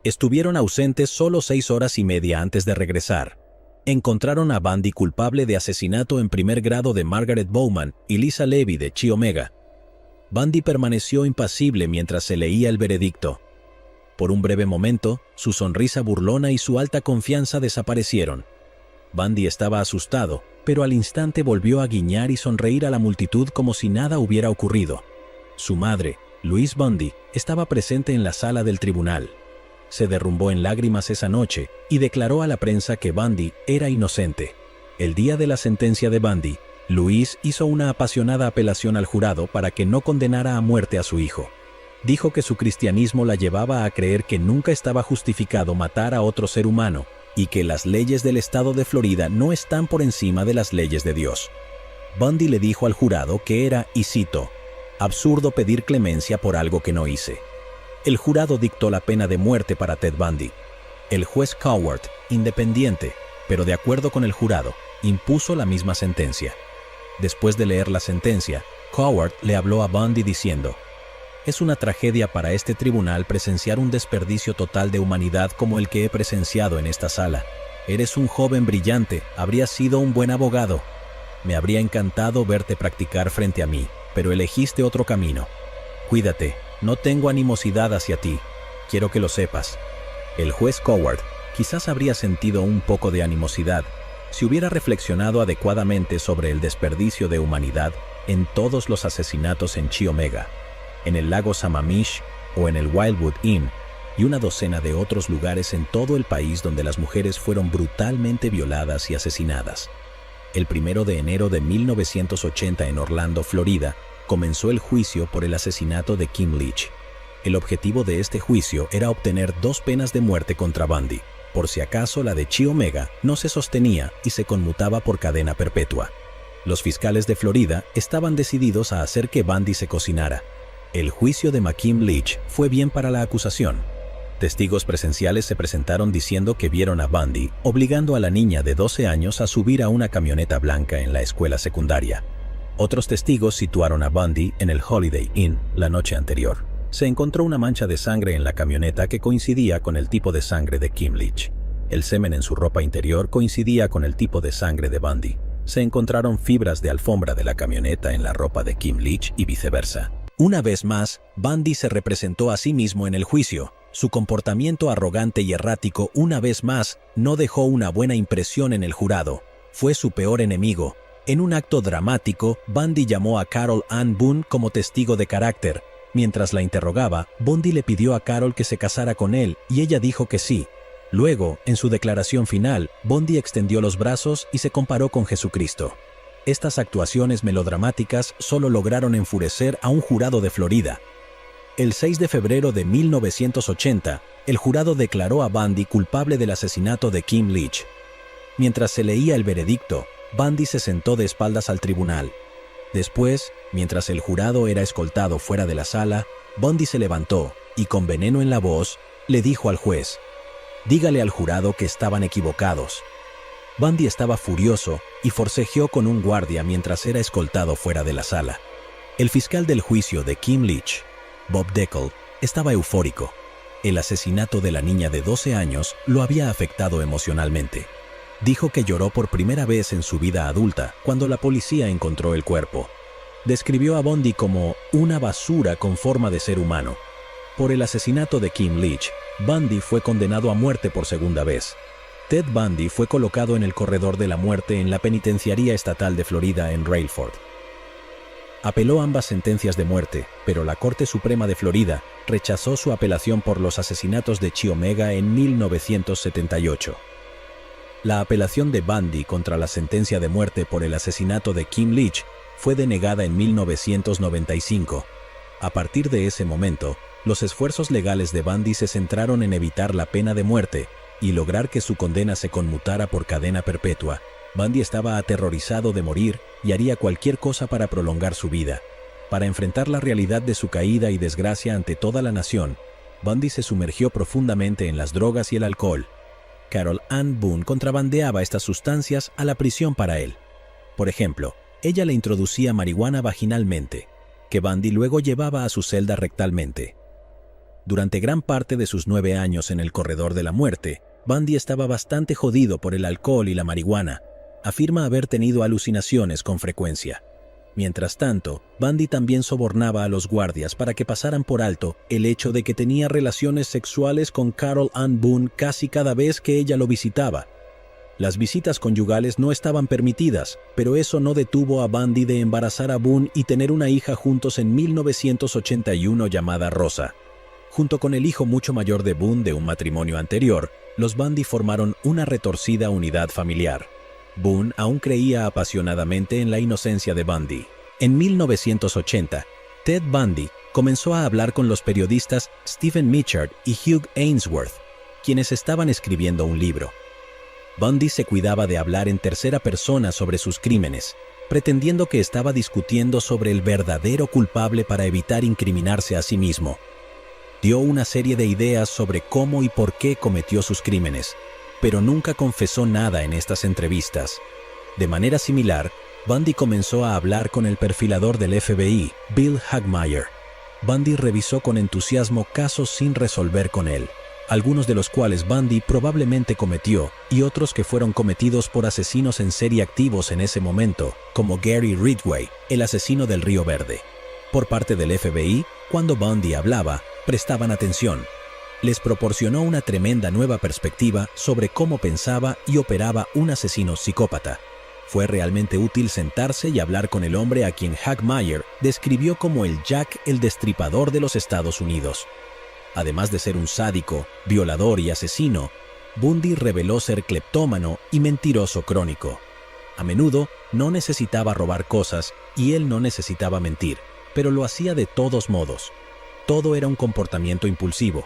Estuvieron ausentes solo 6 horas y media antes de regresar. Encontraron a Bundy culpable de asesinato en primer grado de Margaret Bowman y Lisa Levy de Chi Omega. Bundy permaneció impasible mientras se leía el veredicto. Por un breve momento, su sonrisa burlona y su alta confianza desaparecieron. Bundy estaba asustado, pero al instante volvió a guiñar y sonreír a la multitud como si nada hubiera ocurrido. Su madre, Louise Bundy, estaba presente en la sala del tribunal. Se derrumbó en lágrimas esa noche y declaró a la prensa que Bundy era inocente. El día de la sentencia de Bundy, Louise hizo una apasionada apelación al jurado para que no condenara a muerte a su hijo. Dijo que su cristianismo la llevaba a creer que nunca estaba justificado matar a otro ser humano y que las leyes del estado de Florida no están por encima de las leyes de Dios. Bundy le dijo al jurado que era, y cito, absurdo pedir clemencia por algo que no hice. El jurado dictó la pena de muerte para Ted Bundy. El juez Coward, independiente, pero de acuerdo con el jurado, impuso la misma sentencia. Después de leer la sentencia, Coward le habló a Bundy diciendo, es una tragedia para este tribunal presenciar un desperdicio total de humanidad como el que he presenciado en esta sala. Eres un joven brillante, habrías sido un buen abogado. Me habría encantado verte practicar frente a mí, pero elegiste otro camino. Cuídate, no tengo animosidad hacia ti, quiero que lo sepas. El juez Coward quizás habría sentido un poco de animosidad si hubiera reflexionado adecuadamente sobre el desperdicio de humanidad en todos los asesinatos en Chi Omega, en el lago Sammamish o en el Wildwood Inn, y una docena de otros lugares en todo el país donde las mujeres fueron brutalmente violadas y asesinadas. El 1 de enero de 1980 en Orlando, Florida, comenzó el juicio por el asesinato de Kim Leach. El objetivo de este juicio era obtener 2 penas de muerte contra Bundy, por si acaso la de Chi Omega no se sostenía y se conmutaba por cadena perpetua. Los fiscales de Florida estaban decididos a hacer que Bundy se cocinara. El juicio de McKim Leach fue bien para la acusación. Testigos presenciales se presentaron diciendo que vieron a Bundy obligando a la niña de 12 años a subir a una camioneta blanca en la escuela secundaria. Otros testigos situaron a Bundy en el Holiday Inn la noche anterior. Se encontró una mancha de sangre en la camioneta que coincidía con el tipo de sangre de Kim Leach. El semen en su ropa interior coincidía con el tipo de sangre de Bundy. Se encontraron fibras de alfombra de la camioneta en la ropa de Kim Leach y viceversa. Una vez más, Bundy se representó a sí mismo en el juicio. Su comportamiento arrogante y errático una vez más no dejó una buena impresión en el jurado. Fue su peor enemigo. En un acto dramático, Bundy llamó a Carol Ann Boone como testigo de carácter. Mientras la interrogaba, Bundy le pidió a Carol que se casara con él y ella dijo que sí. Luego, en su declaración final, Bundy extendió los brazos y se comparó con Jesucristo. Estas actuaciones melodramáticas solo lograron enfurecer a un jurado de Florida. El 6 de febrero de 1980, el jurado declaró a Bundy culpable del asesinato de Kim Leach. Mientras se leía el veredicto, Bundy se sentó de espaldas al tribunal. Después, mientras el jurado era escoltado fuera de la sala, Bundy se levantó y con veneno en la voz, le dijo al juez, «Dígale al jurado que estaban equivocados». Bundy estaba furioso y forcejeó con un guardia mientras era escoltado fuera de la sala. El fiscal del juicio de Kim Leach, Bob Deckel, estaba eufórico. El asesinato de la niña de 12 años lo había afectado emocionalmente. Dijo que lloró por primera vez en su vida adulta cuando la policía encontró el cuerpo. Describió a Bundy como una basura con forma de ser humano. Por el asesinato de Kim Leach, Bundy fue condenado a muerte por segunda vez. Ted Bundy fue colocado en el corredor de la muerte en la penitenciaría estatal de Florida en Railford. Apeló ambas sentencias de muerte, pero la Corte Suprema de Florida rechazó su apelación por los asesinatos de Chi Omega en 1978. La apelación de Bundy contra la sentencia de muerte por el asesinato de Kim Leach fue denegada en 1995. A partir de ese momento, los esfuerzos legales de Bundy se centraron en evitar la pena de muerte y lograr que su condena se conmutara por cadena perpetua. Bundy estaba aterrorizado de morir y haría cualquier cosa para prolongar su vida. Para enfrentar la realidad de su caída y desgracia ante toda la nación, Bundy se sumergió profundamente en las drogas y el alcohol. Carol Ann Boone contrabandeaba estas sustancias a la prisión para él. Por ejemplo, ella le introducía marihuana vaginalmente. que Bundy luego llevaba a su celda rectalmente. Durante gran parte de sus 9 años en el corredor de la muerte, Bundy estaba bastante jodido por el alcohol y la marihuana. Afirma haber tenido alucinaciones con frecuencia. Mientras tanto, Bundy también sobornaba a los guardias para que pasaran por alto el hecho de que tenía relaciones sexuales con Carol Ann Boone casi cada vez que ella lo visitaba. Las visitas conyugales no estaban permitidas, pero eso no detuvo a Bundy de embarazar a Boone y tener una hija juntos en 1981 llamada Rosa. Junto con el hijo mucho mayor de Boone de un matrimonio anterior, los Bundy formaron una retorcida unidad familiar. Boone aún creía apasionadamente en la inocencia de Bundy. En 1980, Ted Bundy comenzó a hablar con los periodistas Stephen Mitchell y Hugh Ainsworth, quienes estaban escribiendo un libro. Bundy se cuidaba de hablar en tercera persona sobre sus crímenes, pretendiendo que estaba discutiendo sobre el verdadero culpable para evitar incriminarse a sí mismo. Dio una serie de ideas sobre cómo y por qué cometió sus crímenes, pero nunca confesó nada en estas entrevistas. De manera similar, Bundy comenzó a hablar con el perfilador del FBI, Bill Hagmaier. Bundy revisó con entusiasmo casos sin resolver con él, algunos de los cuales Bundy probablemente cometió y otros que fueron cometidos por asesinos en serie activos en ese momento, como Gary Ridgway, el asesino del Río Verde. Por parte del FBI, cuando Bundy hablaba, prestaban atención. Les proporcionó una tremenda nueva perspectiva sobre cómo pensaba y operaba un asesino psicópata. Fue realmente útil sentarse y hablar con el hombre a quien Hagmaier describió como el Jack el Destripador de los Estados Unidos. Además de ser un sádico, violador y asesino, Bundy reveló ser cleptómano y mentiroso crónico. A menudo no necesitaba robar cosas y él no necesitaba mentir, pero lo hacía de todos modos. Todo era un comportamiento impulsivo.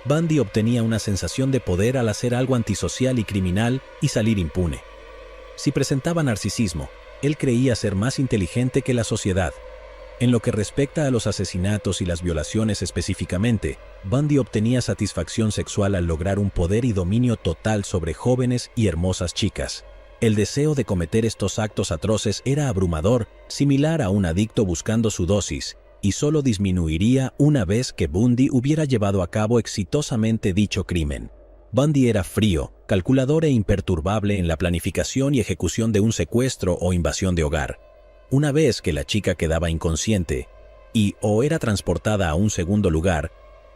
Bundy obtenía una sensación de poder al hacer algo antisocial y criminal y salir impune. Si presentaba narcisismo, él creía ser más inteligente que la sociedad. En lo que respecta a los asesinatos y las violaciones específicamente, Bundy obtenía satisfacción sexual al lograr un poder y dominio total sobre jóvenes y hermosas chicas. El deseo de cometer estos actos atroces era abrumador, similar a un adicto buscando su dosis, y solo disminuiría una vez que Bundy hubiera llevado a cabo exitosamente dicho crimen. Bundy era frío, calculador e imperturbable en la planificación y ejecución de un secuestro o invasión de hogar. Una vez que la chica quedaba inconsciente y o era transportada a un segundo lugar,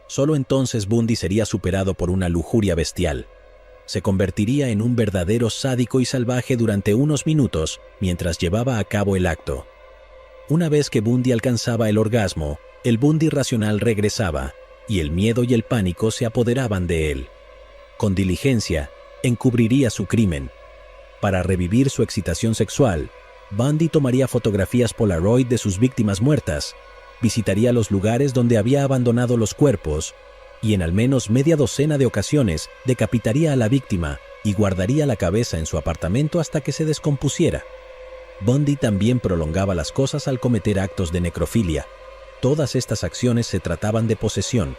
solo entonces Bundy sería superado por una lujuria bestial. Se convertiría en un verdadero sádico y salvaje durante unos minutos mientras llevaba a cabo el acto. Una vez que Bundy alcanzaba el orgasmo, el Bundy racional regresaba, y el miedo y el pánico se apoderaban de él. Con diligencia, encubriría su crimen. Para revivir su excitación sexual, Bundy tomaría fotografías Polaroid de sus víctimas muertas, visitaría los lugares donde había abandonado los cuerpos, y en al menos media docena de ocasiones decapitaría a la víctima y guardaría la cabeza en su apartamento hasta que se descompusiera. Bundy también prolongaba las cosas al cometer actos de necrofilia. Todas estas acciones se trataban de posesión.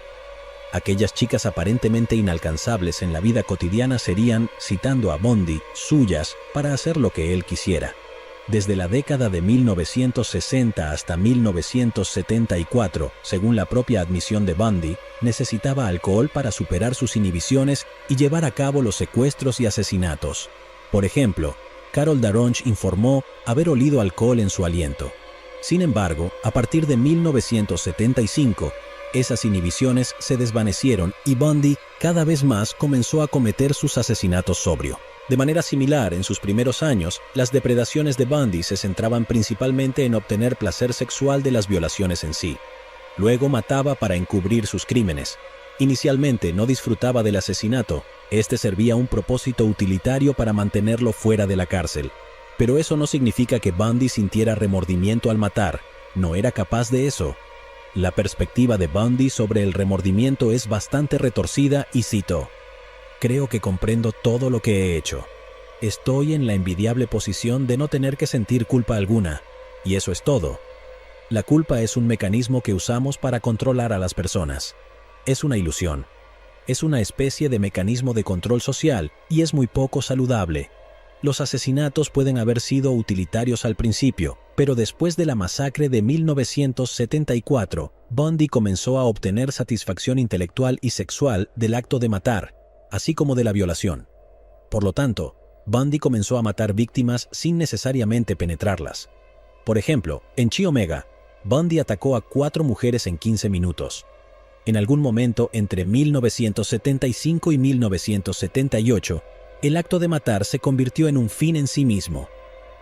Aquellas chicas aparentemente inalcanzables en la vida cotidiana serían, citando a Bundy, suyas para hacer lo que él quisiera. Desde la década de 1960 hasta 1974, según la propia admisión de Bundy, necesitaba alcohol para superar sus inhibiciones y llevar a cabo los secuestros y asesinatos. Por ejemplo, Carol Daronch informó haber olido alcohol en su aliento. Sin embargo, a partir de 1975, esas inhibiciones se desvanecieron y Bundy cada vez más comenzó a cometer sus asesinatos sobrio. De manera similar, en sus primeros años, las depredaciones de Bundy se centraban principalmente en obtener placer sexual de las violaciones en sí. Luego mataba para encubrir sus crímenes. Inicialmente no disfrutaba del asesinato. Este servía a un propósito utilitario para mantenerlo fuera de la cárcel. Pero eso no significa que Bundy sintiera remordimiento al matar. No era capaz de eso. La perspectiva de Bundy sobre el remordimiento es bastante retorcida y cito: «Creo que comprendo todo lo que he hecho. Estoy en la envidiable posición de no tener que sentir culpa alguna. Y eso es todo. La culpa es un mecanismo que usamos para controlar a las personas. Es una ilusión. Es una especie de mecanismo de control social y es muy poco saludable. Los asesinatos pueden haber sido utilitarios al principio, pero después de la masacre de 1974, Bundy comenzó a obtener satisfacción intelectual y sexual del acto de matar, así como de la violación. Por lo tanto, Bundy comenzó a matar víctimas sin necesariamente penetrarlas. Por ejemplo, en Chi Omega, Bundy atacó a 4 mujeres en 15 minutos. En algún momento entre 1975 y 1978, el acto de matar se convirtió en un fin en sí mismo.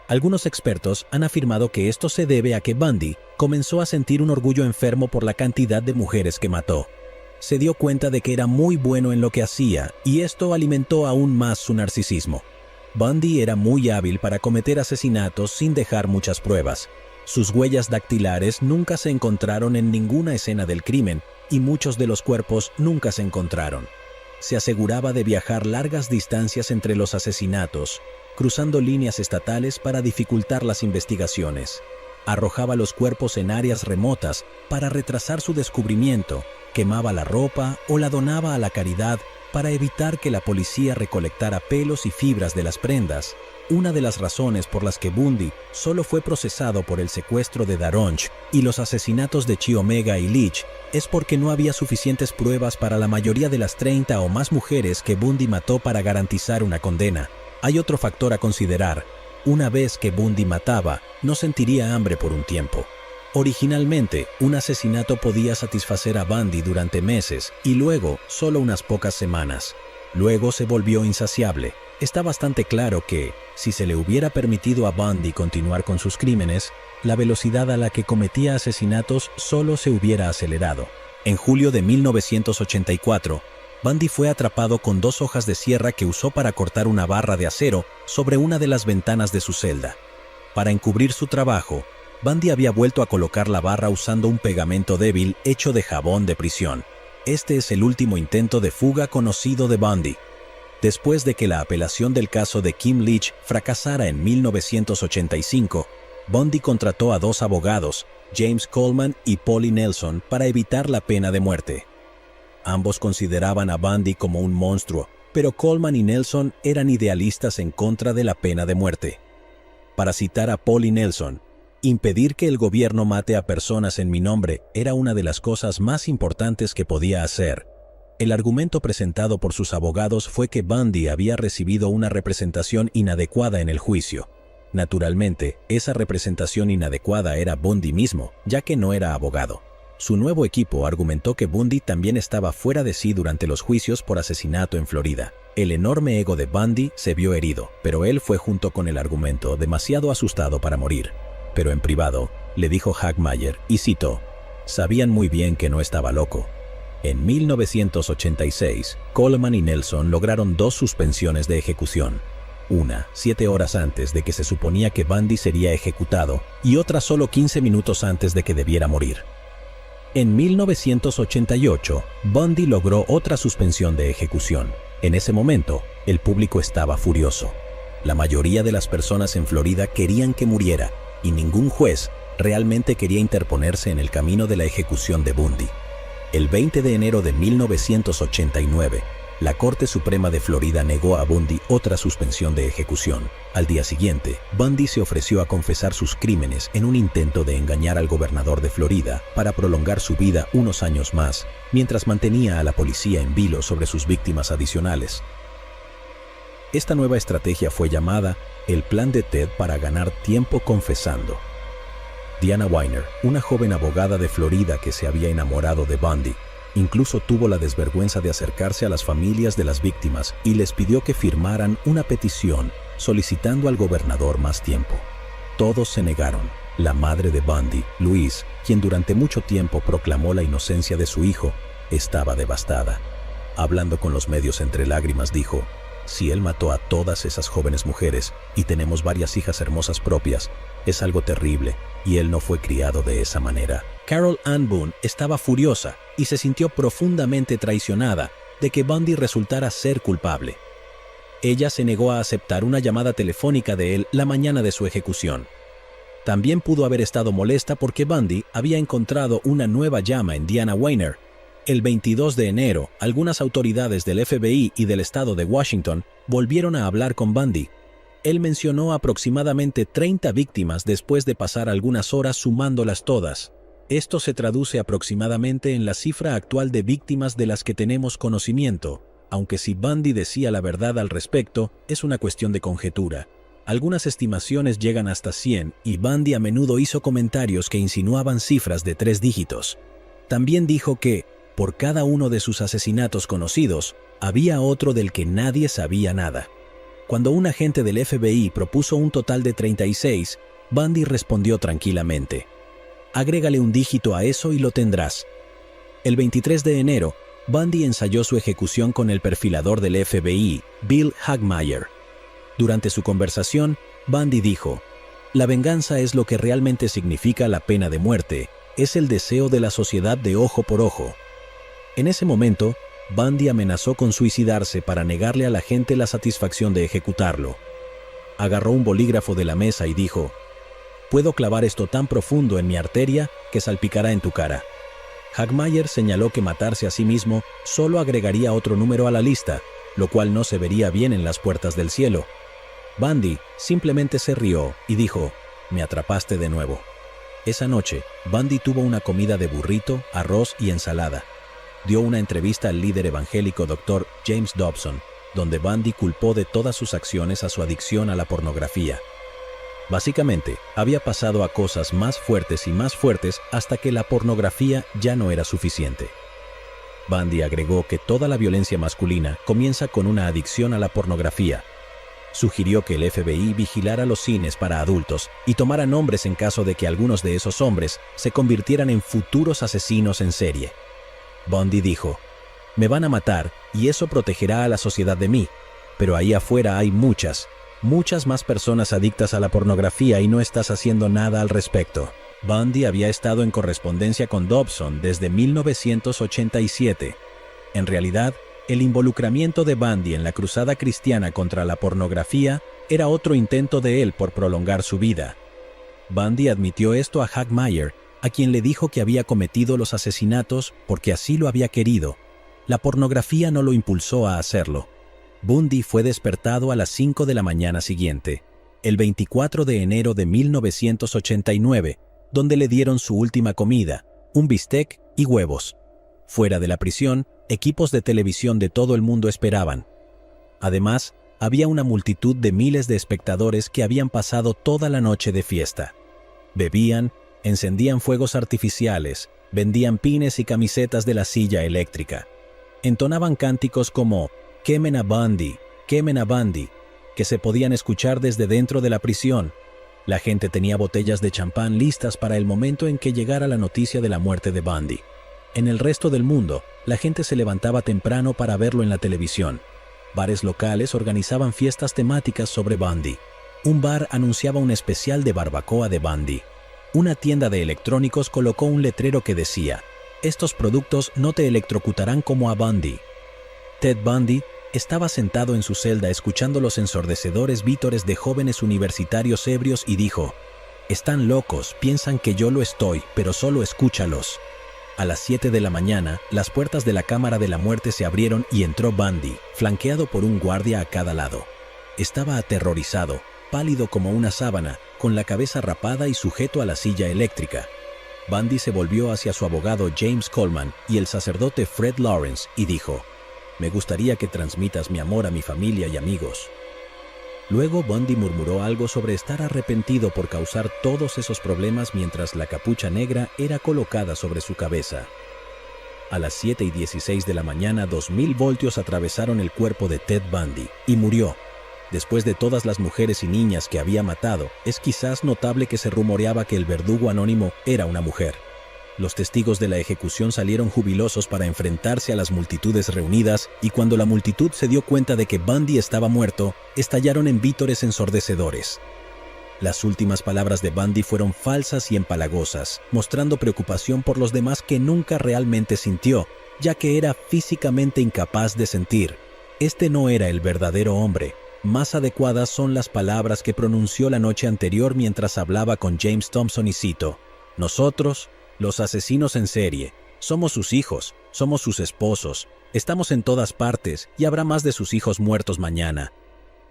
Algunos expertos han afirmado que esto se debe a que Bundy comenzó a sentir un orgullo enfermo por la cantidad de mujeres que mató. Se dio cuenta de que era muy bueno en lo que hacía y esto alimentó aún más su narcisismo. Bundy era muy hábil para cometer asesinatos sin dejar muchas pruebas. Sus huellas dactilares nunca se encontraron en ninguna escena del crimen y muchos de los cuerpos nunca se encontraron. Se aseguraba de viajar largas distancias entre los asesinatos, cruzando líneas estatales para dificultar las investigaciones. Arrojaba los cuerpos en áreas remotas para retrasar su descubrimiento, quemaba la ropa o la donaba a la caridad para evitar que la policía recolectara pelos y fibras de las prendas. Una de las razones por las que Bundy solo fue procesado por el secuestro de Daronch y los asesinatos de Chi Omega y Leach es porque no había suficientes pruebas para la mayoría de las 30 o más mujeres que Bundy mató para garantizar una condena. Hay otro factor a considerar. Una vez que Bundy mataba, no sentiría hambre por un tiempo. Originalmente, un asesinato podía satisfacer a Bundy durante meses y luego solo unas pocas semanas. Luego se volvió insaciable. Está bastante claro que, si se le hubiera permitido a Bundy continuar con sus crímenes, la velocidad a la que cometía asesinatos solo se hubiera acelerado. En julio de 1984, Bundy fue atrapado con 2 hojas de sierra que usó para cortar una barra de acero sobre una de las ventanas de su celda. Para encubrir su trabajo, Bundy había vuelto a colocar la barra usando un pegamento débil hecho de jabón de prisión. Este es el último intento de fuga conocido de Bundy. Después de que la apelación del caso de Kim Leach fracasara en 1985, Bundy contrató a 2 abogados, James Coleman y Polly Nelson, para evitar la pena de muerte. Ambos consideraban a Bundy como un monstruo, pero Coleman y Nelson eran idealistas en contra de la pena de muerte. Para citar a Polly Nelson, impedir que el gobierno mate a personas en mi nombre era una de las cosas más importantes que podía hacer. El argumento presentado por sus abogados fue que Bundy había recibido una representación inadecuada en el juicio. Naturalmente, esa representación inadecuada era Bundy mismo, ya que no era abogado. Su nuevo equipo argumentó que Bundy también estaba fuera de sí durante los juicios por asesinato en Florida. El enorme ego de Bundy se vio herido, pero él fue junto con el argumento demasiado asustado para morir. Pero en privado, le dijo Hagmaier, y citó, «Sabían muy bien que no estaba loco». En 1986, Coleman y Nelson lograron 2 suspensiones de ejecución. Una, 7 horas antes de que se suponía que Bundy sería ejecutado, y otra solo 15 minutos antes de que debiera morir. En 1988, Bundy logró otra suspensión de ejecución. En ese momento, el público estaba furioso. La mayoría de las personas en Florida querían que muriera, y ningún juez realmente quería interponerse en el camino de la ejecución de Bundy. El 20 de enero de 1989, la Corte Suprema de Florida negó a Bundy otra suspensión de ejecución. Al día siguiente, Bundy se ofreció a confesar sus crímenes en un intento de engañar al gobernador de Florida para prolongar su vida unos años más, mientras mantenía a la policía en vilo sobre sus víctimas adicionales. Esta nueva estrategia fue llamada el Plan de Ted para ganar tiempo confesando. Diana Weiner, una joven abogada de Florida que se había enamorado de Bundy, incluso tuvo la desvergüenza de acercarse a las familias de las víctimas y les pidió que firmaran una petición solicitando al gobernador más tiempo. Todos se negaron. La madre de Bundy, Louise, quien durante mucho tiempo proclamó la inocencia de su hijo, estaba devastada. Hablando con los medios entre lágrimas, dijo, «Si él mató a todas esas jóvenes mujeres y tenemos varias hijas hermosas propias, es algo terrible, y él no fue criado de esa manera». Carol Ann Boone estaba furiosa y se sintió profundamente traicionada de que Bundy resultara ser culpable. Ella se negó a aceptar una llamada telefónica de él la mañana de su ejecución. También pudo haber estado molesta porque Bundy había encontrado una nueva llama en Diana Weiner. El 22 de enero, algunas autoridades del FBI y del estado de Washington volvieron a hablar con Bundy. Él mencionó aproximadamente 30 víctimas después de pasar algunas horas sumándolas todas. Esto se traduce aproximadamente en la cifra actual de víctimas de las que tenemos conocimiento, aunque si Bundy decía la verdad al respecto, es una cuestión de conjetura. Algunas estimaciones llegan hasta 100 y Bundy a menudo hizo comentarios que insinuaban cifras de 3 dígitos. También dijo que, por cada uno de sus asesinatos conocidos, había otro del que nadie sabía nada. Cuando un agente del FBI propuso un total de 36, Bundy respondió tranquilamente: «Agrégale un dígito a eso y lo tendrás». El 23 de enero, Bundy ensayó su ejecución con el perfilador del FBI, Bill Hagmaier. Durante su conversación, Bundy dijo: «La venganza es lo que realmente significa la pena de muerte, es el deseo de la sociedad de ojo por ojo». En ese momento, Bundy amenazó con suicidarse para negarle a la gente la satisfacción de ejecutarlo. Agarró un bolígrafo de la mesa y dijo: «Puedo clavar esto tan profundo en mi arteria que salpicará en tu cara». Hagmaier señaló que matarse a sí mismo solo agregaría otro número a la lista, lo cual no se vería bien en las puertas del cielo. Bundy simplemente se rió y dijo: «Me atrapaste de nuevo». Esa noche, Bundy tuvo una comida de burrito, arroz y ensalada. Dio una entrevista al líder evangélico Dr. James Dobson, donde Bundy culpó de todas sus acciones a su adicción a la pornografía. Básicamente, había pasado a cosas más fuertes y más fuertes hasta que la pornografía ya no era suficiente. Bundy agregó que toda la violencia masculina comienza con una adicción a la pornografía. Sugirió que el FBI vigilara los cines para adultos y tomara nombres en caso de que algunos de esos hombres se convirtieran en futuros asesinos en serie. Bundy dijo: «Me van a matar y eso protegerá a la sociedad de mí, pero ahí afuera hay muchas más personas adictas a la pornografía y no estás haciendo nada al respecto». Bundy había estado en correspondencia con Dobson desde 1987. En realidad, el involucramiento de Bundy en la cruzada cristiana contra la pornografía era otro intento de él por prolongar su vida. Bundy admitió esto a Hagmaier, a quien le dijo que había cometido los asesinatos porque así lo había querido. La pornografía no lo impulsó a hacerlo. Bundy fue despertado a las 5 de la mañana siguiente, el 24 de enero de 1989, donde le dieron su última comida, un bistec y huevos. Fuera de la prisión, equipos de televisión de todo el mundo esperaban. Además, había una multitud de miles de espectadores que habían pasado toda la noche de fiesta. Bebían, encendían fuegos artificiales, vendían pines y camisetas de la silla eléctrica. Entonaban cánticos como «Quemen a Bundy, quemen a Bundy», que se podían escuchar desde dentro de la prisión. La gente tenía botellas de champán listas para el momento en que llegara la noticia de la muerte de Bundy. En el resto del mundo, la gente se levantaba temprano para verlo en la televisión. Bares locales organizaban fiestas temáticas sobre Bundy. Un bar anunciaba un especial de barbacoa de Bundy. Una tienda de electrónicos colocó un letrero que decía: «Estos productos no te electrocutarán como a Bundy». Ted Bundy estaba sentado en su celda escuchando los ensordecedores vítores de jóvenes universitarios ebrios y dijo: «Están locos, piensan que yo lo estoy, pero solo escúchalos». A las 7 de la mañana, las puertas de la cámara de la muerte se abrieron y entró Bundy, flanqueado por un guardia a cada lado. Estaba aterrorizado, pálido como una sábana, con la cabeza rapada y sujeto a la silla eléctrica. Bundy se volvió hacia su abogado James Coleman y el sacerdote Fred Lawrence y dijo: «Me gustaría que transmitas mi amor a mi familia y amigos». Luego Bundy murmuró algo sobre estar arrepentido por causar todos esos problemas mientras la capucha negra era colocada sobre su cabeza. A las 7:16 de la mañana, 2000 voltios atravesaron el cuerpo de Ted Bundy y murió. Después de todas las mujeres y niñas que había matado, es quizás notable que se rumoreaba que el verdugo anónimo era una mujer. Los testigos de la ejecución salieron jubilosos para enfrentarse a las multitudes reunidas y cuando la multitud se dio cuenta de que Bundy estaba muerto, estallaron en vítores ensordecedores. Las últimas palabras de Bundy fueron falsas y empalagosas, mostrando preocupación por los demás que nunca realmente sintió, ya que era físicamente incapaz de sentir. Este no era el verdadero hombre. Más adecuadas son las palabras que pronunció la noche anterior mientras hablaba con James Thompson y cito: «Nosotros, los asesinos en serie, somos sus hijos, somos sus esposos, estamos en todas partes y habrá más de sus hijos muertos mañana.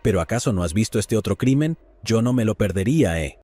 ¿Pero acaso no has visto este otro crimen? Yo no me lo perdería,